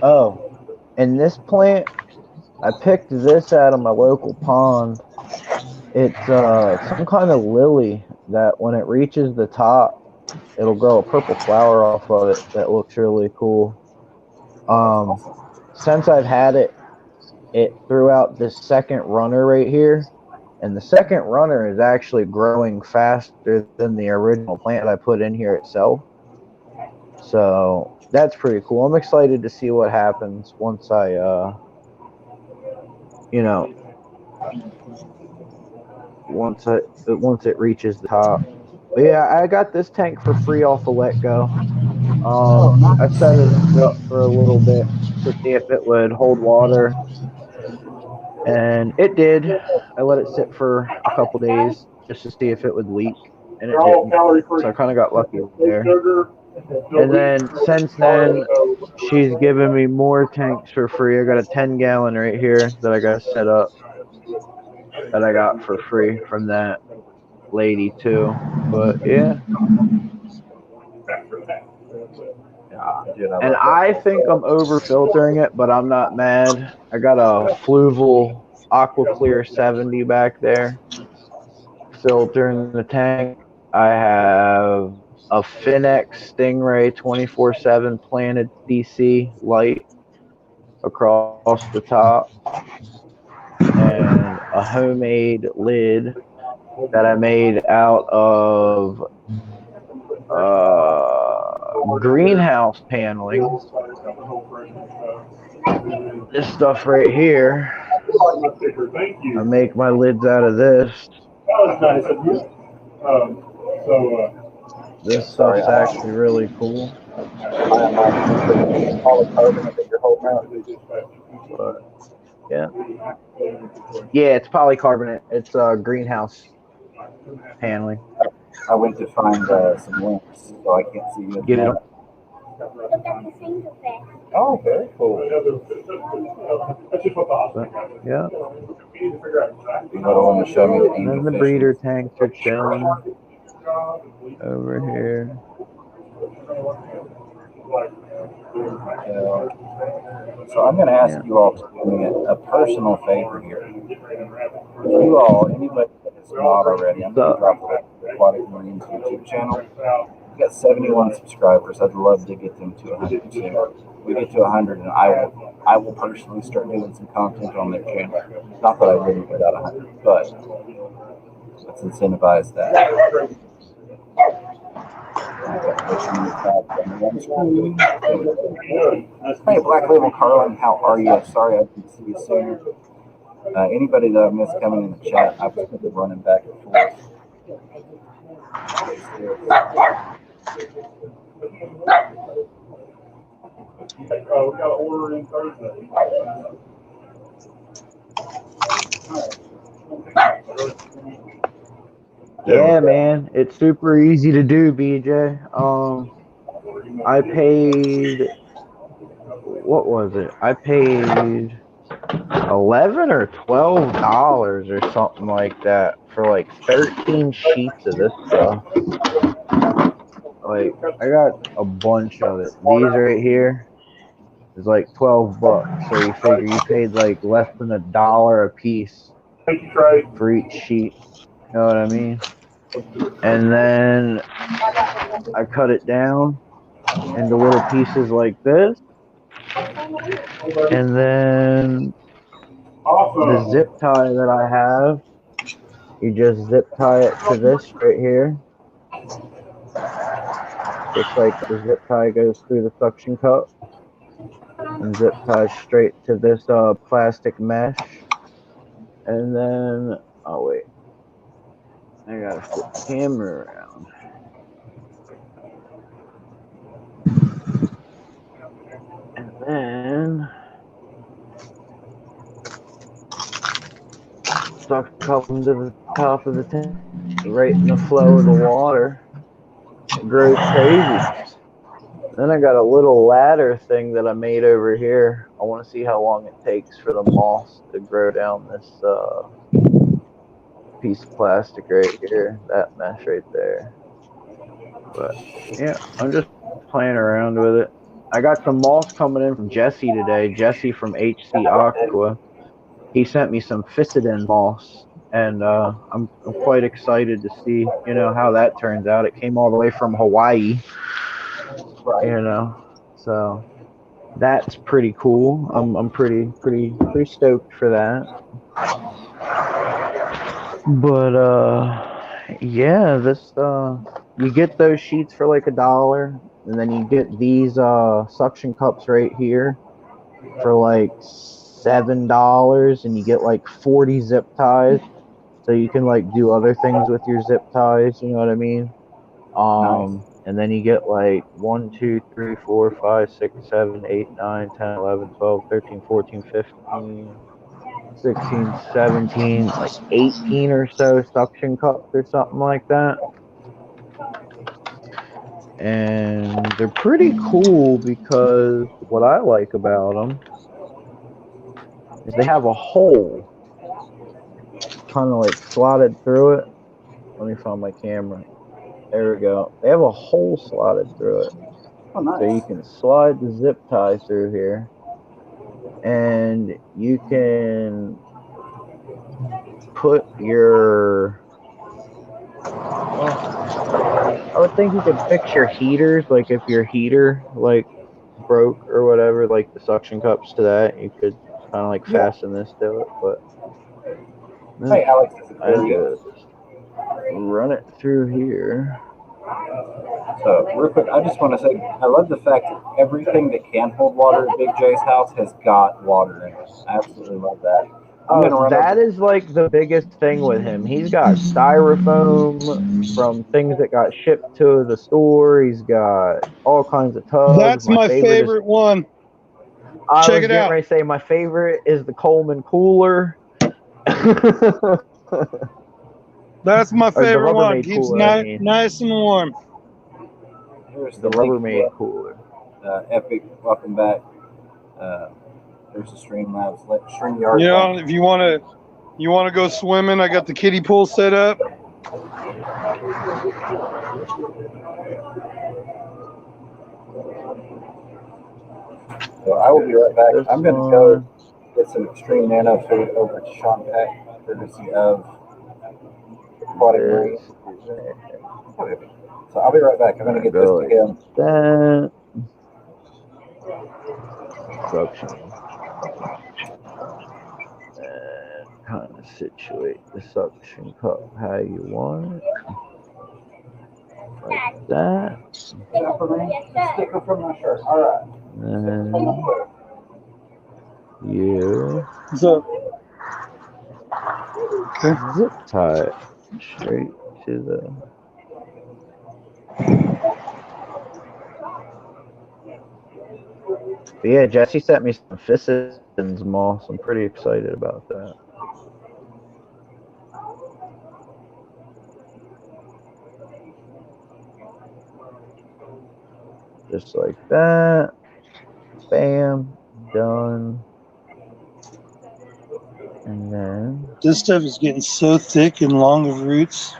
Oh, and this plant, I picked this out of my local pond. It's some kind of lily that when it reaches the top, it'll grow a purple flower off of it that looks really cool. Since I've had it, it threw out this second runner right here, and the second runner is actually growing faster than the original plant I put in here itself. So that's pretty cool. I'm excited to see what happens once I, you know, once it reaches the top. But yeah, I got this tank for free off of Let Go. I set it up for a little bit to see if it would hold water, and it did. I let it sit for a couple days just to see if it would leak, and it They're all didn't. calorie free. So I kind of got lucky No there. sugar, no And then wheat, since then, she's given me more tanks for free. I got a 10-gallon right here that I got set up that I got for free from that lady too. But yeah. And I think I'm over filtering it, but I'm not mad. I got a Fluval Aqua Clear 70 back there filtering the tank. I have a Finex Stingray 24/7 planted DC light across the top, and a homemade lid that I made out of greenhouse paneling. This stuff right here, I make my lids out of this. This stuff's actually really cool. But yeah, it's polycarbonate. It's greenhouse paneling. I went to find some links, so I can't see you. Get it? Oh, very cool. But, yeah. You want to show me the And then the breeder tanks are chilling over here. So I'm going to ask you all to do me a personal favor here. If you all, anybody that is not already, I'm going to drop the Aquatic Marines YouTube channel. We've got 71 subscribers. I'd love to get them to 100 soon. We get to 100, and I will personally start doing some content on their channel. Not that I wouldn't without 100, but let's incentivize that. Hey, Black Label Carlin, how are you? Sorry I didn't see you sooner. Anybody that I missed coming in the chat, I was going to be running back and forth. We got to order in Thursday. Yeah, man, it's super easy to do, BJ. I paid, what was it? I paid $11 or $12 or something like that for like 13 sheets of this stuff. Like, I got a bunch of it. These right here is like $12, so you figure you paid like less than $1 a piece for each sheet. You know what I mean? And then I cut it down into little pieces like this. And then the zip tie that I have, you just zip tie it to this right here. Just like the zip tie goes through the suction cup. And zip tie straight to this plastic mesh. And then, oh wait, I gotta flip the camera around. And then stuck a couple to the top of the tank, right in the flow of the water. It grows crazy. Then I got a little ladder thing that I made over here. I want to see how long it takes for the moss to grow down this piece of plastic right here, that mesh right there. But yeah, I'm just playing around with it. I got some moss coming in from Jesse today. Jesse from HC Aqua. He sent me some Physidin moss, and I'm quite excited to see how that turns out. It came all the way from Hawaii, so that's pretty cool. I'm pretty stoked for that. But yeah, this you get those sheets for like $1, and then you get these suction cups right here for like $7, and you get like 40 zip ties, so you can like do other things with your zip ties. You know what I mean? Nice. And then you get like 1, 2, 3, 4, 5, 6, 7, 8, 9, 10, 11, 12, 13, 14, 15, 16, 17, like 18 or so suction cups or something like that. And they're pretty cool because what I like about them is they have a hole kind of like slotted through it. Let me find my camera. There we go. They have a hole slotted through it. Oh, nice. So you can slide the zip tie through here, and you can put your, I would think you could fix your heaters, like if your heater like broke or whatever, like the suction cups to that, you could kind of like fasten this to it. But Hey, Alex, this is I Billy. just run it through here. So, real quick, I just want to say I love the fact that everything that can hold water at Big J's house has got water in it. I absolutely love that. I'm gonna run That over. is like the biggest thing with him. He's got styrofoam from things that got shipped to the store. He's got all kinds of tubs. That's My my favorite is, favorite one. I Check was it getting out. ready to say, my favorite is the Coleman cooler. That's my Or the favorite one. Rubbermaid Keeps cooler, I mean. nice and warm. Here's The the link Rubbermaid for cooler. Epic. Welcome back. There's the Streamlabs, You StreamYard know, link. if you want to go swimming, I got the kiddie pool set up. So I will be right back. This I'm going to go get some extreme nano food over to Sean Peck, courtesy of Aquatic Marine. So I'll be right back. I'm going to get this to him. That suction. And kind of situate the suction cup how you want it. Like that. Sticker from my shirt. All right. And you zip tie it straight to the. But yeah, Jesse sent me some Physidin moss. I'm pretty excited about that. Just like that. Bam. Done. And then This stuff is getting so thick and long of roots.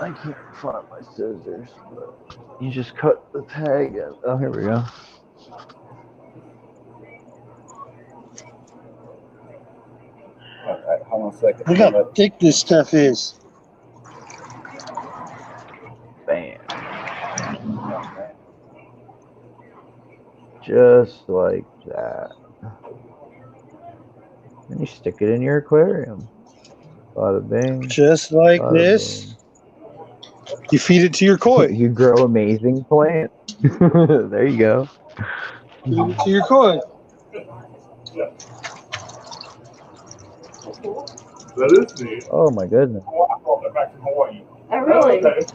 I can't find my scissors, but you just cut the tag in. Oh, here we go. All right, hold on a second. Look how thick this stuff is. Bam. Just like that. And you stick it in your aquarium. Bada bing. Just like bada this. boom. You feed it to your koi. You grow amazing plants. There you go. Feed it to your koi. That is neat. Oh my goodness. I brought that back from Hawaii. Oh, really? Okay.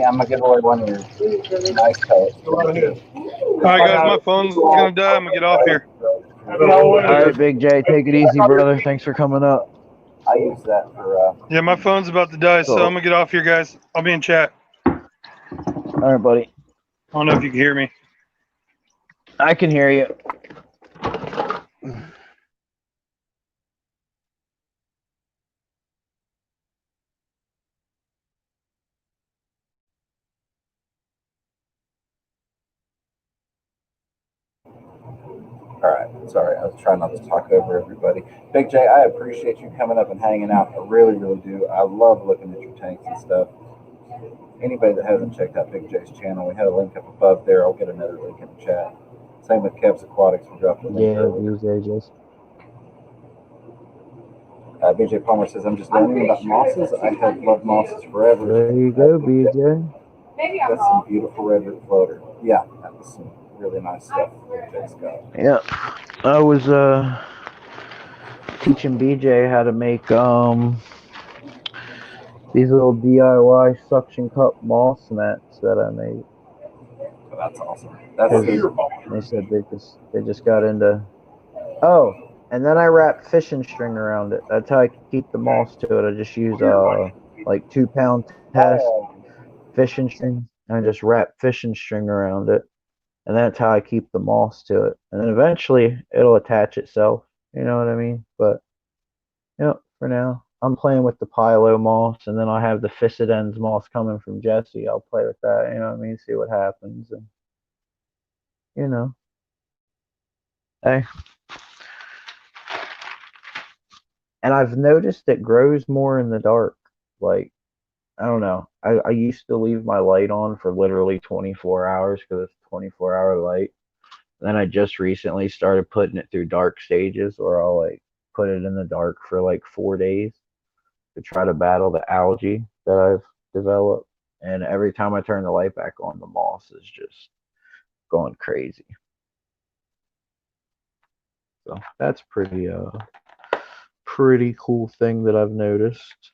I'm gonna give away one of your nice pellets. All right, guys, my phone's gonna die. I'm gonna get off here. All right, Big J, take it easy, brother. Thanks for coming up. I use that for. Yeah, my phone's about to die, so Cool. I'm gonna get off here, guys. I'll be in chat. All right, buddy. I don't know if you can hear me. I can hear you. All right. Sorry, I was trying not to talk over everybody. Big J, I appreciate you coming up and hanging out. I really, really do. I love looking at your tanks and stuff. Anybody that hasn't checked out Big J's channel, we had a link up above there. I'll get another link in the chat. Same with Kev's Aquatics. We dropped a link Yeah, earlier. BJ just. BJ Palmer says, I'm just learning about mosses. I have loved mosses forever. There you go, BJ. That's some beautiful red root floater. Yeah, that was some really nice stuff BJ's got. Yeah, I was teaching BJ how to make these little DIY suction cup moss mats that I made. Oh, that's awesome. That's they said they just got into. Oh, and then I wrap fishing string around it. That's how I keep the moss to it. I just use like 2-pound test fishing string. And I just wrap fishing string around it, and that's how I keep the moss to it. And then eventually it'll attach itself. You know what I mean? But for now I'm playing with the Pilo moss, and then I'll have the Physidens moss coming from Jesse. I'll play with that. You know what I mean? See what happens, and hey. And I've noticed it grows more in the dark. Like, I don't know. I used to leave my light on for literally 24 hours because it's a 24-hour light. Then I just recently started putting it through dark stages, where I'll like put it in the dark for like 4 days to try to battle the algae that I've developed. And every time I turn the light back on, the moss is just going crazy. So that's pretty cool thing that I've noticed.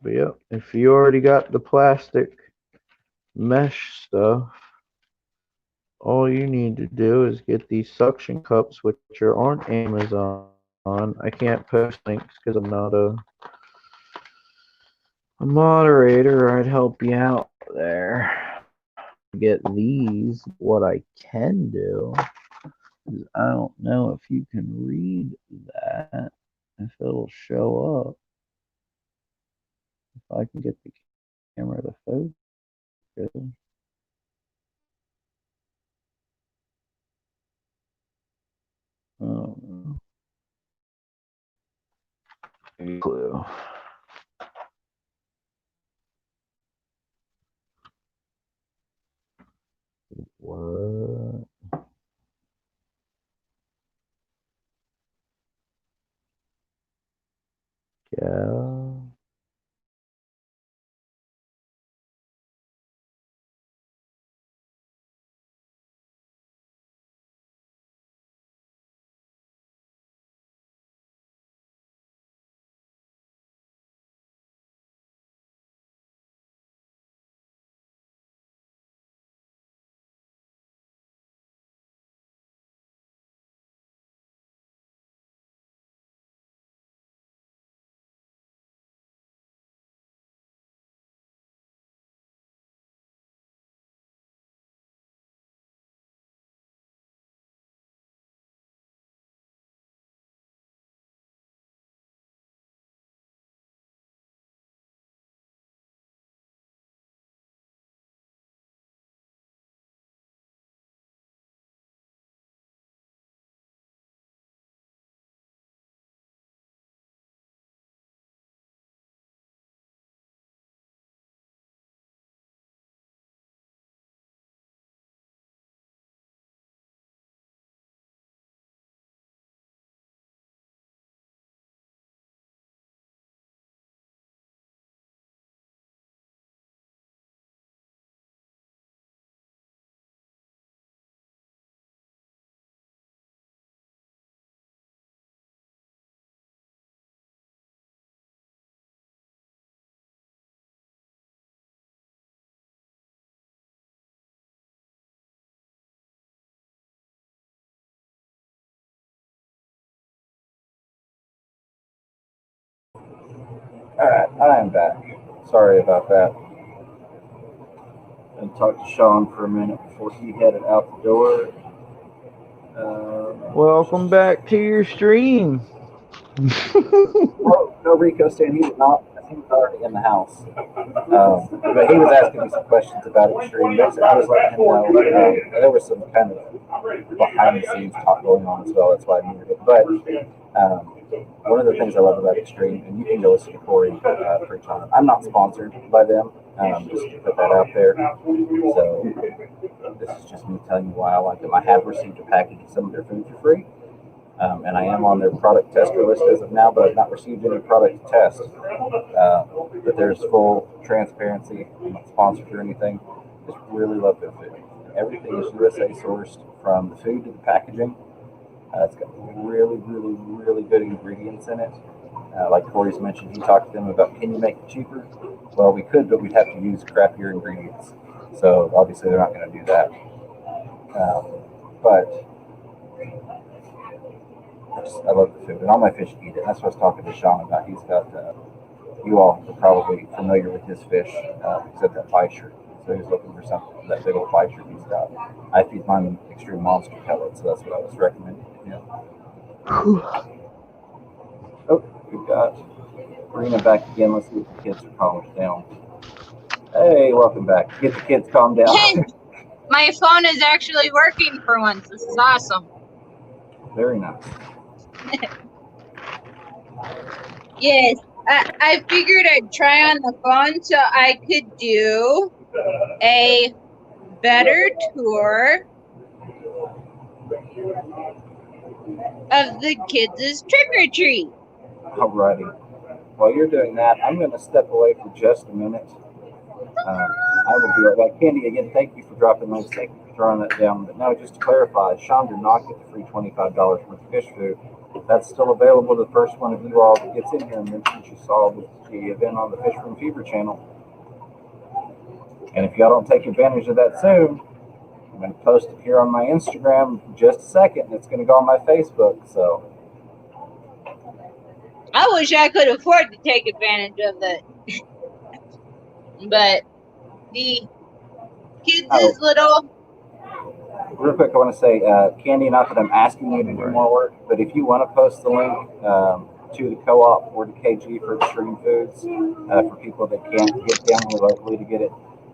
But yeah, if you already got the plastic mesh stuff, all you need to do is get these suction cups, which are on Amazon. I can't post links because I'm not a moderator. I'd help you out there. Get these. What I can do is, I don't know if you can read that, if it'll show up. If I can get the camera to focus. Oh, no clue. What? Yeah. Alright, I am back. Sorry about that. And talked to Sean for a minute before he headed out the door. Welcome back to your stream. No, Rico saying he did not He was already in the house. But he was asking me some questions about Extreme. I was letting him know there was some kind of behind the scenes talk going on as well. That's why I muted it. But one of the things I love about Extreme, and you can go listen to Corey preach on it. I'm not sponsored by them, just to put that out there. So this is just me telling you why I like them. I have received a package of some of their food for free. And I am on their product tester list as of now, but I've not received any product to test. But there's full transparency. I'm not sponsored or anything. Just really love their food. Everything is USA sourced, from the food to the packaging. It's got really, really, really good ingredients in it. Like Corey's mentioned, he talked to them about, can you make it cheaper? Well, we could, but we'd have to use crappier ingredients. So obviously they're not going to do that. But I love the food, and all my fish eat it. That's what I was talking to Sean about. He's got, you all are probably familiar with his fish, except that Fisher. So he's looking for something, that big old Fisher he's got. I feed mine Extreme Monster pellets, so that's what I was recommending to him. Oh, we've got Karina back again. Let's see if the kids are calmed down. Hey, welcome back. Get the kids calmed down. My phone is actually working for once. This is awesome. Very nice. Yes, I figured I'd try on the phone so I could do a better tour of the kids' trick-or-treat. Alrighty. While you're doing that, I'm going to step away for just a minute. I will be right back. Candy, again, thank you for dropping links. Thank you for throwing that down. But now, just to clarify, Sean did not get the free $25 worth of fish food. That's still available to the first one of you all that gets in here and mentions you saw the event on the Fish Room Fever channel. And if y'all don't take advantage of that soon, I'm going to post it here on my Instagram in just a second, and it's going to go on my Facebook. So I wish I could afford to take advantage of that. But the kids' little... Real quick, I want to say, Candy, not that I'm asking you to do more work, but if you want to post the link to the co-op or to KG for Extreme Foods, for people that can't get down here locally to get it,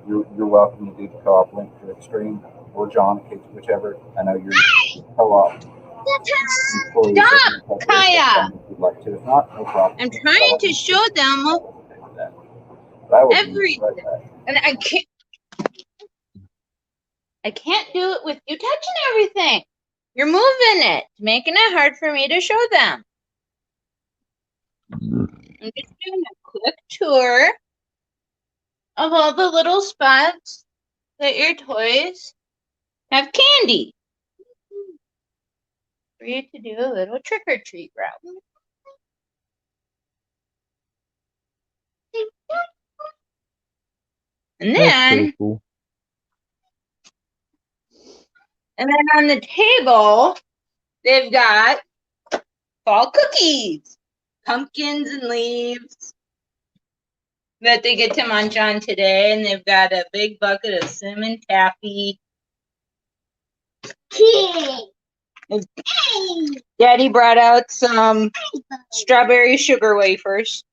you're welcome to do the co-op link for Extreme, or John, whichever. I know you're co-op. Stop, Kaya! If you'd like to. If not, no problem. I'm trying to show them everything, and I can't do it with you touching everything. You're moving it, making it hard for me to show them. I'm just doing a quick tour of all the little spots that your toys have candy for you to do a little trick-or-treat route. And then, cool. And then on the table, they've got fall cookies, pumpkins and leaves that they get to munch on today. And they've got a big bucket of cinnamon taffy. Daddy brought out some strawberry sugar wafers.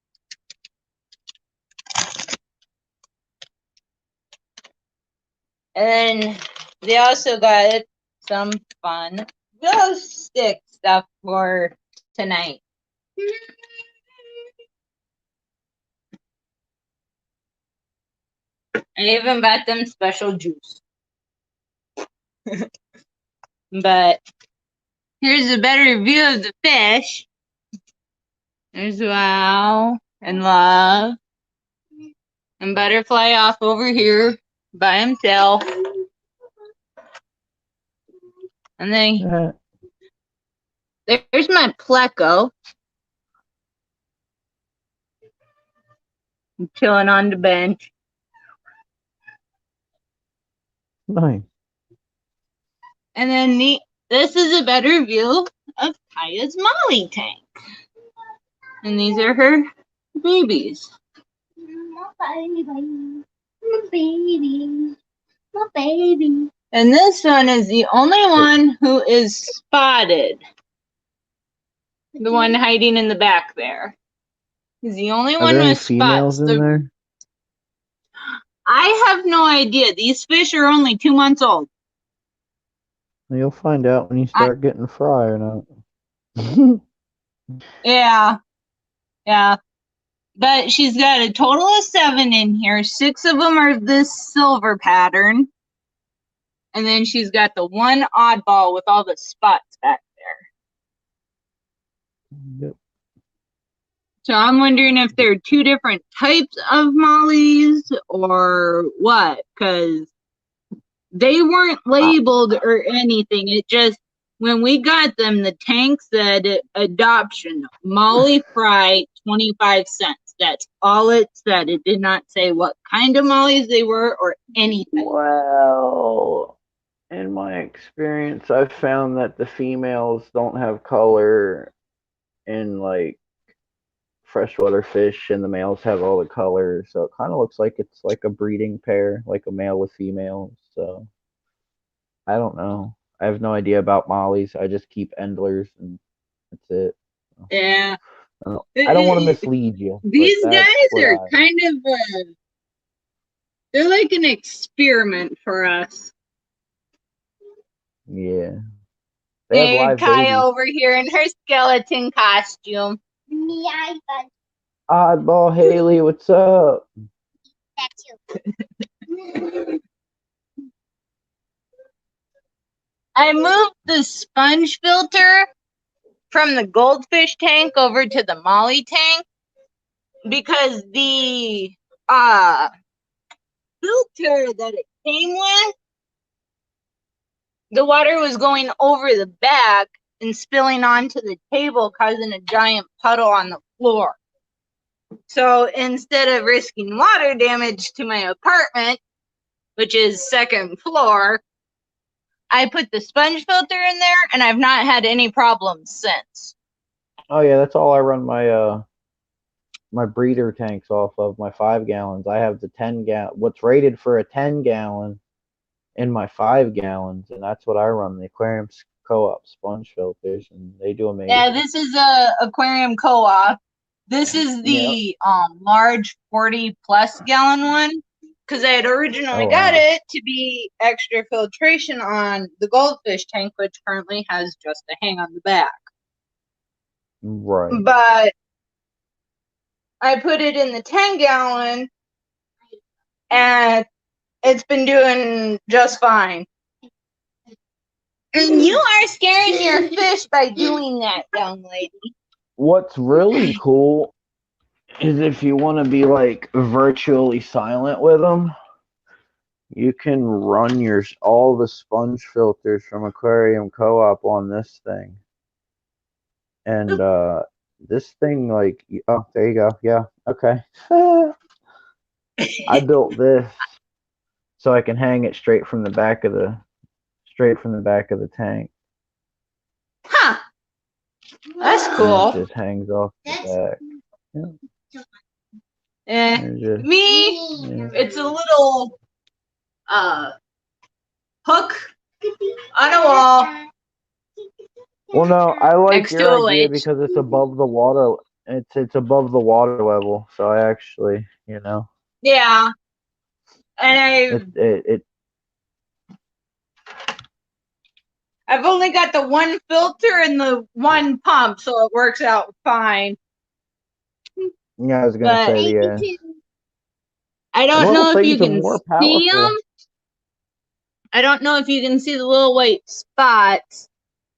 And then they also got some fun glow stick stuff for tonight. I even bought them special juice. But here's a better view of the fish. There's Wow and Love and Butterfly off over here by himself. And then there's my Pleco. I'm chilling on the bench. Nice. And then this is a better view of Kaya's Molly tank. And these are her babies. My baby. My baby. And this one is the only one who is spotted. The one hiding in the back there. He's the only Are one there any with spots. females in there? I have no idea. These fish are only 2 months old. You'll find out when you start getting fry or not. Yeah. Yeah. But she's got a total of 7 in here. 6 of them are this silver pattern. And then she's got the one oddball with all the spots back there. Yep. So I'm wondering if they're 2 different types of mollies or what, because they weren't labeled or anything. It just, when we got them, the tank said adoption, molly fry, 25 cents. That's all it said. It did not say what kind of mollies they were or anything. Well, in my experience, I've found that the females don't have color in like freshwater fish, and the males have all the color. So it kind of looks like it's like a breeding pair, like a male with females. So I don't know. I have no idea about mollies. I just keep endlers, and that's it. Yeah. I don't want to mislead you. These guys are kind of, they're like an experiment for us. Yeah. They have live Kai babies. over here in her skeleton costume. Oddball Haley, what's up? I moved the sponge filter from the goldfish tank over to the molly tank because the filter that it came with, the water was going over the back and spilling onto the table, causing a giant puddle on the floor. So instead of risking water damage to my apartment, which is 2nd floor, I put the sponge filter in there, and I've not had any problems since. Oh yeah, that's all I run my my breeder tanks off of, my 5 gallons. I have the 10 gallon, what's rated for a 10 gallon in my 5 gallons, and that's what I run, the Aquarium Co-op sponge filters, and they do amazing. Yeah, this is a Aquarium Co-op. This is the large 40+ gallon one, because I had originally got it to be extra filtration on the goldfish tank, which currently has just a hang on the back. Right. But I put it in the 10 gallon, and it's been doing just fine. And you are scaring your fish by doing that, young lady. What's really cool is if you want to be like virtually silent with them, you can run all the sponge filters from Aquarium Co-op on this thing. And this thing, like, oh, there you go. Yeah, okay. I built this so I can hang it straight from the back of the tank. Huh. That's cool. And it just hangs off the back. Yeah. It's a little hook on a wall. Well, no, I like Next to your a idea lake. because it's above the water. It's above the water level, so I actually, Yeah. And I've only got the one filter and the one pump, so it works out fine. Yeah, I was gonna say I don't know if you can more see powerful. them. I don't know if you can see the little white spots,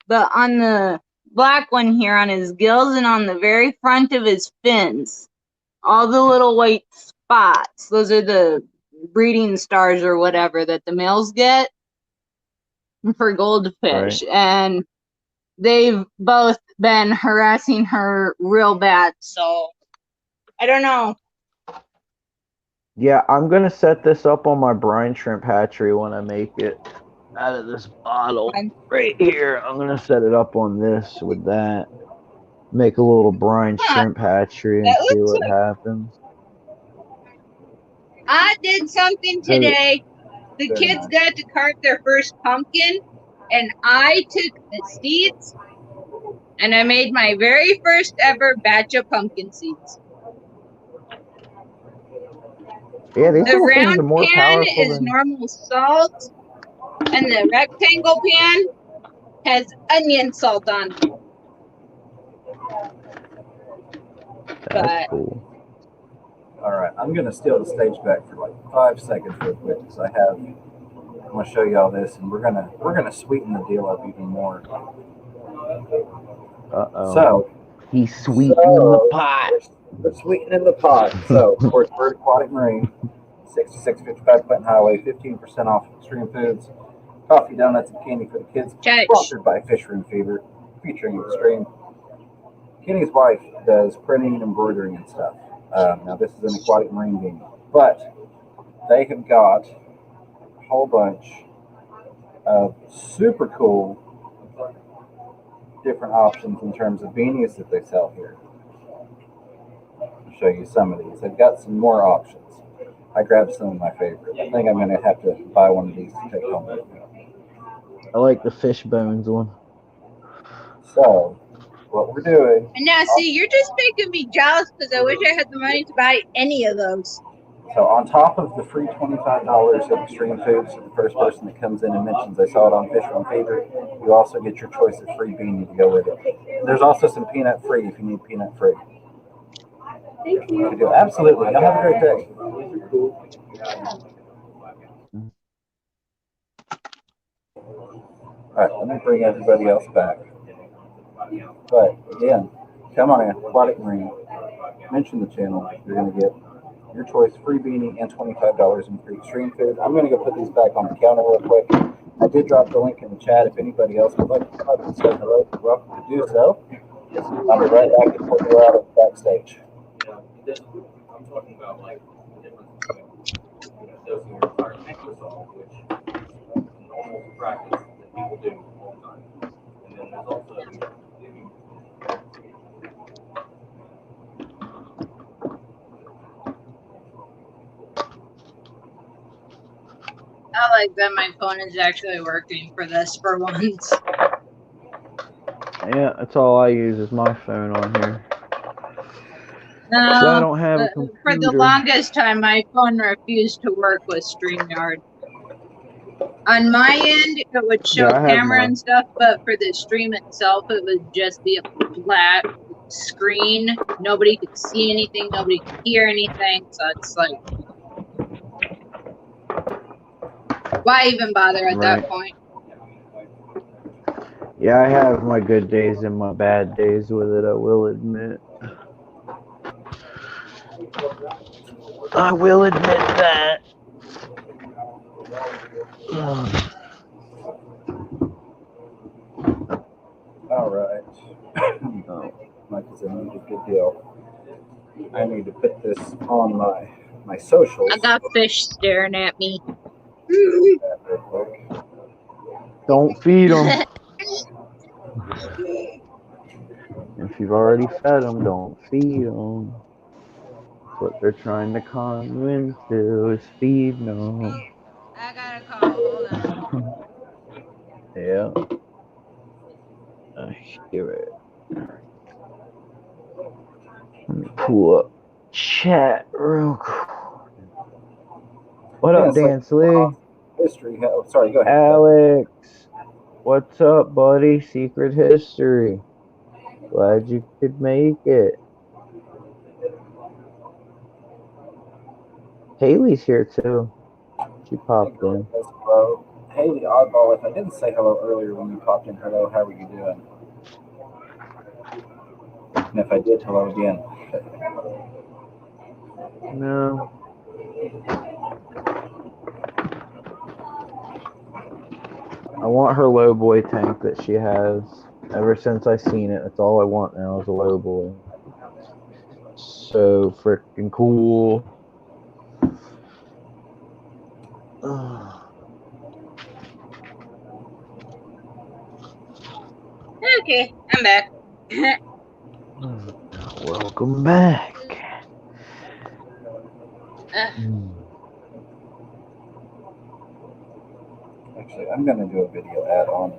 but on the black one here on his gills and on the very front of his fins, all the little white spots, those are the breeding stars or whatever that the males get for goldfish. Right. And they've both been harassing her real bad, so I don't know. Yeah, I'm gonna set this up on my brine shrimp hatchery when I make it out of this bottle right here. I'm gonna set it up on this with that. Make a little brine shrimp hatchery and see what happens. I did something today. The kids got to carve their first pumpkin, and I took the seeds and I made my very first ever batch of pumpkin seeds. Yeah, these The little things are round more pan powerful is than. normal salt, and the rectangle pan has onion salt on it. That's But cool. All right, I'm going to steal the stage back for like 5 seconds real quick because I'm going to show you all this, and we're gonna sweeten the deal up even more. Uh-oh. So He's sweetening the pot. we're sweetening the pot. So of course, we're at Aquatic Marine, 6655 Clinton Highway, 15% off extreme foods, coffee, donuts, and candy for the kids. Judge. Sponsored by Fish Room Fever, featuring Extreme. Kenny's wife does printing and embroidering and stuff. Now this is an Aquatic Marine beanie, but they have got a whole bunch of super cool different options in terms of beanies that they sell here. I'll show you some of these. They've got some more options. I grabbed some of my favorites. I think I'm going to have to buy one of these to take home with me. I like the fish bones one. So, what we're doing. And now, see, you're just making me jealous because I wish I had the money to buy any of those. So, on top of the free $25 of extreme foods for the first person that comes in and mentions they saw it on Fish Room Fever, you also get your choice of free beanie to go with it. There's also some peanut free if you need peanut free. Thank you. Absolutely. Y'all have a great day. All right, let me bring everybody else back. But again, come on in, Aquatic Marine. Mention the channel. You're going to get your choice free beanie and $25 in free extreme food. I'm going to go put these back on the counter real quick. I did drop the link in the chat. If anybody else would like to come up and say hello, you're welcome to do so. I'll be right back and put you out at the backstage. I'm talking about like the difference between dosing your entire microsol, which is a normal practice that people do all the time. And then there's also I like that my phone is actually working for this for once. Yeah, that's all I use is my phone on here. No, I don't have a for the computer. longest time, my phone refused to work with StreamYard. On my end, it would show Yeah, I have camera mine. and stuff, but for the stream itself, it would just be a flat screen. Nobody could see anything, nobody could hear anything, so it's like, why even bother at that point? Yeah, I have my good days and my bad days with it, I will admit. I will admit that. All right. Mike is a good deal. I need to put this on my socials. I got fish staring at me. Don't feed them. If you've already fed them, don't feed them. That's what they're trying to con you into is feeding them. I got a call. Hold on. Yeah. I hear it. Let me pull up chat real quick. What up, Dan Slee? History. Oh, sorry, go ahead. Alex. What's up, buddy? Secret History. Glad you could make it. Haley's here too. She popped in. Hello. Haley Oddball, if I didn't say hello earlier when you popped in, hello, how are you doing? And if I did, hello again. No. I want her low boy tank that she has. Ever since I seen it, that's all I want now is a low boy. So freaking cool. Okay, I'm back. Welcome back. Actually, I'm going to do a video ad on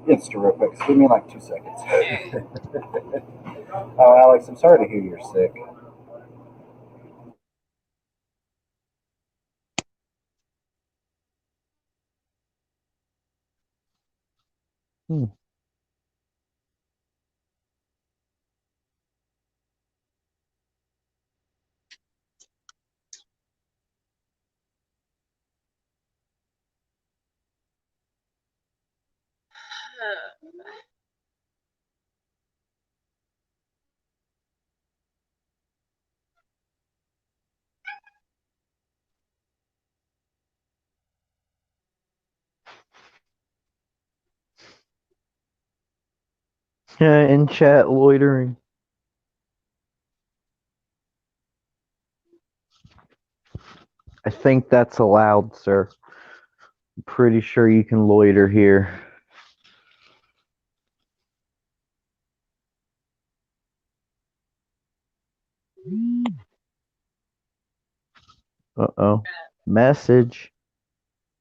Insta real quick. So give me like 2 seconds. Oh, Alex, I'm sorry to hear you're sick. Hmm. Yeah, in chat loitering. I think that's allowed, sir. I'm pretty sure you can loiter here. Uh-oh. Message.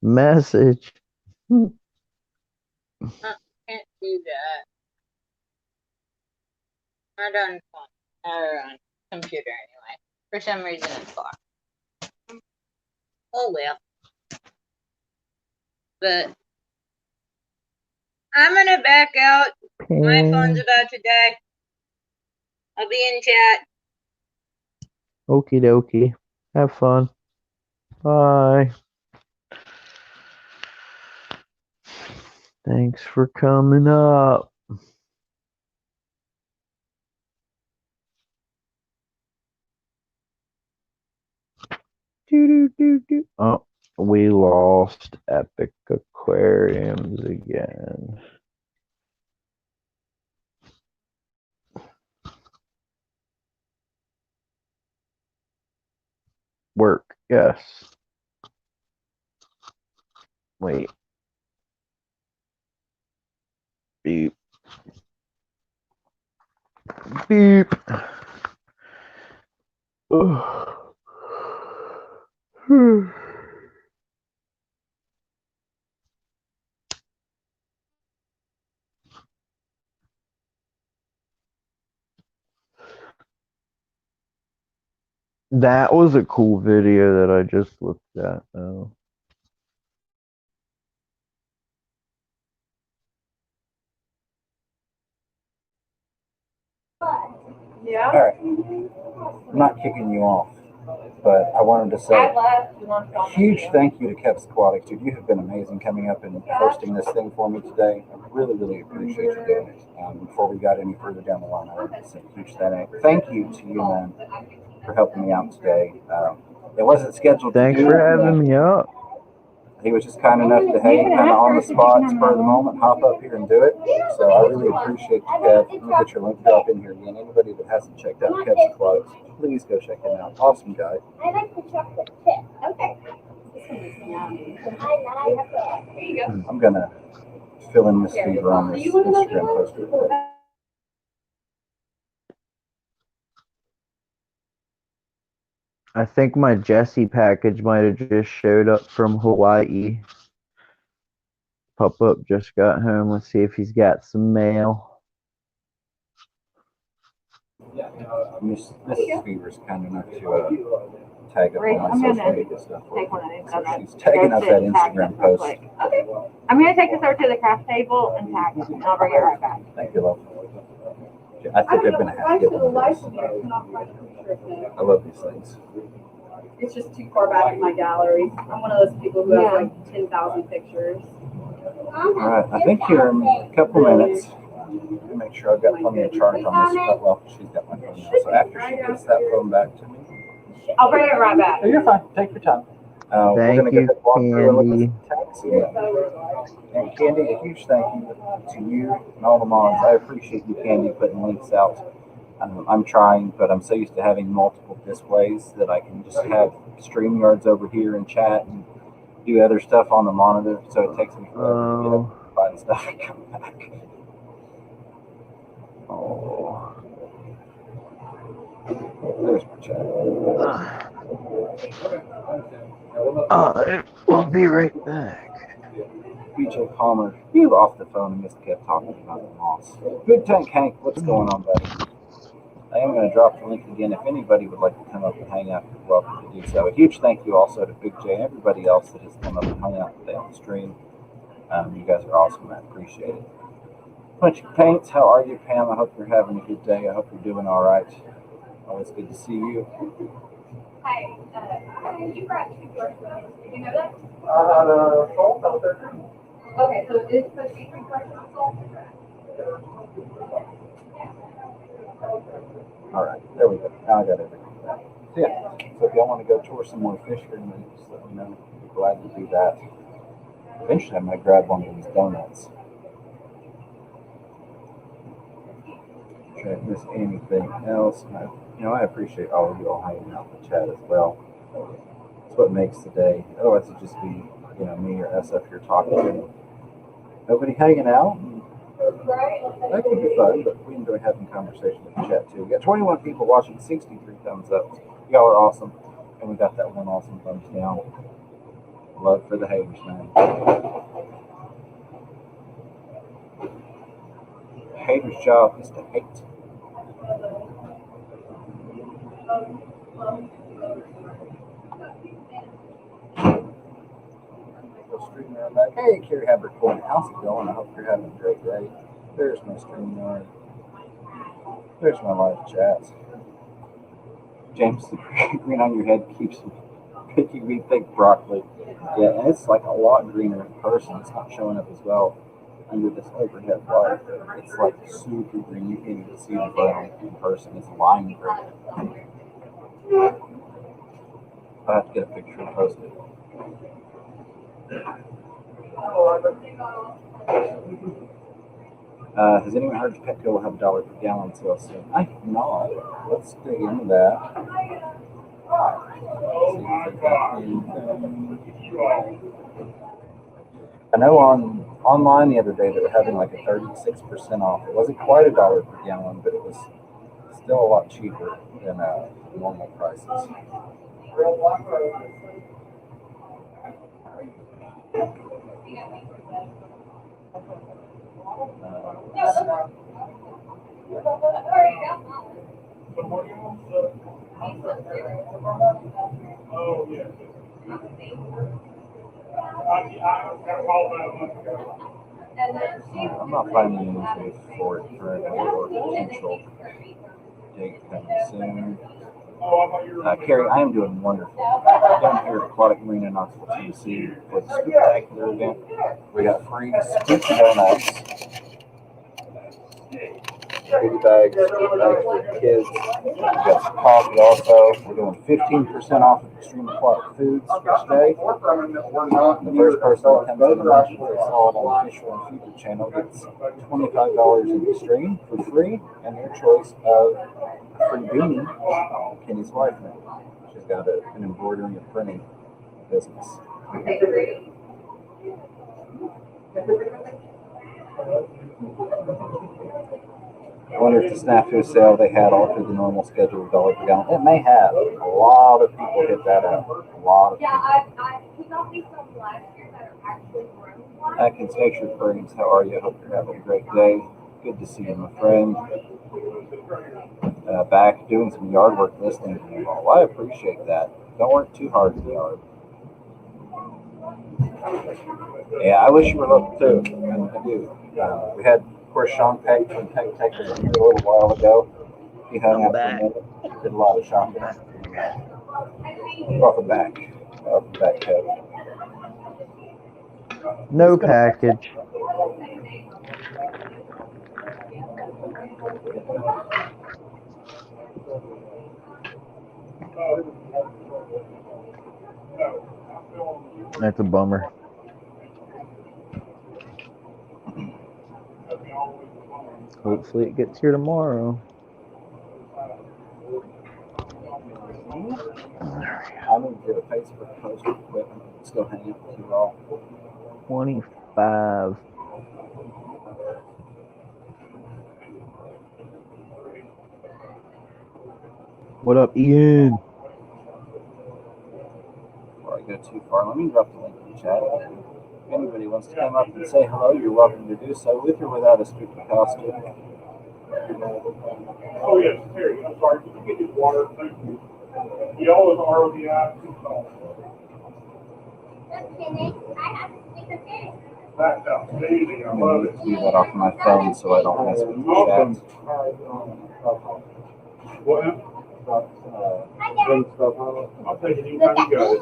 Message. Can't do that. Not on phone. Or on computer anyway. For some reason it's locked. Oh well. But I'm gonna back out. My phone's about to die. I'll be in chat. Okie dokie. Have fun. Bye. Thanks for coming up. Oh, we lost Epic Aquariums again. Work, yes. Wait. Beep. Beep. Ugh. That was a cool video that I just looked at, though. Yeah. All right. I'm not kicking you off, but I wanted to say a huge thank you to Kev's Aquatic, dude. You have been amazing coming up and hosting this thing for me today. I really, really appreciate you doing it. Before we got any further down the line, I wanted to say a huge thank you to you, man, for helping me out today. It wasn't scheduled Thanks to do for it. having me up. He was just kind enough to, hey, kind of on the spot, spur of the moment, hop up here and do it. So I really appreciate you, Kev. Let me get your link drop in here again. Anybody that hasn't checked out Kev's Aquatics, please go check him out. Awesome guy. I like the chocolate chip. Okay. There you go. I'm going to fill in this fever on this Instagram post real quick. I think my Jesse package might have just showed up from Hawaii. Pop-up just got home. Let's see if he's got some mail. Mrs. Fever's kind enough to tag up Great. on I'm my gonna social media stuff. take one of these. So she's tagging up that Instagram post. Okay. I'm gonna take this over to the craft table and tag it, and I'll bring it right back. Thank you, love. I think I'm going to have to get one of these. I love these things. It's just too far back in my gallery. I'm one of those people who has like 10,000 pictures. All right, I think here in a couple minutes, to make sure I've got plenty of charge on this. Oh, well, she's got my phone now. So after she gets that phone back to me, I'll bring it right back. oh, you're fine. Take your time. We're going to get that walk through and look at some tags. And Candy, a huge thank you to you and all the moms. I appreciate you, Candy, putting links out. I'm trying, but I'm so used to having multiple displays that I can just have StreamYards over here and chat and do other stuff on the monitor. So it takes me forever to get up and find stuff and come back. Oh. There's my chat. We'll be right back. BJ Palmer, you off the phone and just kept talking about the moss. Good Tank Hank, what's going on, buddy? I am going to drop the link again. If anybody would like to come up and hang out, you're welcome to do so. A huge thank you also to Big J and everybody else that has come up and hung out today on the stream. You guys are awesome. I appreciate it. Punch Paints, how are you, Pam? I hope you're having a good day. I hope you're doing all right. Always good to see you. Hi, you brought 2 courses. Did you know that? Okay, so it's supposed to be 3 courses of salt? All right, there we go. Now I got everything back. So yeah, so if y'all want to go tour some more fish here, then just let me know. I'd be glad to do that. Eventually, I'm going to grab one of these donuts. Try to miss anything else. I appreciate all of you all hanging out in the chat as well. It's what makes the day. Otherwise, it'd just be, me or SF here talking and nobody hanging out. And that could be fun, but we enjoy having conversation in the chat too. We got 21 people watching, 63 thumbs up. Y'all are awesome. And we got that one awesome thumbs down. Love for the haters, man. The hater's job is to hate. Hey, Carrie Habercorn, how's it going? I hope you're having a great day. There's my stream yard. There's my live chat. James, the green on your head keeps making me think broccoli. Yeah, and it's like a lot greener in person. It's not showing up as well under this overhead light. It's like super green. You can't even see the brown in person. It's lime green. I have to get a picture and post it. Has anyone heard Petco will have $1 per gallon sale soon? I have not. Let's dig into that. I know online the other day they were having like a 36% off. It wasn't quite $1 per gallon, but it was still a lot cheaper than normal prices. I'm not finding anything for it currently or potential date coming soon. Carrie, I am doing wonderful. Down here at Aquatic Marine in Knoxville, Tennessee for the spectacular event. We got free scoop donuts, goodie bags for the kids. We got some coffee also. We're doing 15% off of Extreme Aquatic Foods each day. The first person that comes in and watches this all on the Official and Future channel gets $25 in the stream for free and their choice of a free beanie. Kenny's wife now. She's got an embroidery and printing business. I wonder if the snafu sale they had all through the normal schedule of $1 per gallon. It may have. A lot of people hit that up. A lot of people. Atkins Nature Frames, how are you? I hope you're having a great day. Good to see you, my friend. Back doing some yard work listening to you all. I appreciate that. Don't work too hard in the yard. Yeah, I wish you were local too. I do. We had, of course, Sean Peck from Peck Tech was here a little while ago. He hung out for a minute. Did a lot of shopping. Welcome back. Welcome back, Kevin. No package. That's a bummer. Hopefully it gets here tomorrow. I'm going to do a Facebook post real quick. Let's go hang out with you all. 25. What up, Ian? Before I go too far, let me drop the link in the chat again. If anybody wants to come up and say hello, you're welcome to do so, with or without a spooky costume. Oh, yes, Terry, I'm sorry. Did you get his water? Thank you. Y'all is RODI. I'm going to do that off my phone so I don't mess with the chat. I'll take it anytime you got it.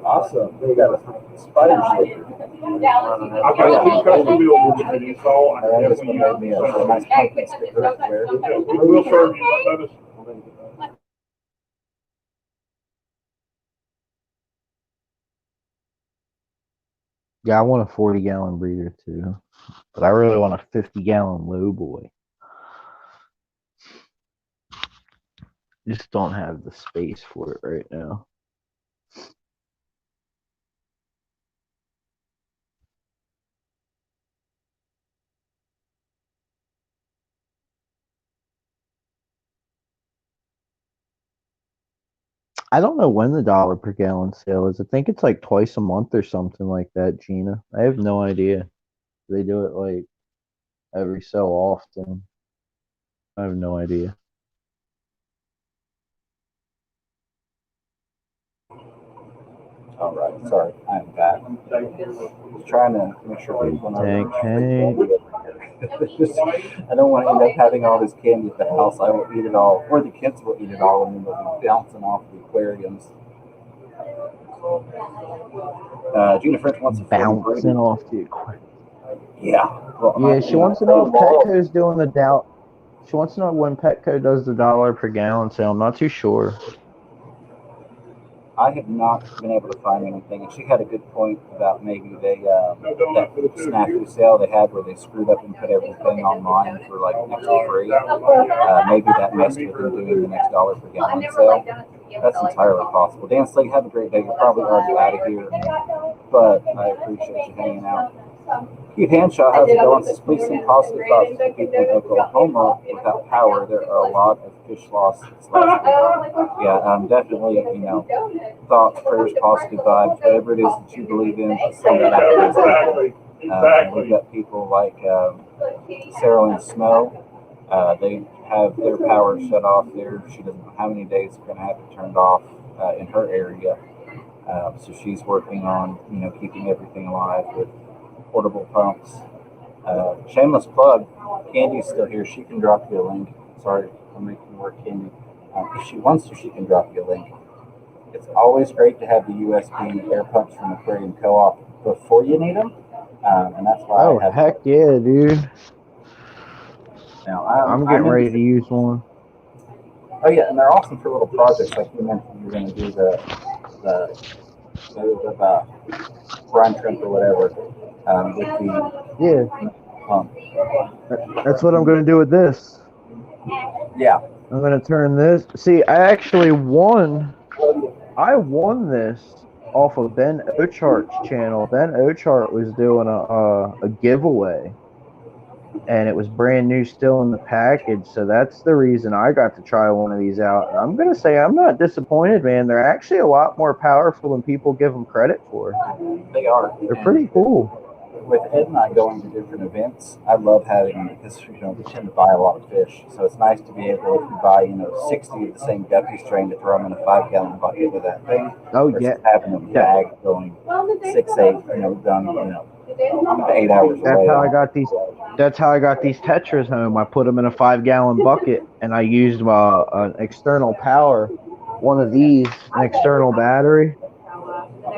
Awesome. We got a spider sticker. I've got two custom built that you can install. I can This definitely one made me a nice pumpkin sticker to wear. We'll serve you. Let us. Yeah, I want a 40-gallon breeder too, but I really want a 50-gallon low boy. Just don't have the space for it right now. I don't know when the dollar per gallon sale is. I think it's like twice a month or something like that, Gina. I have no idea. They do it like every so often. I have no idea. All right, sorry, I'm back. Just trying to make sure people know Tank, I don't want to end up having all this candy at the house. I will eat it all, or the kids will eat it all, and then they'll be bouncing off the aquariums. Gina French wants a bouncing off the aquarium. Yeah. Well, yeah, she wants to know if Petco's doing the doubt. She wants to know when Petco does the dollar per gallon sale. I'm not too sure. I have not been able to find anything, and she had a good point about maybe that snafu sale they had where they screwed up and put everything online for like next to free. Maybe that messed with them doing the next dollar per gallon sale. That's entirely possible. Dan Slade, have a great day. You're probably already out of here, but I appreciate you hanging out. Keith Hanshaw, how's it going? Says, please send positive thoughts to people in Oklahoma without power. There are a lot of fish loss last week. Yeah, definitely, thoughts, prayers, positive vibes, whatever it is that you believe in, just send that out to people. We've got people like Sarah Lynn Snow. They have their power shut off there. She doesn't know how many days they're going to have it turned off in her area. So she's working on, keeping everything alive with portable pumps. Shameless plug, Candy's still here. She can drop you a link. Sorry, I'm making work, Candy. If she wants to, she can drop you a link. It's always great to have the USB air pumps from Aquarium Co-op before you need them. And that's why I have. Heck yeah, dude. Now, I'm getting ready to use one. Oh, yeah, and they're awesome for little projects like you mentioned. You're going to do the brine shrimp or whatever with the pump. That's what I'm going to do with this. Yeah. I'm going to turn this. See, I actually won. I won this off of Ben Ochart's channel. Ben Ochart was doing a giveaway, and it was brand new, still in the package. So that's the reason I got to try one of these out. And I'm going to say I'm not disappointed, man. They're actually a lot more powerful than people give them credit for. They are. They're pretty cool. With Ed and I going to different events, I love having them because we tend to buy a lot of fish. So it's nice to be able, if you buy 60 of the same guppy strain, to throw them in a 5-gallon bucket with that thing. Oh yeah, having a bag going 6, 8, done 8 hours That's away. how I got these. That's how I got these tetras home. I put them in a 5-gallon bucket, and I used an external power. One of these, an external battery.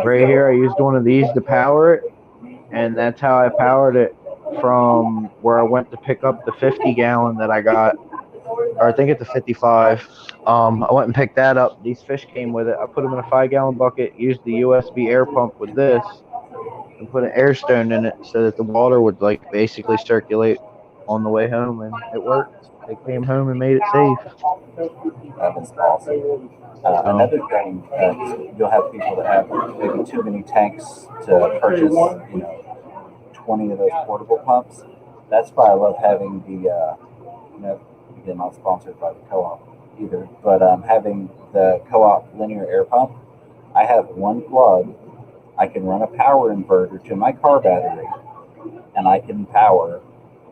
Right here, I used one of these to power it. And that's how I powered it from where I went to pick up the 50-gallon that I got, or I think it's a 55. I went and picked that up. These fish came with it. I put them in a 5-gallon bucket, used the USB air pump with this, and put an air stone in it so that the water would basically circulate on the way home, and it worked. They came home and made it safe. That was awesome. Another thing, you'll have people that have maybe too many tanks to purchase, 20 of those portable pumps. That's why I love having the, again, not sponsored by the co-op either, but having the co-op linear air pump. I have one plug. I can run a power inverter to my car battery, and I can power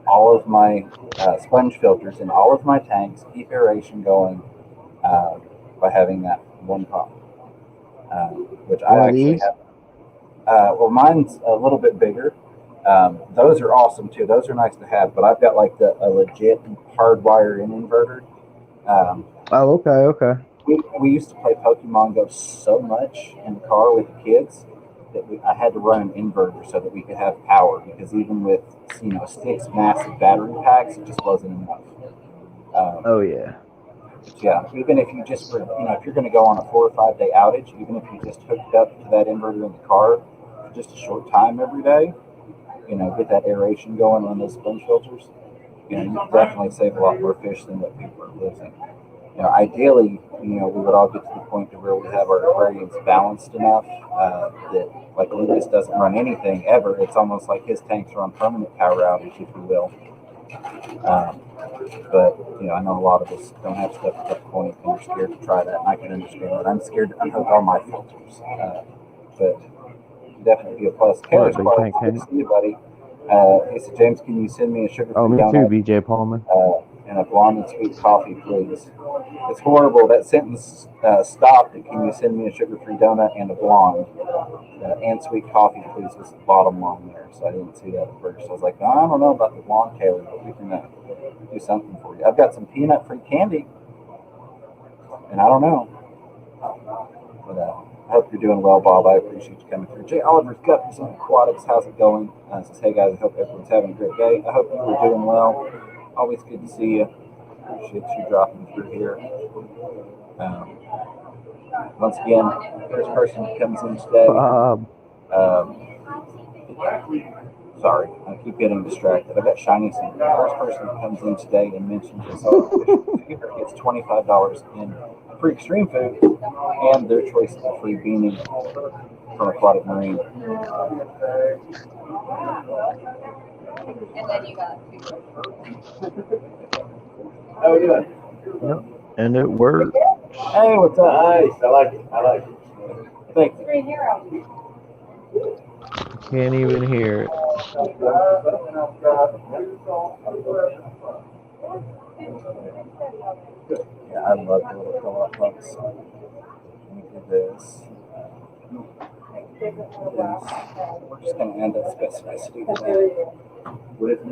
all of my sponge filters in all of my tanks, keep aeration going by having that one pump, which I actually have. Well, mine's a little bit bigger. Those are awesome too. Those are nice to have, but I've got like a legit hardwire in inverter. Oh, okay. We used to play Pokemon Go so much in the car with the kids that I had to run an inverter so that we could have power, because even with 6 massive battery packs, it just wasn't enough. Oh yeah. Yeah, even if you just if you're going to go on a 4 or 5 day outage, even if you just hooked up to that inverter in the car for just a short time every day, get that aeration going on those sponge filters, you can definitely save a lot more fish than what people are losing. Ideally, we would all get to the point to where we have our aquariums balanced enough that, like, Lucas doesn't run anything ever. It's almost like his tanks are on permanent power outage, if you will. But I know a lot of us don't have stuff at that point, and are scared to try that. And I can understand that. I'm scared to unhook all my filters, but definitely be a plus. Taylor's quite good to see you, buddy. He said, James, can you send me a sugar-free Oh, me too, donut? BJ Palmer. And a blonde and sweet coffee, please. It's horrible. That sentence stopped. And can you send me a sugar-free donut and a blonde and sweet coffee, please? Was the bottom line there. So I didn't see that at first. I was like, I don't know about the blonde, Taylor, but we can do something for you. I've got some peanut-free candy, and I don't know. But I hope you're doing well, Bob. I appreciate you coming through. Jay Oliver's Guppies on Aquatics. How's it going? Says, hey guys, I hope everyone's having a great day. I hope you were doing well. Always good to see you. Appreciate you dropping through here. Once again, first person that comes in today. Sorry, I keep getting distracted. I've got shiny syndrome. The first person that comes in today and mentions this figure gets $25 in free extreme food and their choice of free beanie from Aquatic Marine. And then you got How we doing? Yep. And it worked. Hey, what's up? Nice. I like it. Thank you. Can't even hear it. Yeah, I love the little co-op books. Let me do this. We're just going to end at specificity today. What is it?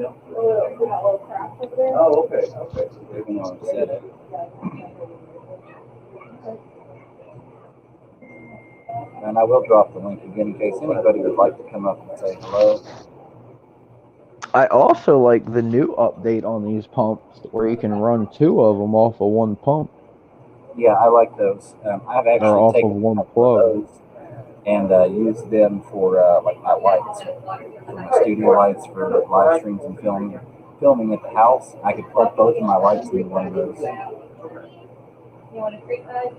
Oh, okay. Even though I said it. And I will drop the link again in case anybody would like to come up and say hello. I also like the new update on these pumps where you can run 2 of them off of 1 pump. Yeah, I like those. I've actually taken one plug. Those and used them for like my lights, for my studio lights for live streams and filming at the house. I could plug both of my lights into one of those. You want a treat bag?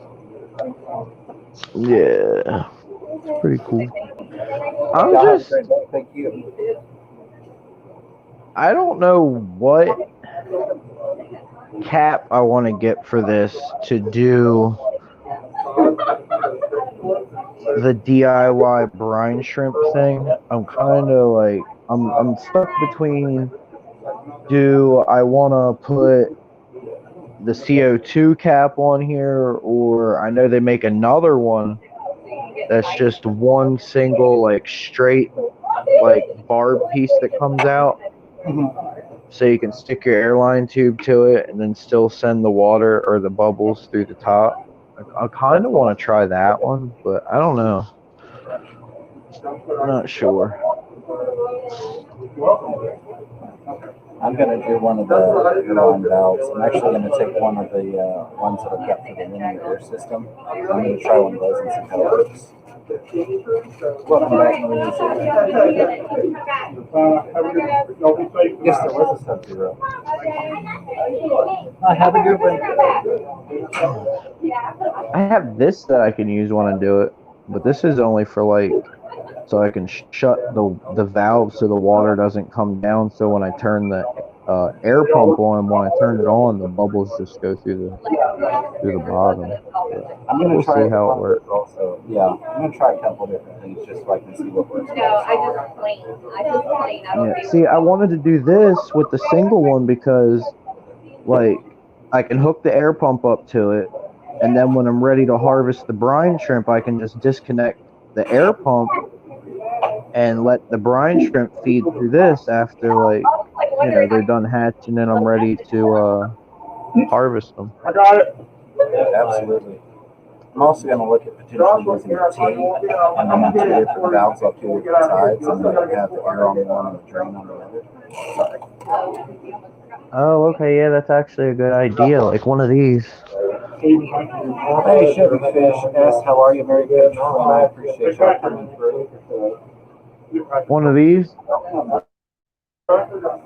Yeah, it's pretty cool. Thank you. I don't know what cap I want to get for this to do the DIY brine shrimp thing. I'm kind of like I'm stuck between, do I want to put the CO2 cap on here, or I know they make another one that's just one single like straight like barb piece that comes out, so you can stick your airline tube to it and then still send the water or the bubbles through the top. I kind of want to try that one, but I don't know. I'm not sure. I'm going to do one of the airline valves. I'm actually going to take one of the ones that I've got for the linear air system. I'm going to try one of those and see how it works. Welcome back, Maria. Yes, there was a Sub-Zero. Have a good one. I have this that I can use when I do it, but this is only for like, so I can shut the valve so the water doesn't come down. So when I turn the air pump on, when I turn it on, the bubbles just go through the bottom. I'm going to try see how it works. Also, yeah, I'm going to try a couple different things just so I can see what works. No, I just plain. Yeah. See, I wanted to do this with the single one because, like, I can hook the air pump up to it, and then when I'm ready to harvest the brine shrimp, I can just disconnect the air pump and let the brine shrimp feed through this after, like, you know, they're done hatching and I'm ready to harvest them. I got it. Yeah, absolutely. I'm also going to look at potentially using a T, and then have two different valves on two different sides, and then have the air on one and the drain on the other. Sorry. Oh, okay, yeah, that's actually a good idea. Like one of these. Hey, Sugarfish S, how are you? Very good, friend. I appreciate y'all coming through. One of these?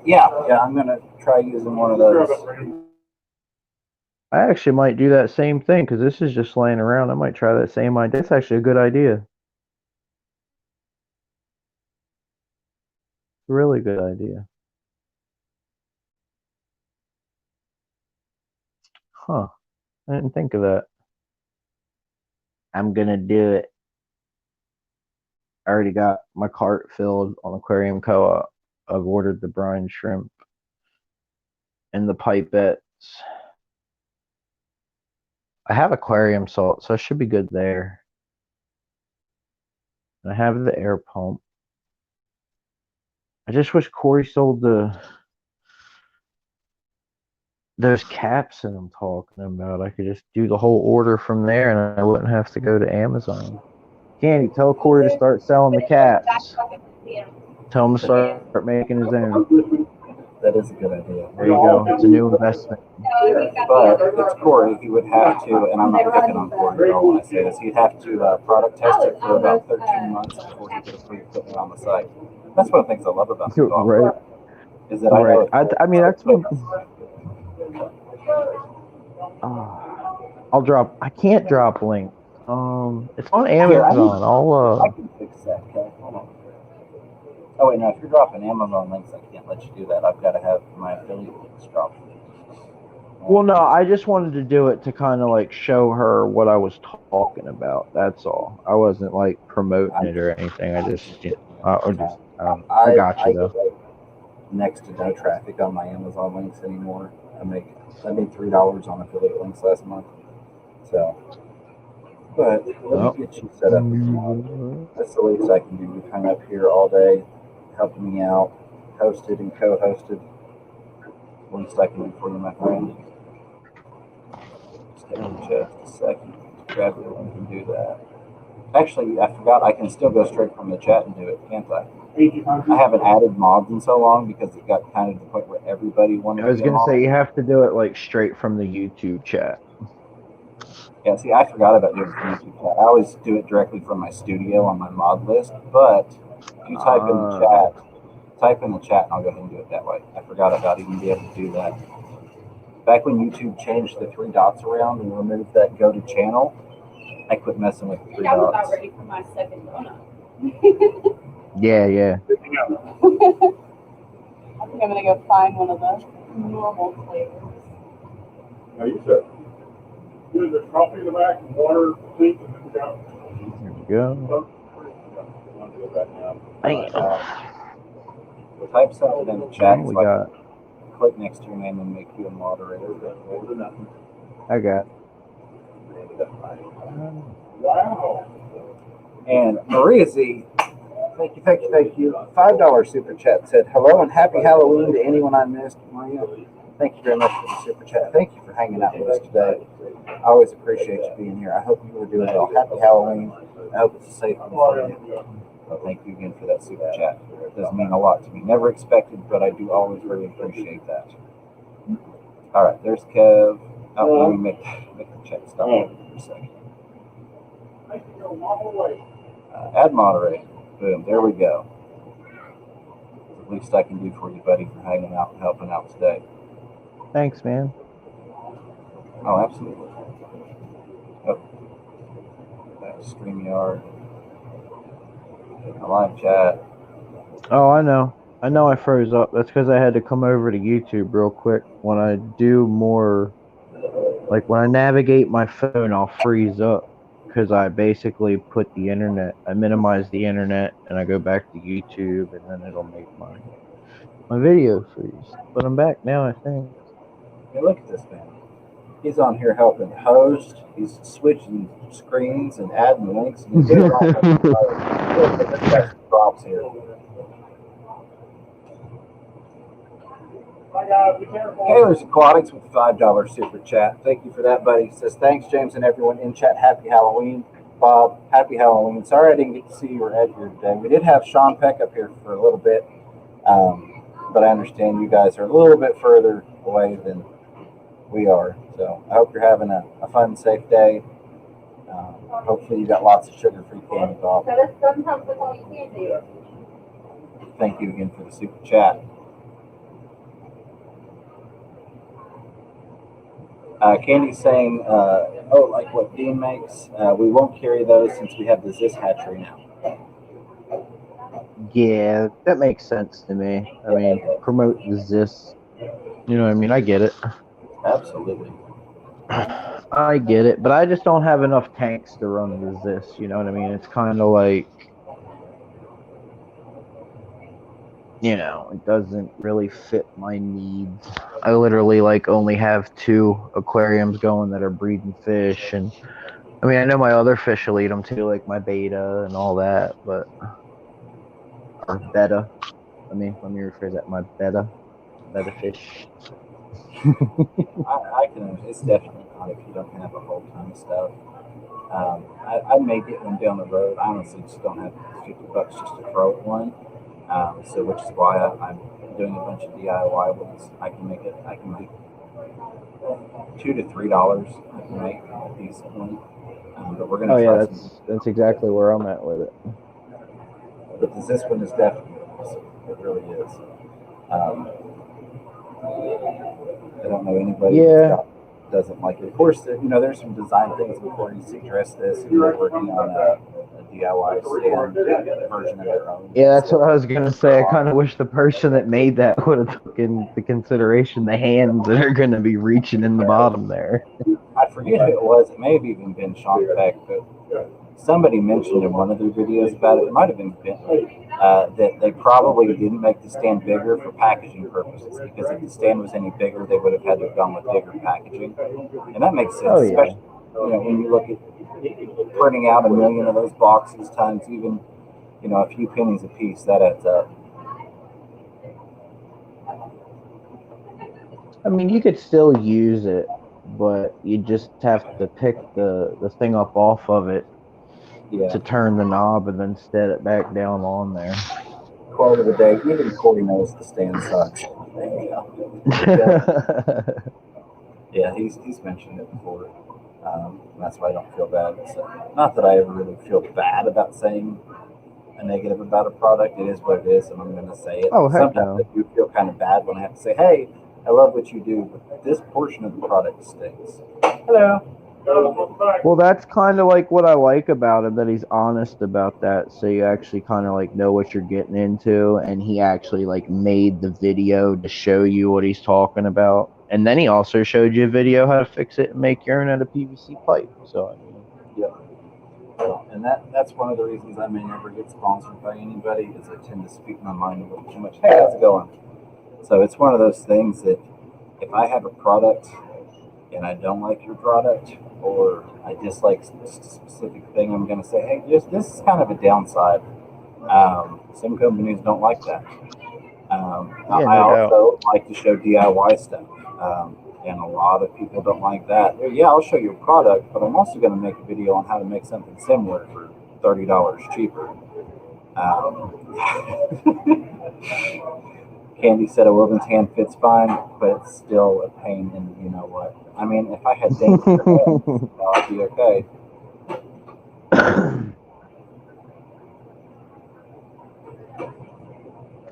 Yeah, I'm going to try using one of those. I actually might do that same thing because this is just laying around. I might try that same idea. That's actually a good idea. Really good idea. Huh. I didn't think of that. I'm gonna do it. I already got my cart filled on Aquarium Co-op. I've ordered the brine shrimp and the pipettes. I have aquarium salt, so I should be good there. And I have the air pump. I just wish Corey sold those caps that I'm talking about. I could just do the whole order from there and I wouldn't have to go to Amazon. Candy, tell Corey to start selling the caps. Tell him to start making his own. That is a good idea. There you go. It's a new investment. But it's Corey. He would have to, and I'm not picking on Corey at all when I say this, he'd have to product test it for about 13 months before he could approve putting it on the site. That's one of the things I love about the dog. Right. Is that I know I mean, that's one. I'll drop. I can't drop links. It's on Amazon. I can fix that. Okay, hold on. Oh wait, no. If you're dropping Amazon links, I can't let you do that. I've got to have my affiliate links dropped. Well, no, I just wanted to do it to kind of like show her what I was talking about. That's all. I wasn't like promoting it or anything. I just, I got you though. Get, like, next to no traffic on my Amazon links anymore. I made $3 on affiliate links last month. So, but let me get you set up. That's the least I can do. You've hung up here all day, helping me out, hosted and co-hosted. Least I can do for you, my friend. Just give me just a second to grab your link and do that. Actually, I forgot I can still go straight from the chat and do it, can't I? I haven't added mods in so long because it got kind of to the point where everybody wanted to. I was going to say you have to do it like straight from the YouTube chat. Yeah, see, I forgot about doing it from YouTube chat. I always do it directly from my studio on my mod list, but if you type in the chat and I'll go ahead and do it that way. I forgot about even being able to do that. Back when YouTube changed the 3 dots around and removed that go to channel, I quit messing with the 3 dots. I was about ready for my second donut. Yeah. I think I'm gonna go find one of the normal flavors. Now you said there's coffee in the back, water, sink, and then down. There we go. Type something in the chat. We got. Click next to your name and make you a moderator. I got. Wow. And Maria Z, thank you. $5 super chat said, hello and happy Halloween to anyone I missed. Maria, thank you very much for the super chat. Thank you for hanging out with us today. I always appreciate you being here. I hope you were doing well. Happy Halloween. I hope it's a safe one for you. So thank you again for that super chat. It does mean a lot to me. Never expected, but I do always really appreciate that. All right, there's Kev. Let me make the chat stop for a second. Add moderator. Boom, there we go. It's the least I can do for you, buddy, for hanging out and helping out today. Thanks, man. Oh, absolutely. Oh. That's StreamYard. A live chat. Oh, I know. I froze up. That's because I had to come over to YouTube real quick. When I do more, like when I navigate my phone, I'll freeze up because I basically put the internet, I minimize the internet, and I go back to YouTube, and then it'll make my video freeze. But I'm back now, I think. Hey, look at this, man. He's on here helping host. He's switching screens and adding links. And he's doing all kinds of stuff. This guy's props here. Taylor's Aquatics with $5 super chat. Thank you for that, buddy. He says, thanks, James, and everyone in chat. Happy Halloween. Bob, happy Halloween. Sorry I didn't get to see you or Ed here today. We did have Sean Peck up here for a little bit, but I understand you guys are a little bit further away than we are. So I hope you're having a fun, safe day. Hopefully you got lots of sugar-free candy, Bob. Thank you again for the super chat. Candy's saying, oh, like what Dean makes. We won't carry those since we have the Ziz hatchery now. Yeah, that makes sense to me. I mean, promote the Ziz. You know what I mean? I get it. Absolutely. I get it, but I just don't have enough tanks to run the Ziz. You know what I mean? It's kind of like, you know, it doesn't really fit my needs. I literally like only have 2 aquariums going that are breeding fish, and I mean I know my other fish will eat them too, like my beta and all that, but or betta. Let me rephrase that. My betta fish. I can. It's definitely not if you don't have a whole ton of stuff. I may get one down the road. I honestly just don't have $50 just to throw at one. So which is why I'm doing a bunch of DIY ones. I can make it. I can do $2 to $3. I can make a decent one. But we're gonna. Oh yeah, that's exactly where I'm at with it. But this one is definitely awesome. It really is. I don't know anybody that doesn't like it. Of course, you know, there's some design things before you see dress this, and we're working on a DIY stand version of their own. Yeah, that's what I was gonna say. I kind of wish the person that made that would have taken into consideration the hands that are gonna be reaching in the bottom there. I forget who it was. It may have even been Sean Peck, but somebody mentioned in one of their videos about it. It might have been Bentley. That they probably didn't make the stand bigger for packaging purposes, because if the stand was any bigger, they would have had to have gone with bigger packaging, and that makes sense. Oh, yeah. Especially, you know, when you look at printing out 1 million of those boxes times even, you know, a few pennies a piece, that adds up. I mean, you could still use it, but you just have to pick the thing up off of it to turn the knob and then set it back down on there. Quote of the day: even Corey knows the stand sucks. Yeah, he's mentioned it before. That's why I don't feel bad. So, not that I ever really feel bad about saying a negative about a product. It is what it is, and I'm going to say it. Oh, heck Sometimes no. I do feel kind of bad when I have to say, hey, I love what you do, but this portion of the product stinks. Hello. Well, that's kind of like what I like about him, that he's honest about that. So you actually kind of like know what you're getting into, and he actually like made the video to show you what he's talking about. And then he also showed you a video how to fix it and make urine out of PVC pipe. So I mean, Yeah. And that's one of the reasons I may never get sponsored by anybody, is I tend to speak my mind a little too much. Hey, how's it going? So it's one of those things that if I have a product and I don't like your product, or I dislike a specific thing, I'm going to say, hey, this is kind of a downside. Some companies don't like that. I also like to show DIY stuff, and a lot of people don't like that. Yeah, I'll show you a product, but I'm also going to make a video on how to make something similar for $30 cheaper. Candy said a woman's hand fits fine, but it's still a pain in you know what. I mean, if I had daintier hands, I'd be okay.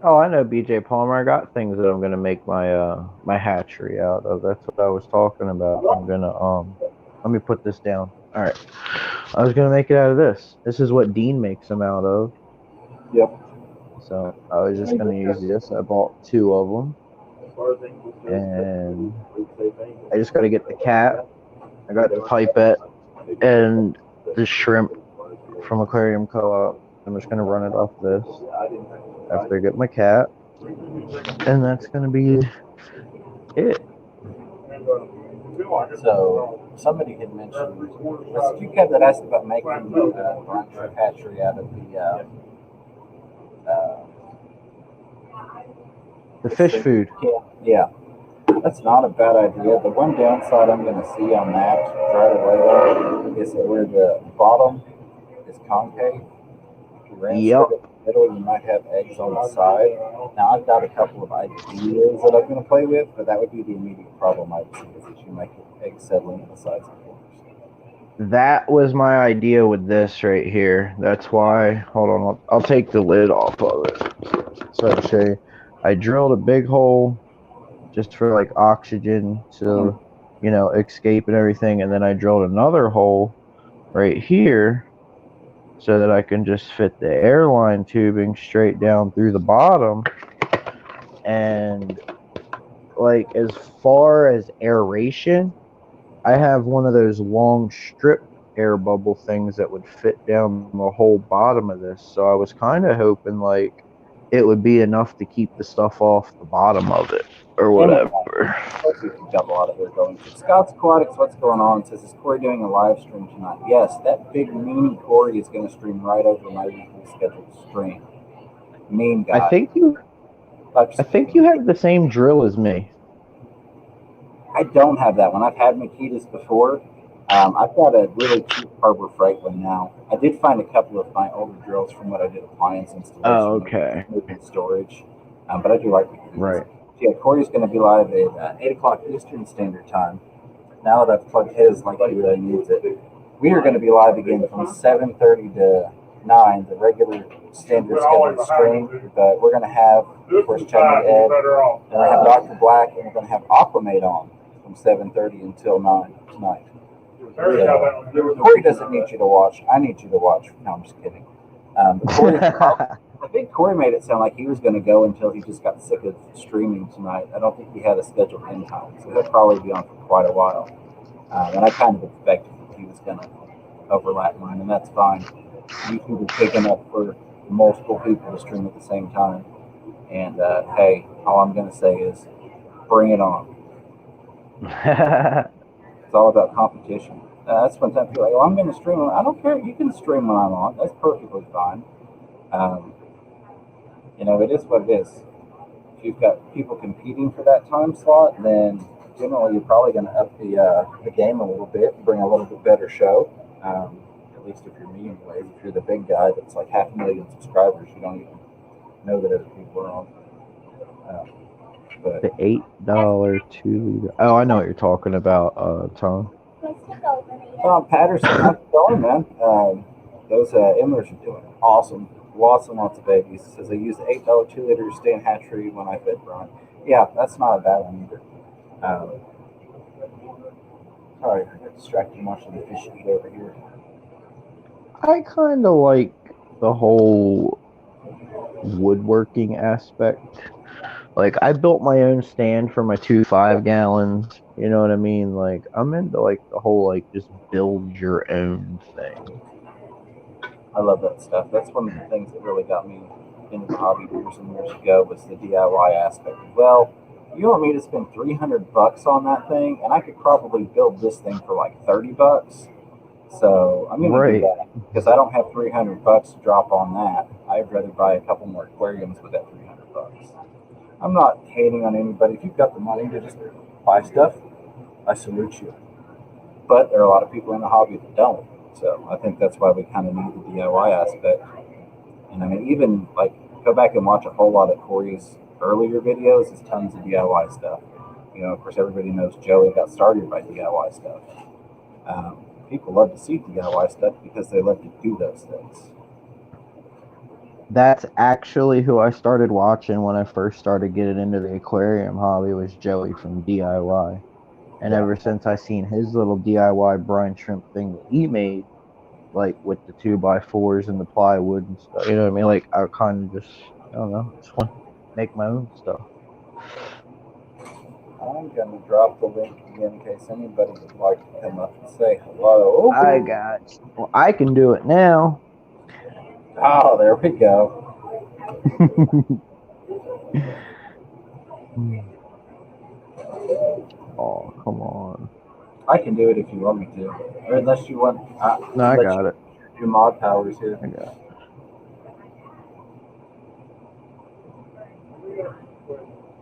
oh, I know BJ Palmer. I got things that I'm gonna make my my hatchery out of. That's what I was talking about. I'm gonna let me put this down. All right, I was gonna make it out of this. This is what Dean makes them out of. Yep. So I was just gonna use this. I bought 2 of them, and I just gotta get the cat. I got the pipette and the shrimp from Aquarium Co-op. I'm just gonna run it off this after I get my cat, and that's gonna be it. So somebody had mentioned, was it you, Kev, that asked about making the brunch or hatchery out of The fish food. Yeah, that's not a bad idea. The one downside I'm going to see on that right away though, is that where the bottom is concave. If you ran straight up the middle, you might have eggs on the side. Now I've got a couple of ideas that I'm going to play with, but that would be the immediate problem I'd see is that you make eggs settling on the sides of the corners. That was my idea with this right here. That's why. Hold on, I'll take the lid off of it so I can show you. I drilled a big hole just for like oxygen to, you know, escape and everything, and then I drilled another hole right here so that I can just fit the airline tubing straight down through the bottom. And like as far as aeration, I have one of those long strip air bubble things that would fit down the whole bottom of this. So I was kind of hoping like it would be enough to keep the stuff off the bottom of it or whatever. We've got a lot of it going. Scott's Aquatics, what's going on? Says, is Corey doing a live stream tonight? Yes, that big meanie Corey is going to stream right over my weekly scheduled stream. Mean guy. I think you have the same drill as me. I don't have that one. I've had Makitas before. I've got a really cheap Harbor Freight one now. I did find a couple of my older drills from what I did appliance installation. Oh, okay. Storage. But I do like Makitas. Right. Yeah, Corey's going to be live at 8 o'clock Eastern Standard Time. Now that I've plugged his like he really needs it. We are going to be live again from 7:30 to 9, the regular standard scheduled stream. But we're going to have, of course, Chad Ed, and we're going to have Dr. Black, and we're going to have Aquamate on from 7:30 until 9 tonight. So, Corey doesn't need you to watch. I need you to watch. No, I'm just kidding. Corey, I think Corey made it sound like he was going to go until he just got sick of streaming tonight. I don't think he had a scheduled end time, so he'll probably be on for quite a while. And I kind of expected that he was going to overlap mine, and that's fine. YouTube is picking up for multiple people to stream at the same time. And hey, all I'm going to say is bring it on. It's all about competition. That's when some people are like, well, I'm going to stream. I don't care. You can stream when I'm on. That's perfectly fine. You know, it is what it is. If you've got people competing for that time slot, then generally you're probably going to up the game a little bit, bring a little bit better show. At least if you're me, anyways. If you're the big guy that's like 500,000 subscribers, you don't even know that other people are on. The $8 2-liter. Oh, I know what you're talking about, Tom. Tom Patterson, how's it going, man? Those Emlers are doing awesome. Lots and lots of babies. Says I use the $8 2-liter stand hatchery when I fed Brian. Yeah, that's not a bad one either. Sorry, I got distracted watching the fish eat over here. I kind of like the whole woodworking aspect. Like, I built my own stand for my 2 5-gallons. You know what I mean? Like, I'm into like the whole like just build your own thing. I love that stuff. That's one of the things that really got me into the hobby years and years ago was the DIY aspect. Well, you want me to spend $300 on that thing, and I could probably build this thing for like $30. So I'm going to do that because I don't have $300 to drop on that. I'd rather buy a couple more aquariums with that $300. I'm not hating on anybody. If you've got the money to just buy stuff, I salute you. But there are a lot of people in the hobby that don't. So I think that's why we kind of need the DIY aspect. And I mean, even like go back and watch a whole lot of Corey's earlier videos. There's tons of DIY stuff. You know, of course, everybody knows Joey got started by DIY stuff. People love to see DIY stuff because they love to do those things. That's actually who I started watching when I first started getting into the aquarium hobby was Joey from DIY. And ever since I seen his little DIY brine shrimp thing that he made, like with the 2x4s and the plywood and stuff, you know what I mean? Like I kind of just, I don't know, just want to make my own stuff. I'm going to drop the link again in case anybody would like to come up and say hello. I got you. Well, I can do it now. Oh, there we go. Oh, come on. I can do it if you want me to, or unless you want. No, I Let got you it. do mod powers here. I got it.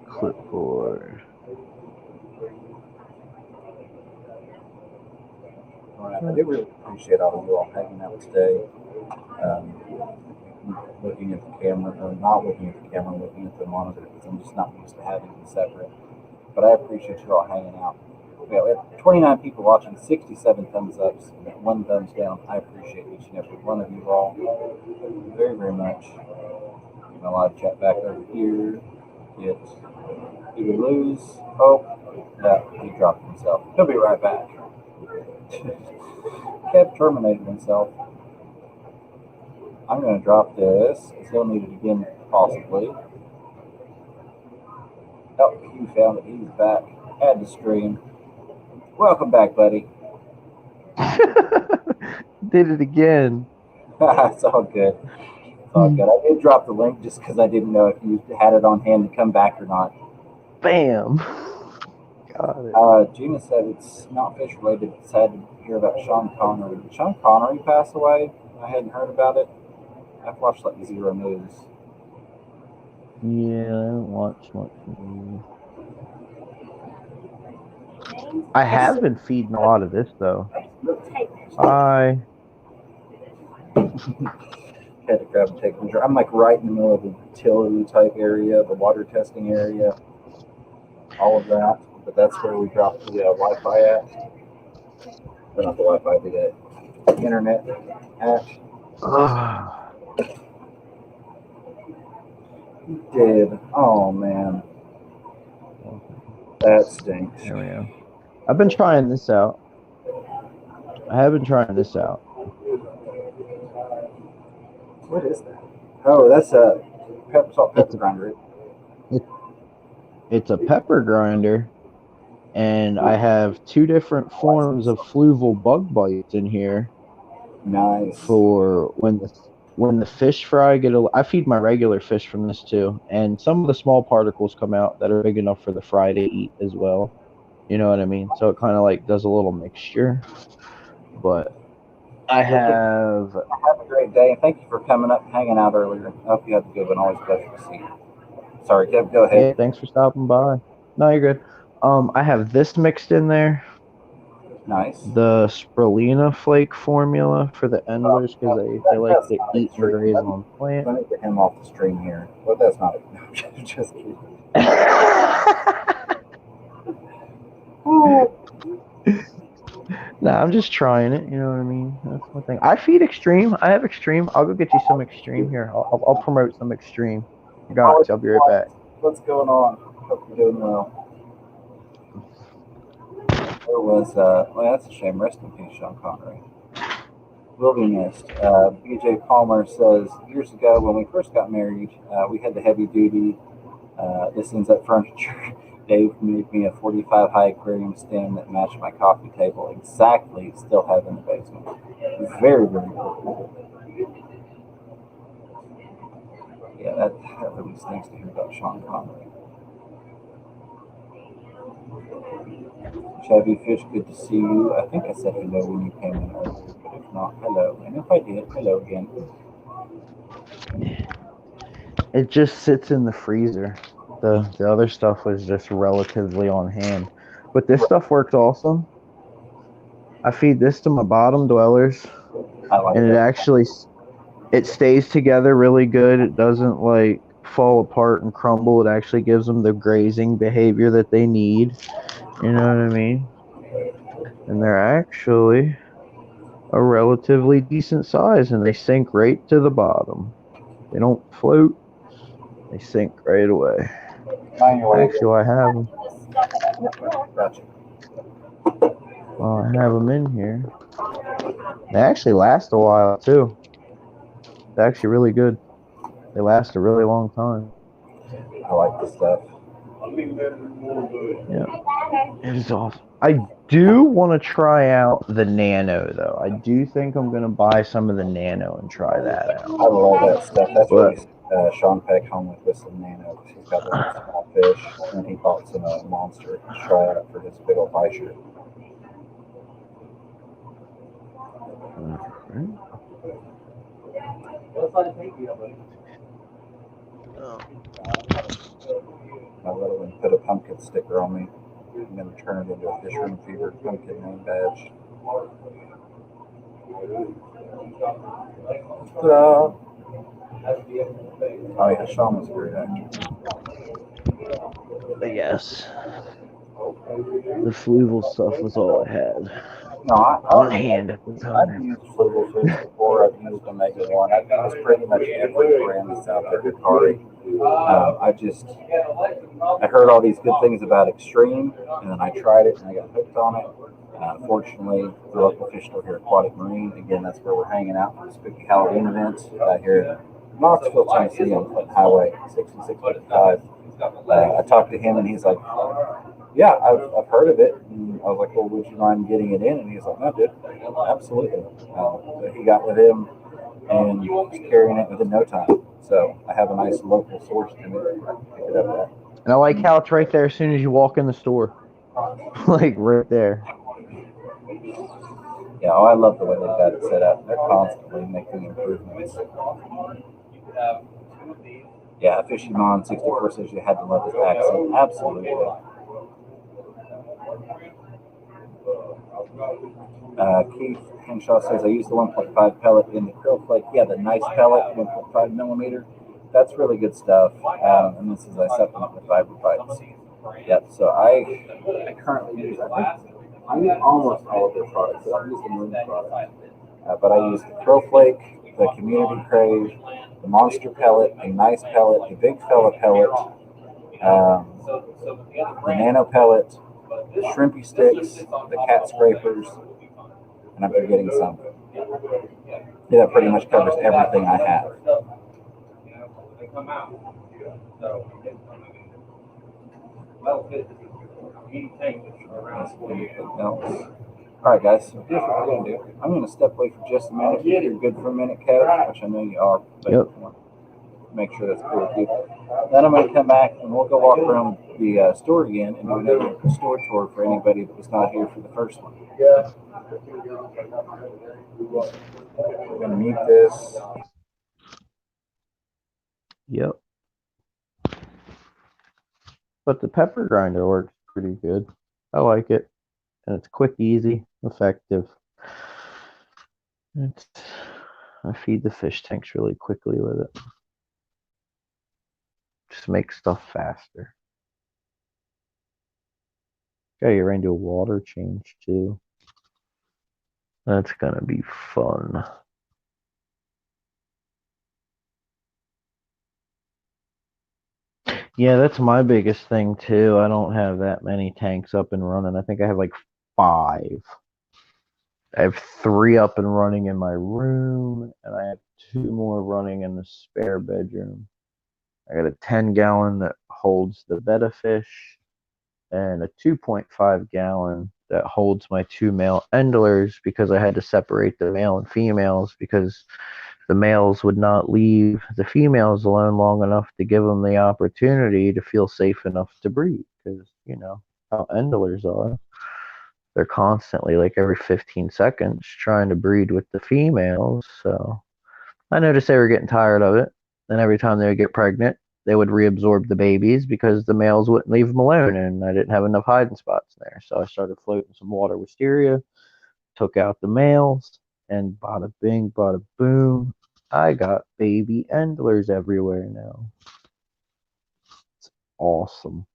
Clipboard. All right, I do really appreciate all of you all hanging out today. Um, looking at the camera, or not looking at the camera, looking at the monitor, because I'm just not used to having them separate. But I appreciate you all hanging out. We have 29 people watching, 67 thumbs ups, and 1 thumbs down. I appreciate each and every one of you all very, very much. Get my live chat back over here. Get he would lose. Oh, no, he dropped himself. He'll be right back. Kev terminated himself. I'm going to drop this. He'll need it again, possibly. Oh, he found it. He's back. Had to stream. Welcome back, buddy. Did it again. It's all good. It's all good. I did drop the link just because I didn't know if you had it on hand to come back or not. Bam. Got it. Gina said it's not fish related. Sad to hear about Sean Connery. Did Sean Connery pass away? I hadn't heard about it. I've watched like zero news. Yeah, I haven't watched much news. I have been feeding a lot of this though. Hi. Had to grab and take a picture. I'm like right in the middle of the utility type area, the water testing area, all of that. But that's where we dropped the Wi-Fi at. Or not the Wi-Fi, the internet at. You did. Oh man. That stinks. There we go. I've been trying this out. I have been trying this out. What is that? Oh, that's a salt pepper grinder. It's a pepper grinder, and I have 2 different forms of fluval bug bites in here. Nice. For when the fish fry I feed my regular fish from this too, and some of the small particles come out that are big enough for the fry to eat as well. You know what I mean? So it kind of like does a little mixture. But I have. Have a great day, and thank you for coming up, hanging out earlier. I hope you have a good one. Always a pleasure to see you. Sorry, Kev, go ahead. Yeah, thanks for stopping by. No, you're good. I have this mixed in there. Nice. The spirulina flake formula for the endlers because they like to eat and graze on plants. Let me get him off the stream here. Well, that's not it. No, just kidding. Nah, I'm just trying it. You know what I mean? That's one thing. I feed extreme. I have extreme. I'll go get you some extreme here. I'll promote some extreme. Gotcha. I'll be right back. What's going on? Hope you're doing well. There was, well, that's a shame. Rest in peace, Sean Connery. Will be missed. BJ Palmer says, years ago when we first got married, we had the heavy duty. This ends up furniture. Dave made me a 45 high aquarium stand that matched my coffee table exactly. Still have in the basement. Very, very cool. Yeah, that really stinks to hear about Sean Connery. Chevy Fish, good to see you. I think I said hello when you came in earlier, but if not, hello. And if I did, hello again. It just sits in the freezer. The other stuff was just relatively on hand. But this stuff works awesome. I feed this to my bottom dwellers. And it actually stays together really good. It doesn't like fall apart and crumble. It actually gives them the grazing behavior that they need. You know what I mean? And they're actually a relatively decent size, and they sink right to the bottom. They don't float. They sink right away. Actually, I have them. Gotcha. Well, I have them in here. They actually last a while, too. They're actually really good. They last a really long time. I like this stuff. Yeah. It is awesome. I do want to try out the Nano, though. I do think I'm going to buy some of the Nano and try that out. I love that stuff. That's what Sean Peck home with some Nano. He's got little small fish, and he bought some monster to try out for his big old pie shirt. My little one put a pumpkin sticker on me. I'm going to turn it into a Fish Room Fever pumpkin name badge. Oh yeah, Sean was a great actor. But yes, the Fluval stuff was all I had No, on hand at the I've time. used Fluval Foods before. I've used Omega One. I've used pretty much every brand that's out there, Hikari. I heard all these good things about Extreme, and then I tried it and I got hooked on it. Fortunately, the local fish store here, Aquatic Marine, again, that's where we're hanging out for the Spooky Halloween event here in Knoxville, Tennessee, on Clinton Highway 6655. I talked to him, and he's like, "Yeah, I've heard of it." And I was like, "Well, would you mind getting it in?" And he's like, "No, dude, absolutely." So he got with him and was carrying it within no time. So I have a nice local source to pick it up at. And I like how it's right there as soon as you walk in the store. Like right there. Yeah, I love the way they've got it set up. They're constantly making improvements. Yeah, Fishimon 64 says you had to love his accent. Absolutely. Keith Henshaw says I use the 1.5 pellet in the krill flake. Yeah, the nice pellet, 1.5 millimeter. That's really good stuff. And this is I supplement with fiber bites. Yep. So I currently use I use almost all of their products. I don't use the Moon product, but I use the krill flake, the Community Crave, the Monster pellet, a nice pellet, a big fella pellet, the Nano pellet, the Shrimpy sticks, the Cat scrapers, and I'm forgetting some. Yeah, that pretty much covers everything I have. All right, guys. So here's what we're gonna do. I'm gonna step away for just a minute. If you're good for a minute, Kev, which I know you are. But Yep. Make sure that's cool with you. Then I'm gonna come back and we'll go walk around the store again and do another store tour for anybody that was not here for the first one. We're gonna mute this. Yep. But the pepper grinder works pretty good. I like it. And it's quick, easy, effective. I feed the fish tanks really quickly with it. Just makes stuff faster. Got you ready to do a water change too. That's gonna be fun. Yeah, that's my biggest thing too. I don't have that many tanks up and running. I think I have like 5. I have 3 up and running in my room, and I have 2 more running in the spare bedroom. I got a 10-gallon that holds the betta fish, and a 2.5-gallon that holds my 2 male endlers because I had to separate the male and females because the males would not leave the females alone long enough to give them the opportunity to feel safe enough to breed because, you know, how endlers are. They're constantly, like every 15 seconds, trying to breed with the females. So I noticed they were getting tired of it. And every time they would get pregnant, they would reabsorb the babies because the males wouldn't leave them alone. And I didn't have enough hiding spots there. So I started floating some water wisteria, took out the males, and bada bing, bada boom. I got baby endlers everywhere now. It's awesome.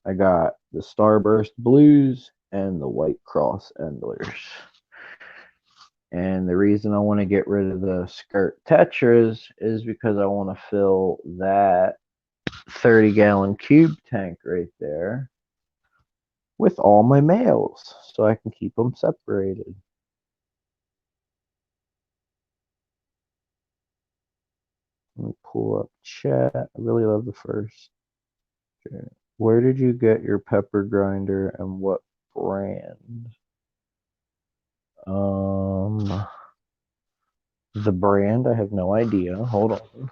I got the Starburst Blues and the White Cross Endlers. And the reason I want to get rid of the skirt tetras is because I want to fill that 30-gallon cube tank right there with all my males so I can keep them separated. Let me pull up chat. I really love the first. Okay. Where did you get your pepper grinder and what brand? The brand, I have no idea. Hold on.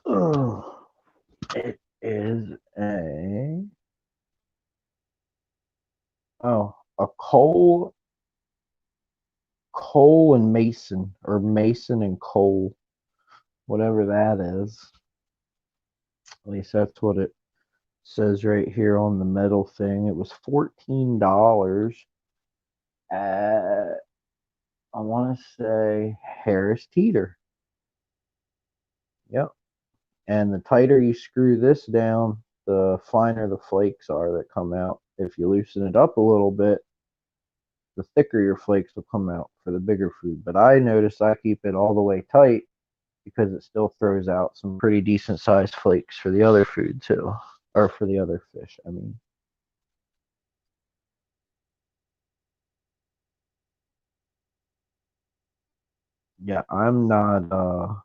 Oh, it is a Oh, a Cole and Mason, or Mason and Cole, whatever that is. At least that's what it says right here on the metal thing. It was $14 at, I want to say, Harris Teeter. Yep. And the tighter you screw this down, the finer the flakes are that come out. If you loosen it up a little bit, the thicker your flakes will come out for the bigger food. But I notice I keep it all the way tight because it still throws out some pretty decent sized flakes for the other food too, or for the other fish. I mean, yeah, I'm not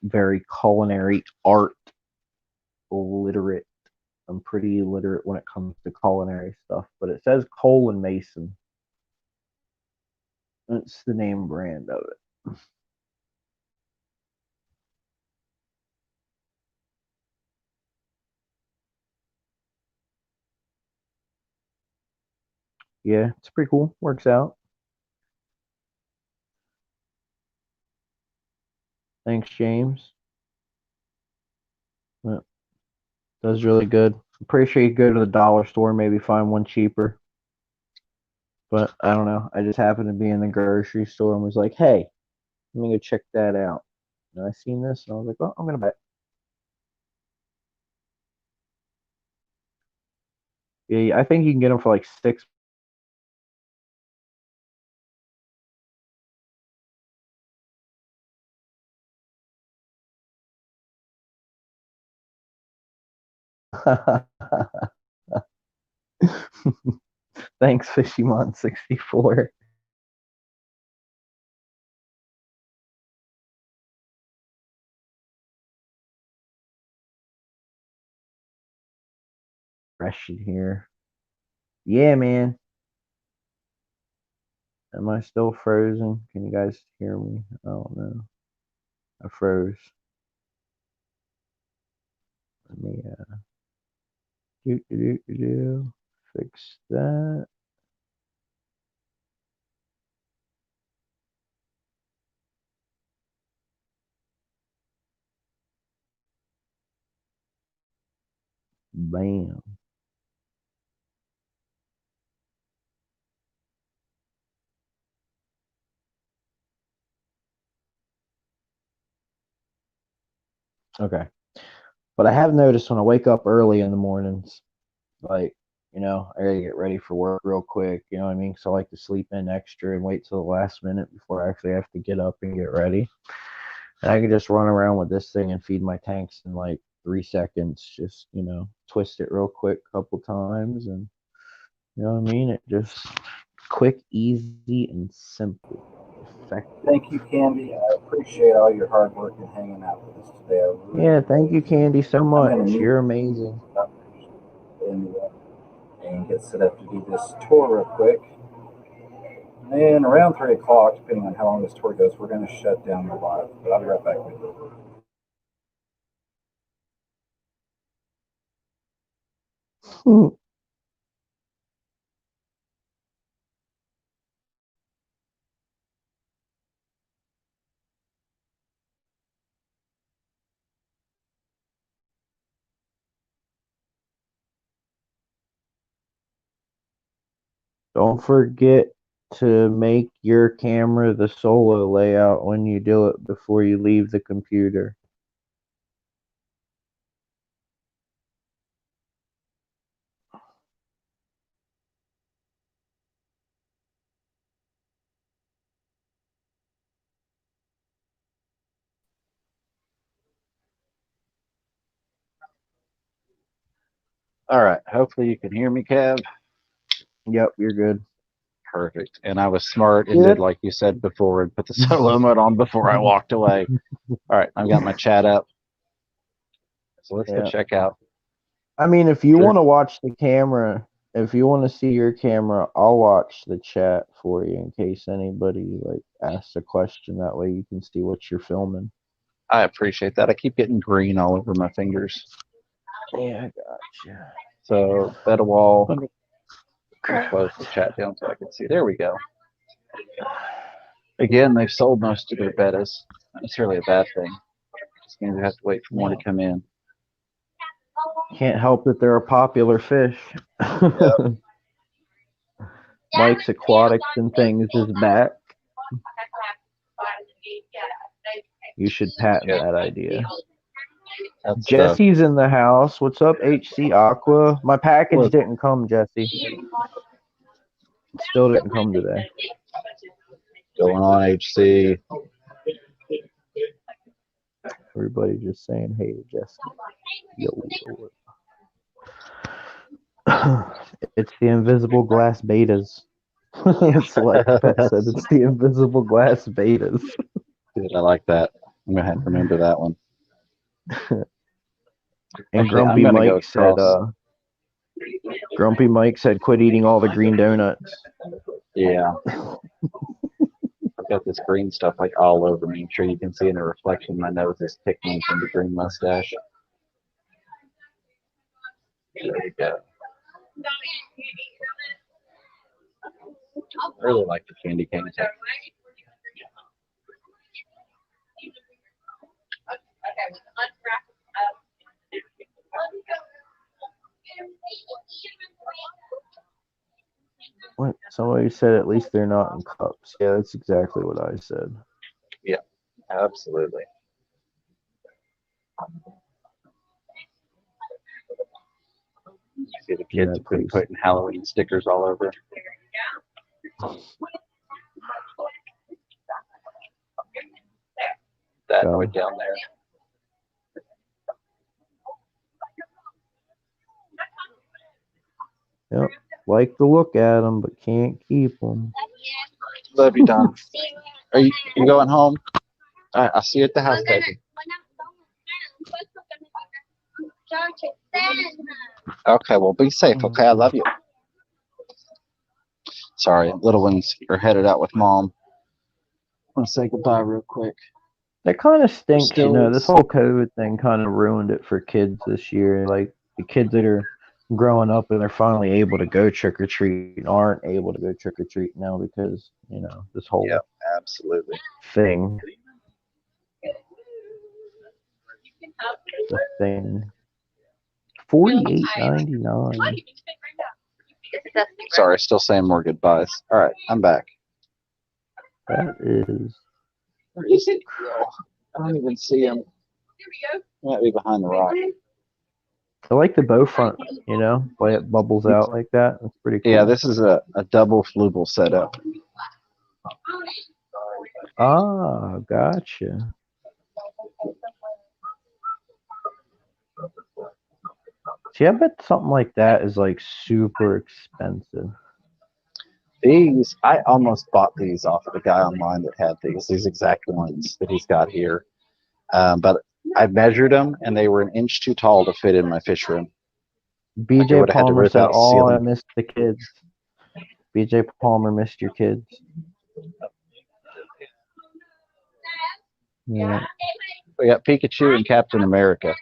very culinary art literate. I'm pretty literate when it comes to culinary stuff, but it says Cole and Mason. It's the name brand of it. Yeah, it's pretty cool. Works out. Thanks, James. Yeah, does really good. I'm pretty sure you could go to the dollar store, maybe find one cheaper. But I don't know. I just happened to be in the grocery store and was like, hey, let me go check that out. And I seen this and I was like, well, I'm gonna buy it. Yeah, I think you can get them for like six. Thanks, Fishymon64. Fresh in here. Yeah, man. Am I still frozen? Can you guys hear me? I don't know. I froze. Let me fix that. Bam. Okay. But I have noticed when I wake up early in the mornings, like, I gotta get ready for work real quick, you know what I mean? So I like to sleep in extra and wait till the last minute before I actually have to get up and get ready. And I can just run around with this thing and feed my tanks in like 3 seconds. Just, twist it real quick a couple times and you know what I mean? It just quick, easy, and simple. Effective. Thank you, Candy. I appreciate all your hard work and hanging out with us today. Yeah, thank you, Candy, so much. mute You're amazing. And get set up to do this tour real quick. And around 3 o'clock, depending on how long this tour goes, we're going to shut down the live. But I'll be right back with you. Don't forget to make your camera the solo layout when you do it before you leave the computer. All right. Hopefully you can hear me, Kev. Yep, you're good. Perfect. And I was smart and did like you said before and put the solo mode on before I walked away. All right. I've got my chat up. So let's go check out. I mean, if you want to watch the camera, if you want to see your camera, I'll watch the chat for you in case anybody asks a question. That way you can see what you're filming. I appreciate that. I keep getting green all over my fingers. Yeah, I gotcha. So bed a wall. Let me Close the chat down so I can see. There we go. Again, they've sold most of their bettas. Not necessarily a bad thing. Just means we have to wait for more to come in. Can't help that they're a popular fish. Yep. Mike's Aquatics and Things is back. You should patent that idea. That's Jesse's in the house. What's up, HC Aqua? My package didn't come, Jesse. It still didn't come today. Going on, HC. Everybody just saying, hey, Jesse. Yo. It's the invisible glass betas. It's like Pet said, it's the invisible glass betas. Dude, I like that. I'm going to have to remember that one. And Actually, Grumpy Mike said, quit eating all the green donuts. Yeah. I've got this green stuff like all over me. I'm sure you can see in the reflection my nose is tickling from the green mustache. There we go. I really like the candy cane tech. What? Somebody said at least they're not in cups. Yeah, that's exactly what I said. Yeah, absolutely. See the kids have been putting Halloween stickers all over. That noise down there. Yep. Like to look at them, but can't keep them. Love you, Don. Are you going home? All right, I'll see you at the house, baby. Okay, well, be safe, okay? I love you. Sorry, little ones are headed out with mom. I want to say goodbye real quick. That kind of stinks, you know. This whole COVID thing kind of ruined it for kids this year. Like, the kids that are growing up and they're finally able to go trick-or-treat aren't able to go trick-or-treat now because, you know, this whole absolutely thing. The thing. $48.99. Sorry, still saying more goodbyes. All right, I'm back. That is. Where is it? I don't even see him. He might be behind the rock. I like the bow front, you know, way it bubbles out like that. That's pretty cool. Yeah, this is a double flubel setup. Ah, gotcha. See, I bet something like that is like super expensive. These, I almost bought these off of a guy online that had these exact ones that he's got here. But I measured them and they were an inch too tall to fit in my fish room. BJ Palmer said, "Oh, I missed the kids." BJ Palmer missed your kids. Yeah. We got Pikachu and Captain America.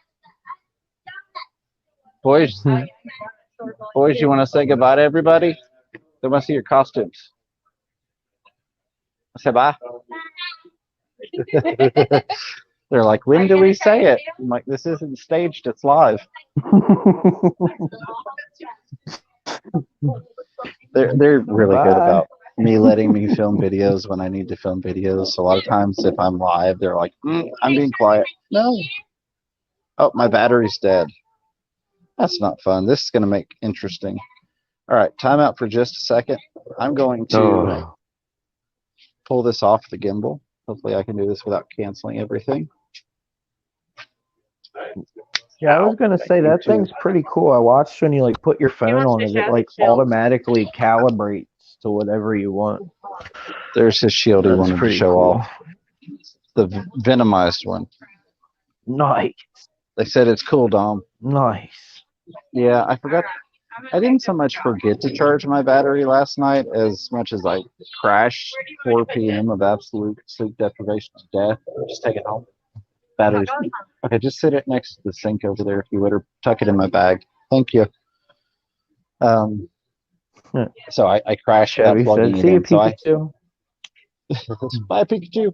Boys, you want to say goodbye to everybody? They want to see your costumes. Say bye. They're like, when do we say it? I'm like, this isn't staged, it's live. They're really good about me letting me film videos when I need to film videos. So a lot of times if I'm live, they're like, I'm being quiet. No. Oh, my battery's dead. That's not fun. This is going to make interesting. All right, time out for just a second. I'm going to pull this off the gimbal. Hopefully I can do this without canceling everything. Yeah, I was gonna say that thing's pretty cool. I watched when you like put your phone on it, it like automatically calibrates to whatever you want. There's his shield he wanted to show off. The venomized one. Nice. They said it's cool, Dom. Nice. Yeah, I forgot. I didn't so much forget to charge my battery last night as much as I crashed 4 p.m. of absolute sleep deprivation to death. Just take it home. Batteries. Okay, just sit it next to the sink over there if you would, or tuck it in my bag. Thank you. So I crashed without Chevy plugging said, it "See you, in. So Pikachu." Bye, Pikachu.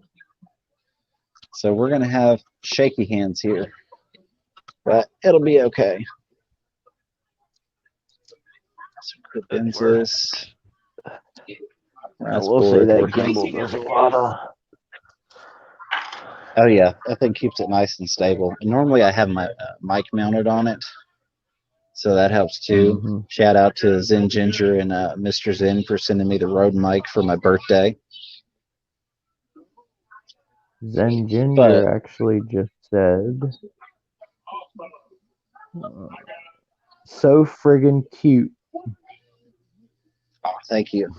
So we're gonna have shaky hands here, but it'll be okay. So Credenzas. I will say that gimbal does a lot of. Oh yeah, that thing keeps it nice and stable. And normally I have my mic mounted on it, so that helps too. Mm-hmm. Shout out to Zen Ginger and Mr. Zen for sending me the Rode mic for my birthday. Zen Ginger actually just said, "So friggin' cute." Oh, thank you.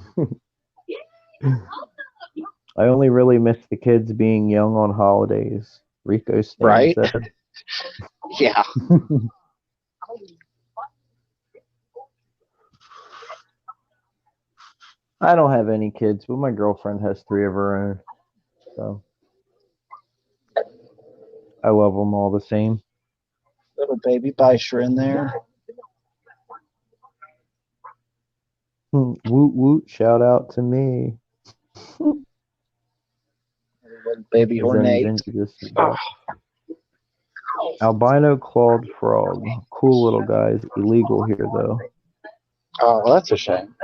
I only really miss the kids being young on holidays. Rico Stan Right? said. Yeah. I don't have any kids, but my girlfriend has 3 of her own. So I love them all the same. Little baby Beisher in there. Woot woot! Shout out to me. Little baby ornate. Albino clawed frog. Cool little guys. Illegal here though. Oh, well, that's a shame.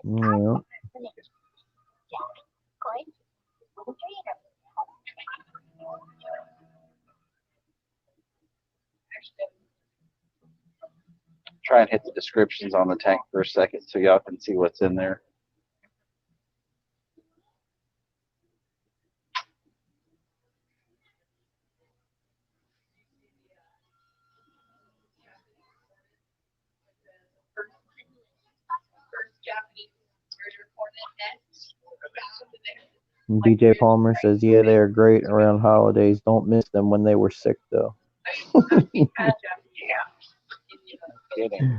Yeah. Try and hit the descriptions on the tank for a second so y'all can see what's in there. And DJ Palmer says, "Yeah, they are great around holidays. Don't miss them when they were sick though." Kidding.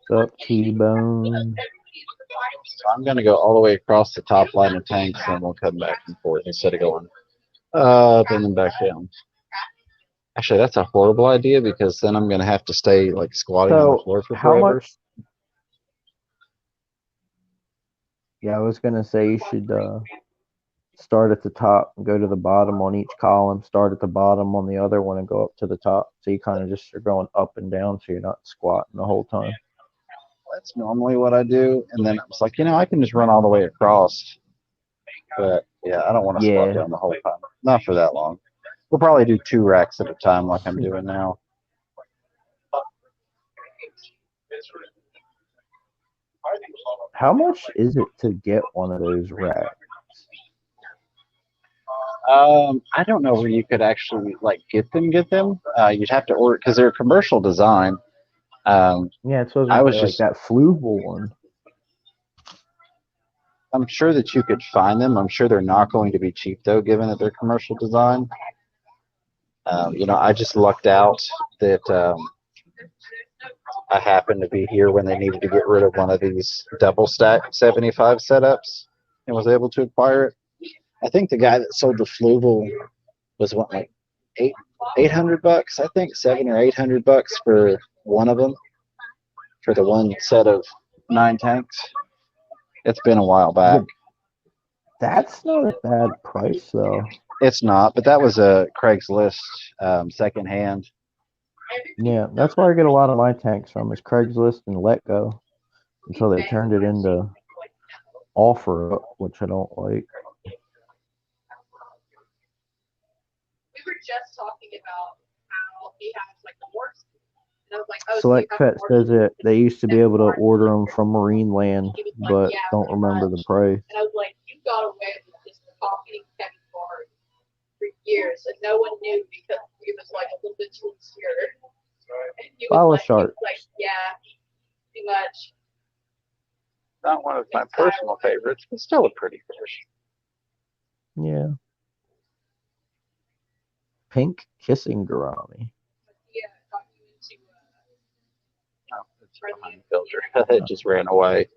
What's up, T-Bone? So I'm going to go all the way across the top line of tanks and we'll come back and forth instead of going up and then back down. Actually, that's a horrible idea because then I'm going to have to stay like squatting on the floor for how forever. much? Yeah, I was gonna say you should start at the top and go to the bottom on each column. Start at the bottom on the other one and go up to the top. So you kind of just are going up and down, so you're not squatting the whole time. That's normally what I do, and then it's like, I can just run all the way across. But yeah, I don't want to squat down the whole time. Not for that long. We'll probably do 2 racks at a time like I'm doing now. How much is it to get one of those racks? I don't know where you could actually like get them. You'd have to order because they're commercial design. Yeah, it's supposed to be like that Fluval one. I'm sure that you could find them. I'm sure they're not going to be cheap though, given that they're commercial design. I just lucked out that I happened to be here when they needed to get rid of one of these double stack 75 setups and was able to acquire it. I think the guy that sold the Fluval was like $800. I think $700 or $800 for one of them for the one set of 9 tanks. It's been a while back. That's not a bad price though. It's not, but that was a Craigslist secondhand. Yeah, that's where I get a lot of my tanks from is Craigslist and Letgo until they turned it into OfferUp, which I don't like. We were just talking about how he has like the worst. And I was like, oh, Select Pet says it. They used to be able to order them from Marine Land, but don't remember the price. And I was like, you got away with just copying Kevin Bard for years, and no one knew because he was like a little bit too obscure. And he was like, yeah, too much. Not one of my personal favorites, but still a pretty fish. Yeah. Pink kissing gourami. behind the filter. It just ran away.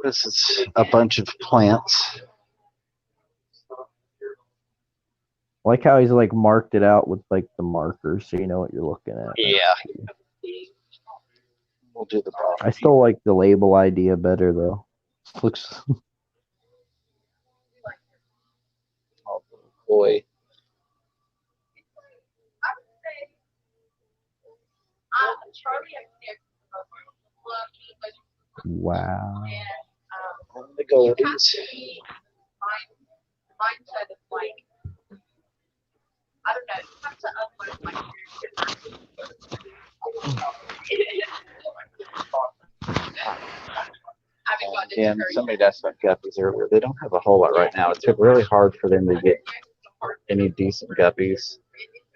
This is a bunch of plants. I like how he's like marked it out with like the markers so you know what you're looking at. Yeah. We'll do the bottom. I still like the label idea better though. Looks Oh boy. wow. The goldies. Mindset is like, I don't know, you have to unlearn like Yeah, and somebody asked about guppies earlier. They don't have a whole lot right now. It's really hard for them to get any decent guppies.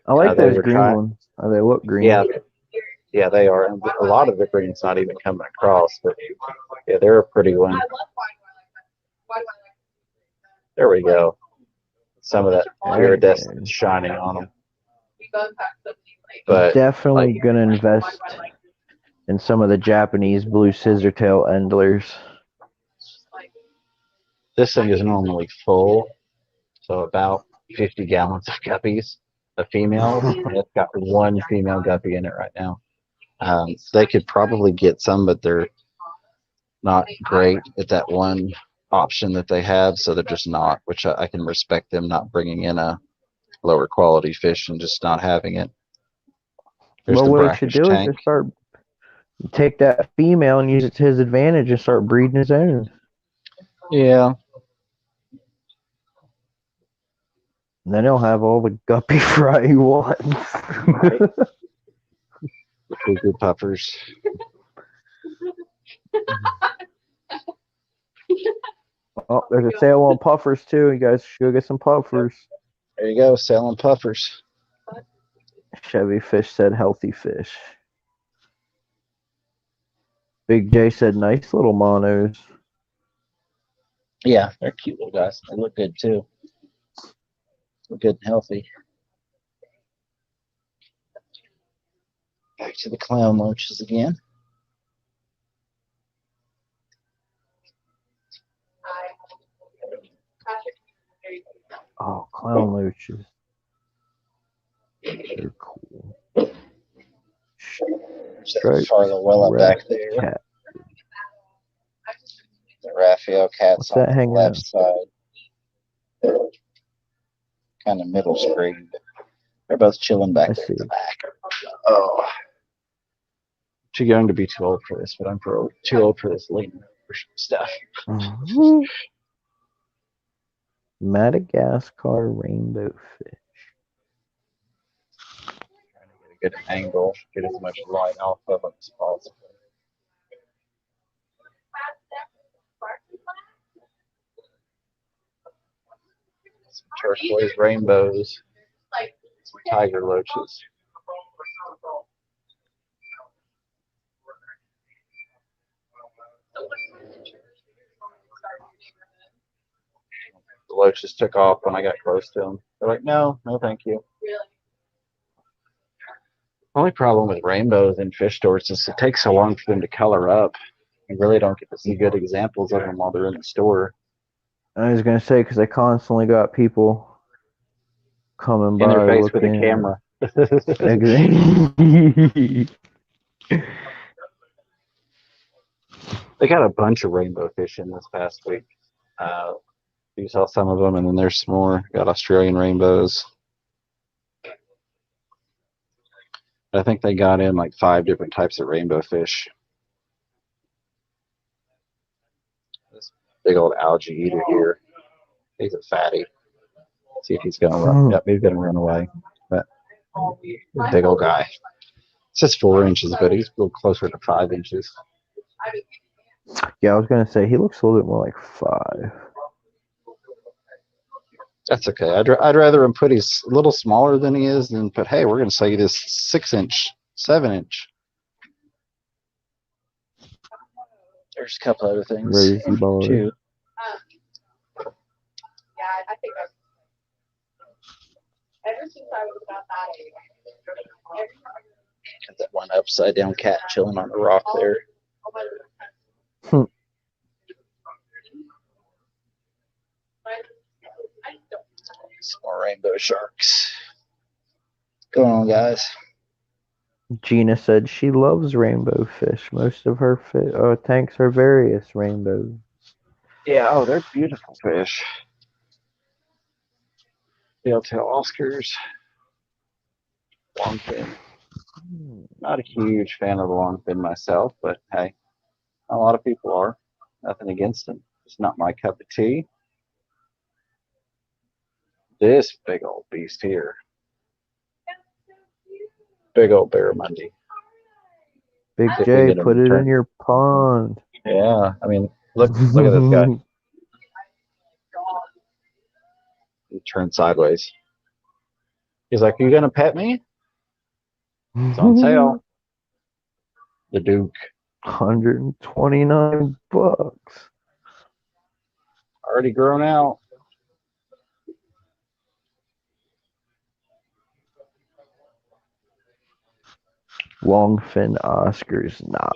I like They those were green trying. ones. Oh, they look green. Yeah, they are. And a lot of the green's not even coming across, but yeah, they're a pretty one. There we go. Some of that iridescent shining on them. But definitely gonna invest in some of the Japanese blue scissortail endlers. This thing is normally full, so about 50 gallons of guppies, a female. And it's got one female guppy in it right now. They could probably get some, but they're not great at that one option that they have, so they're just not, which I can respect them not bringing in a lower quality fish and just not having it. There's Well, the what he should brackish do is tank. just take that female and use it to his advantage and start breeding his own. Yeah. And then he'll have all the guppy fry he wants. The cuckoo puffers. Oh, there's a sale on puffers too. You guys should go get some puffers. There you go, selling puffers. Chevy Fish said healthy fish. Big J said nice little monos. Yeah, they're cute little guys. They look good too. Look good and healthy. Back to the clown loaches again. Oh, clown loaches. They're cool. There's Farlowella back there. Cat. The Raphael cat's on the left side. Kind of middle screen. They're both chilling back there in the back. Oh. Too young to be too old for this, but I'm too old for this late stuff. Madagascar rainbow fish. Trying to get a good angle, get as much light off of them as possible. Some turquoise rainbows, some tiger loaches. The loaches took off when I got close to them. They're like, no, thank you. Only problem with rainbows in fish stores is it takes so long for them to color up. You really don't get to see good examples of them while they're in the store. I was gonna say because I constantly got people coming by In their face with a looking. camera. They got a bunch of rainbow fish in this past week. You saw some of them, and then there's some more. Got Australian rainbows. I think they got in like 5 different types of rainbow fish. This big old algae eater here. He's a fatty. See if he's gonna run. Yep, he's gonna run away. But big old guy. It says 4 inches, but he's a little closer to 5 inches. Yeah, I was gonna say he looks a little bit more like 5. That's okay. I'd rather him put he's a little smaller than he is than put, hey, we're gonna sell you this 6 inch, 7 inch. There's a couple other things. Rosie ball. Yeah, I think ever since I was about that age, That one upside down cat chilling on the rock there. Hmm. Some more rainbow sharks. What's going on, guys? Gina said she loves rainbow fish. Most of her tanks are various rainbows. Yeah, oh, they're beautiful fish. Tail Oscars. Longfin. Not a huge fan of the longfin myself, but hey, a lot of people are. Nothing against them. It's not my cup of tea. This big old beast here. Big old barramundi. Big If we J, get him put to it turn. in your pond. Yeah, I mean, look at this guy. He turned sideways. He's like, "You gonna pet me?" It's on sale. The Duke. $129. Already grown out. Longfin Oscars, nah.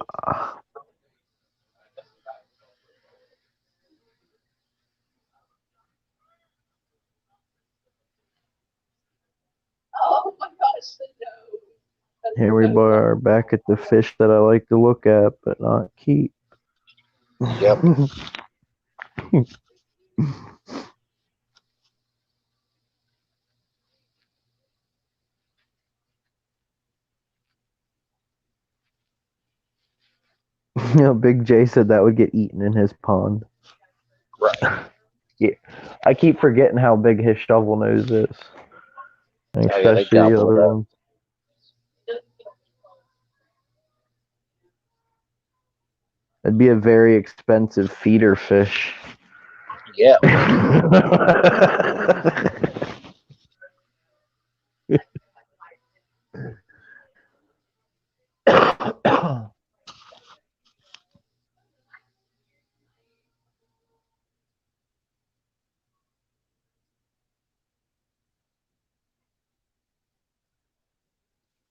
Oh my gosh, the nose. Here we are back at the fish that I like to look at, but not keep. Yep. You know, Big J said that would get eaten in his pond. Right. Yeah, I keep forgetting how big his shovel nose is, and Oh, yeah, they especially the gobble other it up. ones. It'd be a very expensive feeder fish. Yeah.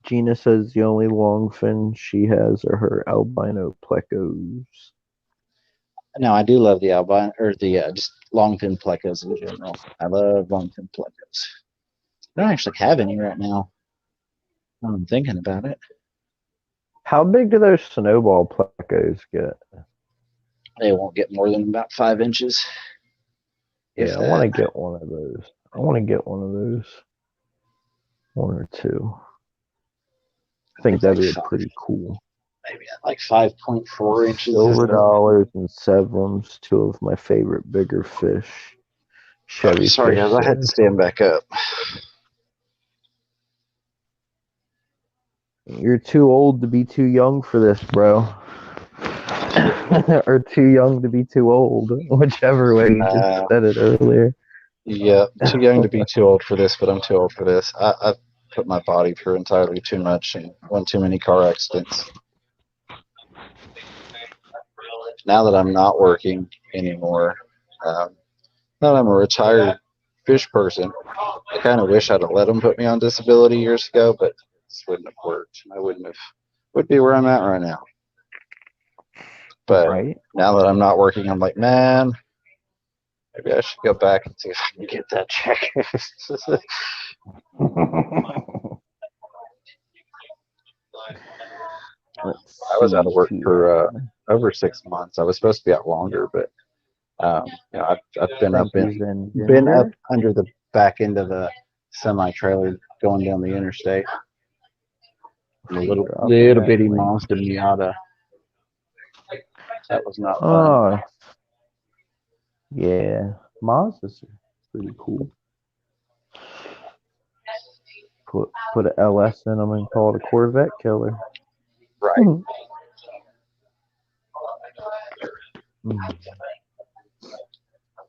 Gina says the only longfin she has are her albino plecos. No, I do love the albino or the just longfin plecos in general. I love longfin plecos. I don't actually have any right now. I'm thinking about it. How big do those snowball plecos get? They won't get more than about 5 inches. Yeah, I want to get one of those. I want to get one of those. One or two. I think that'd be pretty cool. Maybe like 5.4 inches. Silver dollars and sevens, two of my favorite bigger fish. Chevy Sorry, fish guys, I had to says. stand back up. You're too old to be too young for this, bro. Or too young to be too old, whichever way you just said it earlier. Yeah, too young to be too old for this, but I'm too old for this. I've put my body through entirely too much and one too many car accidents. Now that I'm not working anymore, now that I'm a retired fish person, I kind of wish I'd have let them put me on disability years ago, but this wouldn't have worked. I would be where I'm at right now. But now that I'm not working, I'm like, man, maybe I should go back and see if I can get that check. I was out of work for over 6 months. I was supposed to be out longer, but I've been up under the back end of a semi trailer going down the interstate. A little bitty Mazda Miata. That was not fun. Oh, yeah, Mazdas are pretty cool. Put an LS in them and call it a Corvette killer. Right.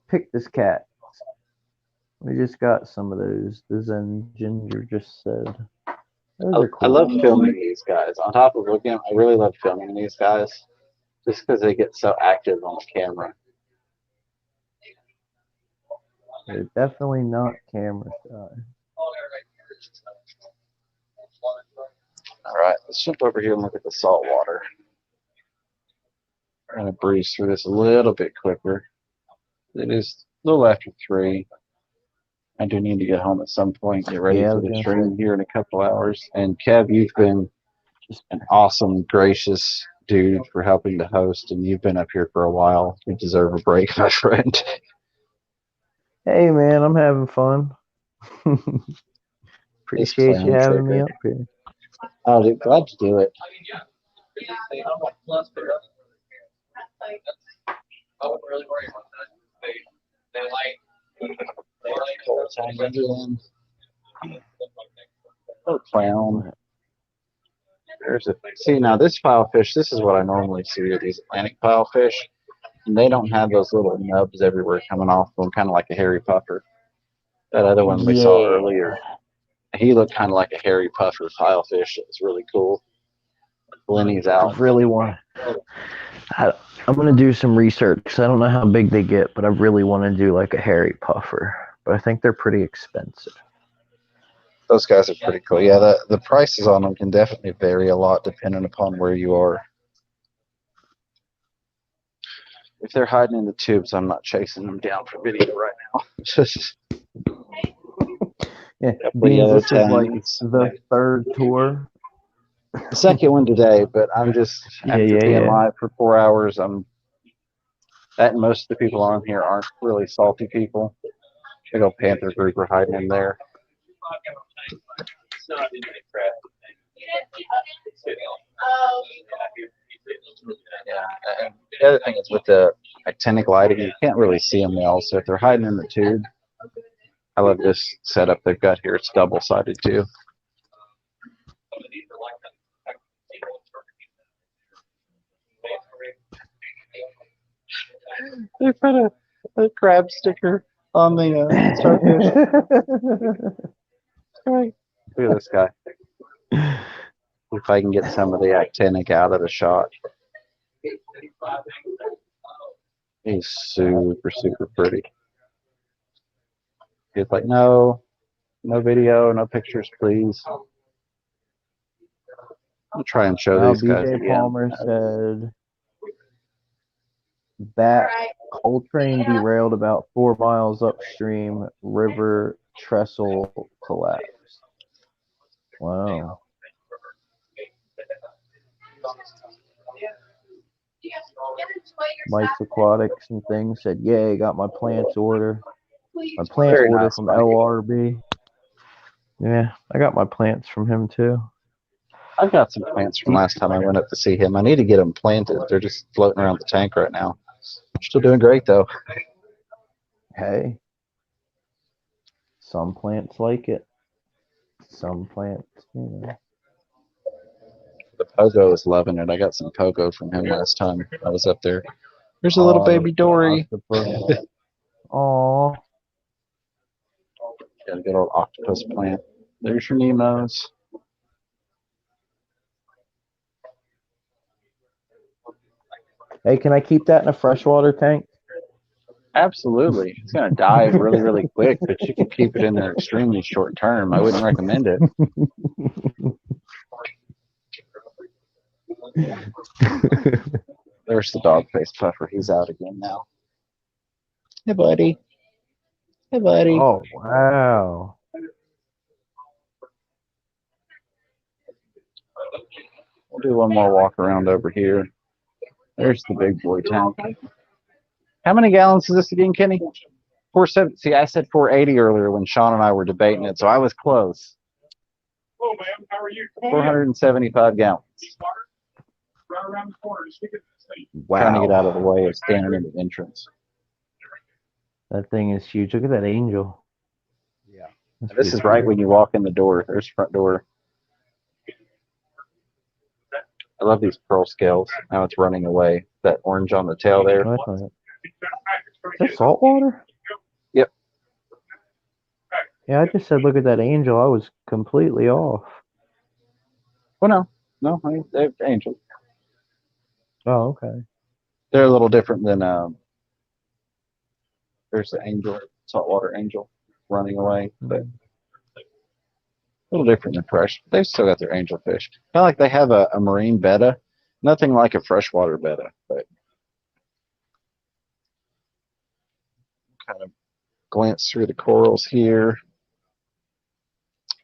Pick this cat. We just got some of those. The Zen Ginger just said. Those are cool. I love filming these guys. On top of looking, I really love filming these guys just because they get so active on the camera. They're definitely not camera shy. All right, let's jump over here and look at the salt water. I'm going to breeze through this a little bit quicker. It is a little after 3. I do need to get home at some point, get ready Yeah, I for was the gonna stream say. here in a couple hours. And Kev, you've been an awesome, gracious dude for helping to host, and you've been up here for a while. You deserve a break, my friend. Hey, man, I'm having fun. This Appreciate you clown having me trigger. up here. Oh, dude, glad to do it. Oh, clown. There's a see now this filefish. This is what I normally see with these Atlantic filefish, and they don't have those little nubs everywhere coming off them, kind of like a hairy puffer. That other one we saw Yeah. earlier, he looked kind of like a hairy puffer filefish. It was really cool. Lenny's I out. really want. I'm gonna do some research because I don't know how big they get, but I really want to do like a hairy puffer. But I think they're pretty expensive. Those guys are pretty cool. Yeah, the prices on them can definitely vary a lot depending upon where you are. If they're hiding in the tubes, I'm not chasing them down for video right now. Yeah, The Beans, yellow this is like tangs. the 3rd tour. The second one today, but I'm just after being Yeah. live for 4 hours. That most of the people on here aren't really salty people. Big old Panther group are hiding in there. Yeah, and the other thing is with the actinic lighting, you can't really see them well. So if they're hiding in the tube, I love this setup they've got here. It's double-sided too. They put a crab sticker on the starfish. Right. Look at this guy. If I can get some of the actinic out of the shot. He's super, super pretty. He's like, no video, no pictures, please. I'll try and show these guys BJ again. Palmer said that coal train derailed about 4 miles upstream. River trestle collapsed. Wow. Mike's Aquatics and things said, yay, got my plants order. My plant Very order nice, from Mike. LRB. Yeah, I got my plants from him too. I've got some plants from last time I went up to see him. I need to get them planted. They're just floating around the tank right now. Still doing great though. Hey, some plants like it. Some plants, The Pogo is loving it. I got some Pogo from him last time I was up there. There's a little baby Dory. Aw. Got a good old octopus plant. There's your Nemos. Hey, can I keep that in a freshwater tank? Absolutely. It's going to die really, really quick, but you can keep it in there extremely short term. I wouldn't recommend it. There's the dog-faced puffer. He's out again now. Hey, buddy. Hey, buddy. Oh, wow. We'll do one more walk around over here. There's the big boy tank. How many gallons is this again, Kenny? 470. See, I said 480 earlier when Sean and I were debating it, so I was close. Hello, ma'am. How are you? 475 gallons. Right around the corner. Just look at this thing. Wow. Trying to get out of the way of standing in the entrance. That thing is huge. Look at that angel. Yeah. This is right when you walk in the door. There's the front door. I love these pearl scales. Now it's running away. That orange on the tail there. Is that salt water? Yep. Yeah, I just said look at that angel. I was completely off. Well, no, they're angels. Oh, okay. They're a little different than there's the angel, saltwater angel, running away. But little different than fresh. They've still got their angelfish. Kind of like they have a marine betta. Nothing like a freshwater betta, but kind of glance through the corals here.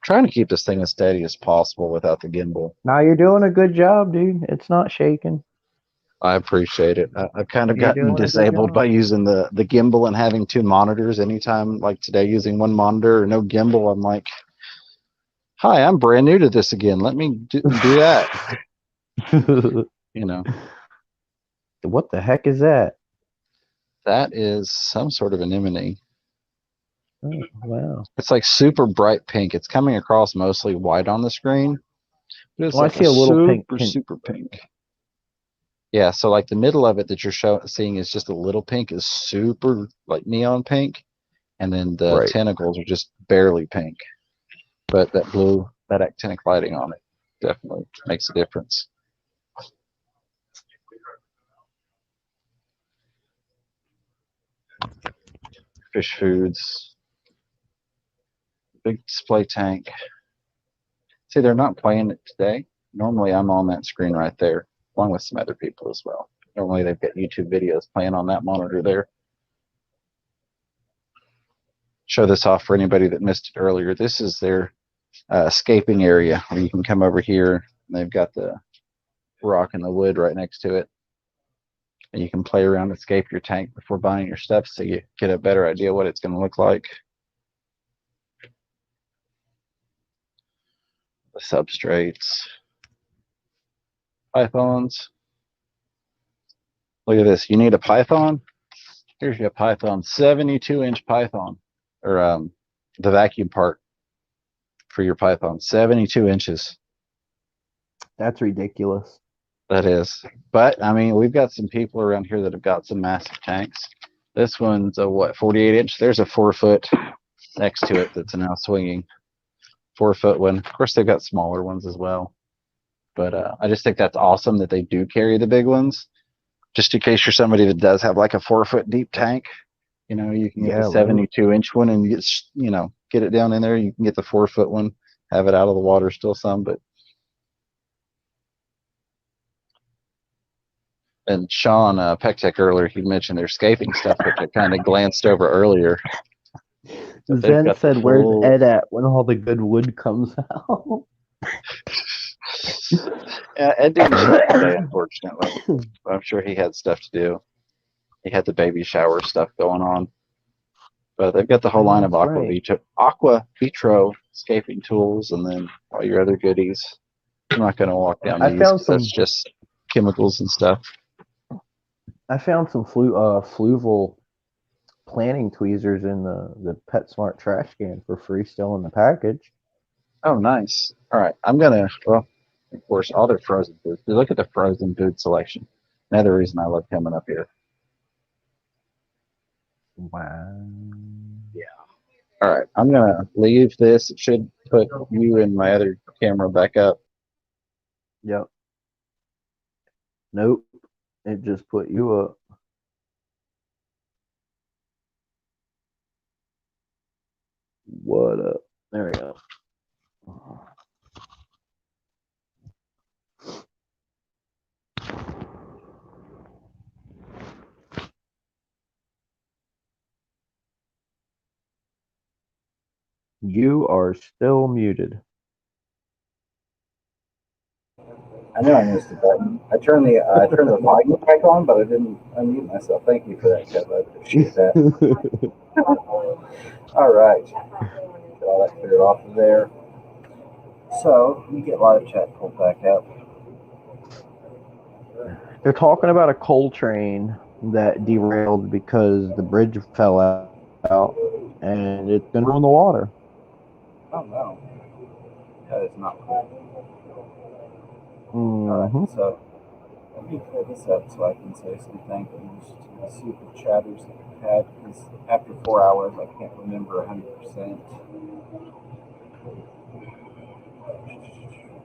Trying to keep this thing as steady as possible without the gimbal. Now you're doing a good job, dude. It's not shaking. I appreciate it. I've kind of You're gotten doing a good disabled job. by using the gimbal and having two monitors. Anytime, like today, using one monitor or no gimbal, I'm like, hi, I'm brand new to this again. Let me do that. You know. What the heck is that? That is some sort of anemone. Oh, wow. It's like super bright pink. It's coming across mostly white on the screen. But it's Well, like I see a little pink super pink. Yeah, so like the middle of it that you're seeing is just a little pink, is super like neon pink, and then the tentacles are just barely pink. But that blue, that actinic lighting on it definitely makes a difference. Fish foods, big display tank. See, they're not playing it today. Normally I'm on that screen right there, along with some other people as well. Normally they've got YouTube videos playing on that monitor there. Show this off for anybody that missed it earlier. This is their escaping area where you can come over here. And they've got the rock and the wood right next to it. And you can play around, escape your tank before buying your stuff so you get a better idea what it's going to look like. The substrates. Pythons. Look at this. You need a python? Here's your python. 72-inch python. Or the vacuum part for your python. 72 inches. That's ridiculous. That is. But, I mean, we've got some people around here that have got some massive tanks. This one's a, 48-inch? There's a 4-foot next to it that's now swinging. 4-foot one. Of course, they've got smaller ones as well. But I just think that's awesome that they do carry the big ones. Just in case you're somebody that does have like a 4-foot deep tank, you know, you can get the 72-inch one and get, you know, get it down in there. You can get the 4-foot one, have it out of the water still some, but. And Sean Pektek earlier, he mentioned their scaping stuff, which I kind of glanced over earlier. Zen said, "Where's Ed at when all the good wood comes out?" Yeah, Ed didn't show up today, unfortunately. But I'm sure he had stuff to do. He had the baby shower stuff going on. But they've got the whole line of Aqua Vitro scaping tools, and then all your other goodies. I'm not going to walk down these. That's just chemicals and stuff. I found some fluval planting tweezers in the PetSmart trash can for free, still in the package. Oh, nice. All right, I'm gonna. Well, of course, all their frozen foods. Look at the frozen food selection. Another reason I love coming up here. Wow. Yeah. All right, I'm gonna leave this. It should put you and my other camera back up. Yep. Nope. It just put you up. What up? There we go. You are still muted. I know I missed the button. I turned the volume back on, but I didn't unmute myself. Thank you for that, Kev. I appreciate that. All right. Get all that cleared off of there. So let me get live chat pulled back up. They're talking about a coal train that derailed because the bridge fell out and it's going to ruin the water. Oh no. That is not cool. Mm-hmm. All right, so let me clear this up so I can say some thank yous to the super chatters that we've had, because after 4 hours I can't remember 100%.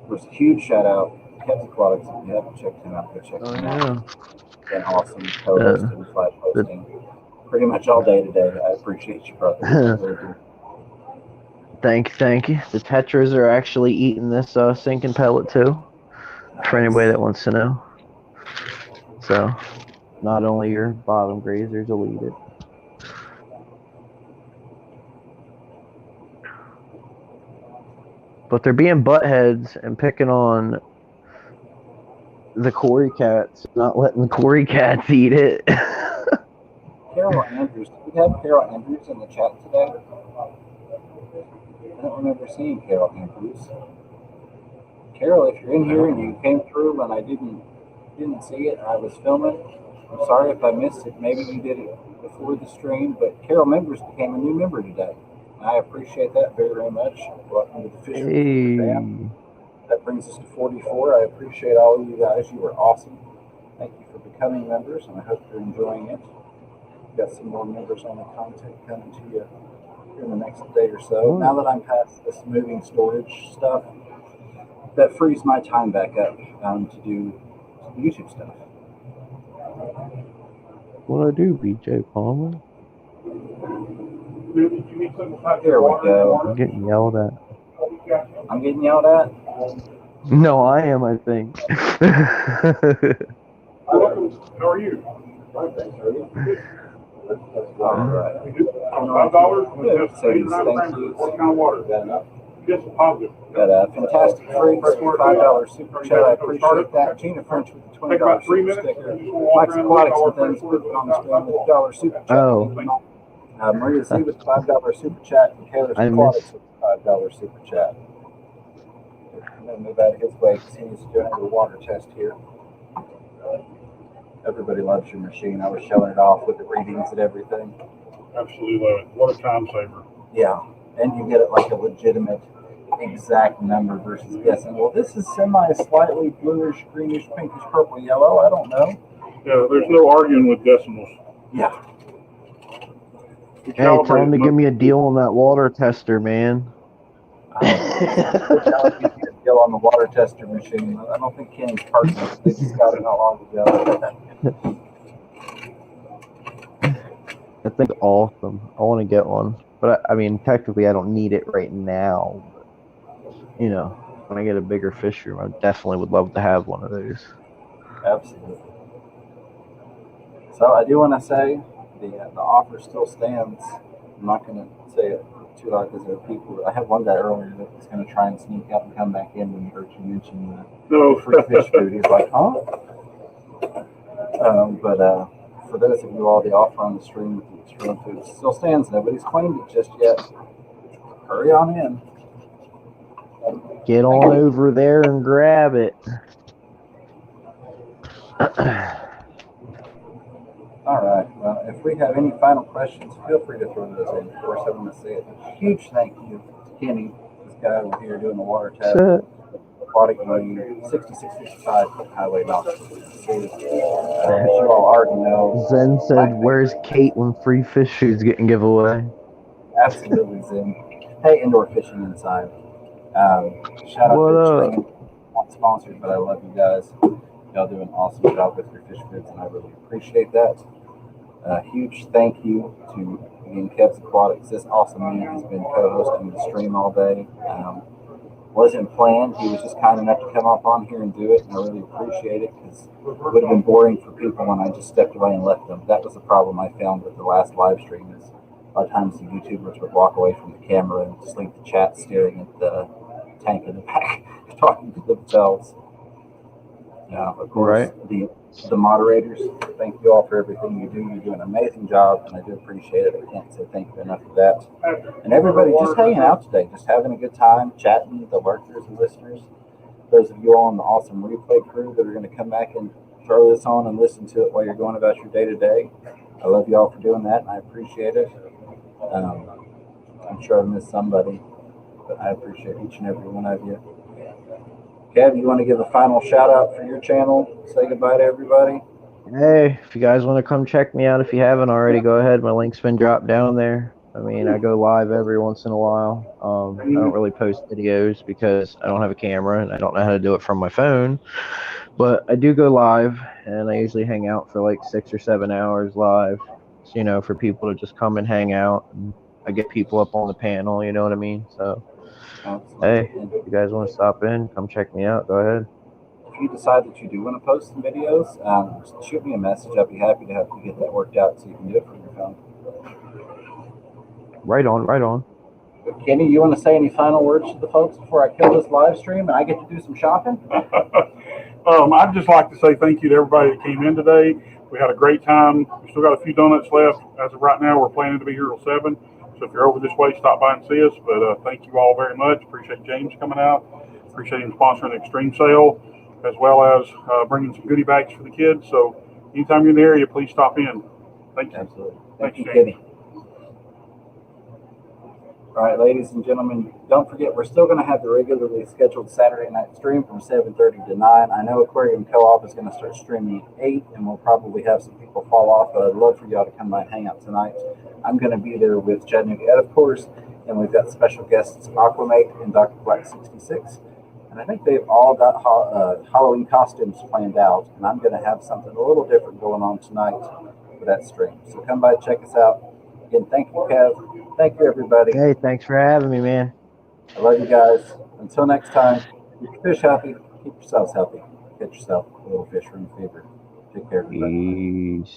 There's a huge shout out to Aquatic. If you haven't checked him out, go check him out. Been awesome co-hosting, flash posting pretty much all day today. I appreciate you, brother. I really do. Thank you. The tetras are actually eating this sinking pellet too. For anybody that wants to know. So, not only your bottom grazers will eat it. But they're being buttheads and picking on the Corey cats, not letting the Corey cats eat it. Carol Andrews. Did we have Carol Andrews in the chat today? I don't remember seeing Carol Andrews. Carol, if you're in here and you came through and I didn't see it and I was filming, I'm sorry if I missed it. Maybe you did it before the stream, but Carol Members became a new member today. I appreciate that very, very much. Welcome to the Fisher Fam. That brings us to 44. I appreciate all of you guys. You were awesome. Thank you for becoming members, and I hope you're enjoying it. We've got some more members on the content coming to you in the next day or so. Now that I'm past this moving storage stuff, that frees my time back up to do YouTube stuff. What I do, BJ Palmer? Here we go. I'm getting yelled at. I'm getting yelled at? No, I am, I think. How are you? All right. $5. Thank you. What kind of water? Got enough? Just positive. Got a fantastic freaks for $5 super chat. I appreciate that. Gina French with the $20 super sticker. Mike's Aquatics and things put on the screen with the $1 super chat. Oh. Maria Z with the $5 super chat and Taylor's Aquatics with the $5 super chat. I'm going to move out of his way because he needs to do another water test here. Everybody loves your machine. I was showing it off with the readings and everything. Absolutely love it. What a time saver. Yeah, and you get it like a legitimate exact number versus guessing. Well, this is slightly bluish, greenish, pinkish, purple, yellow. I don't know. Yeah, there's no arguing with decimals. Yeah. Hey, tell him to give me a deal on that water tester, man. Deal on the water tester machine. I don't think Kenny's partner. They just got it not long ago. I think awesome. I want to get one, but I mean, technically, I don't need it right now. But, you know, when I get a bigger fish room, I definitely would love to have one of those. Absolutely. So I do want to say the offer still stands. I'm not going to say it too loud because there are people. I had one guy earlier that was going to try and sneak out and come back in when he heard you mention the free fish food. He's like, huh? But for those of you all, the offer on the stream with the extreme food still stands. Nobody's claimed it just yet. Hurry on in. Get on over there and grab it. All right. Well, if we have any final questions, feel free to throw those in. Of course, I want to say a huge thank you to Kenny, this guy over here doing the water test. Aquatic Marine 6655 Highway Knoxville. You all already know. Zen said, "Where's Kate when free fish food's getting giveaway?" Absolutely, Zen. Hey, indoor fishing inside. Shout out to the stream. Not sponsored, but I love you guys. Y'all do an awesome job with your fish foods, and I really appreciate that. Huge thank you to, again, Kev's Aquatics. This awesome man has been co-hosting the stream all day. Wasn't planned. He was just kind enough to come up on here and do it, and I really appreciate it because it would have been boring for people when I just stepped away and left them. That was the problem I found with the last live stream. Is a lot of times the YouTubers would walk away from the camera and just leave the chat staring at the tank in the back, talking to themselves. Of course, the moderators, thank you all for everything you do. You do an amazing job, and I do appreciate it. I can't say thank you enough for that. And everybody just hanging out today, just having a good time, chatting, the lurkers and listeners. Those of you all in the awesome replay crew that are going to come back and throw this on and listen to it while you're going about your day-to-day. I love you all for doing that, and I appreciate it. I'm sure I missed somebody, but I appreciate each and every one of you. Kev, you want to give a final shout out for your channel? Say goodbye to everybody. Hey, if you guys want to come check me out, if you haven't already, go ahead. My link's been dropped down there. I mean, I go live every once in a while. I don't really post videos because I don't have a camera and I don't know how to do it from my phone. But I do go live, and I usually hang out for like 6 or 7 hours live, for people to just come and hang out and I get people up on the panel. You know what I mean? So Absolutely. hey, if you guys want to stop in, come check me out. Go ahead. If you decide that you do want to post some videos, shoot me a message. I'd be happy to help you get that worked out so you can do it from your phone. Right on, right on. Kenny, you want to say any final words to the folks before I kill this live stream and I get to do some shopping? I'd just like to say thank you to everybody that came in today. We had a great time. We still got a few donuts left. As of right now, we're planning to be here till 7. So if you're over this way, stop by and see us. But thank you all very much. Appreciate James coming out. Appreciate him sponsoring the extreme sale, as well as bringing some goodie bags for the kids. So anytime you're in the area, please stop in. Thank you. Absolutely. Thanks, Thank you, James. Kenny. All right, ladies and gentlemen, don't forget we're still going to have the regularly scheduled Saturday night stream from 7:30 to 9. I know Aquarium Co-op is going to start streaming at 8, and we'll probably have some people fall off, but I'd love for y'all to come by and hang out tonight. I'm going to be there with Chattanooga Ed, of course, and we've got special guests Aquamate and Dr. Black 66. And I think they've all got Halloween costumes planned out, and I'm going to have something a little different going on tonight for that stream. So come by, check us out. Again, thank you, Kev. Thank you, everybody. Hey, thanks for having me, man. I love you guys. Until next time, keep your fish happy, keep yourselves healthy. Get yourself a little fish room fever. Take care, everybody. Peace.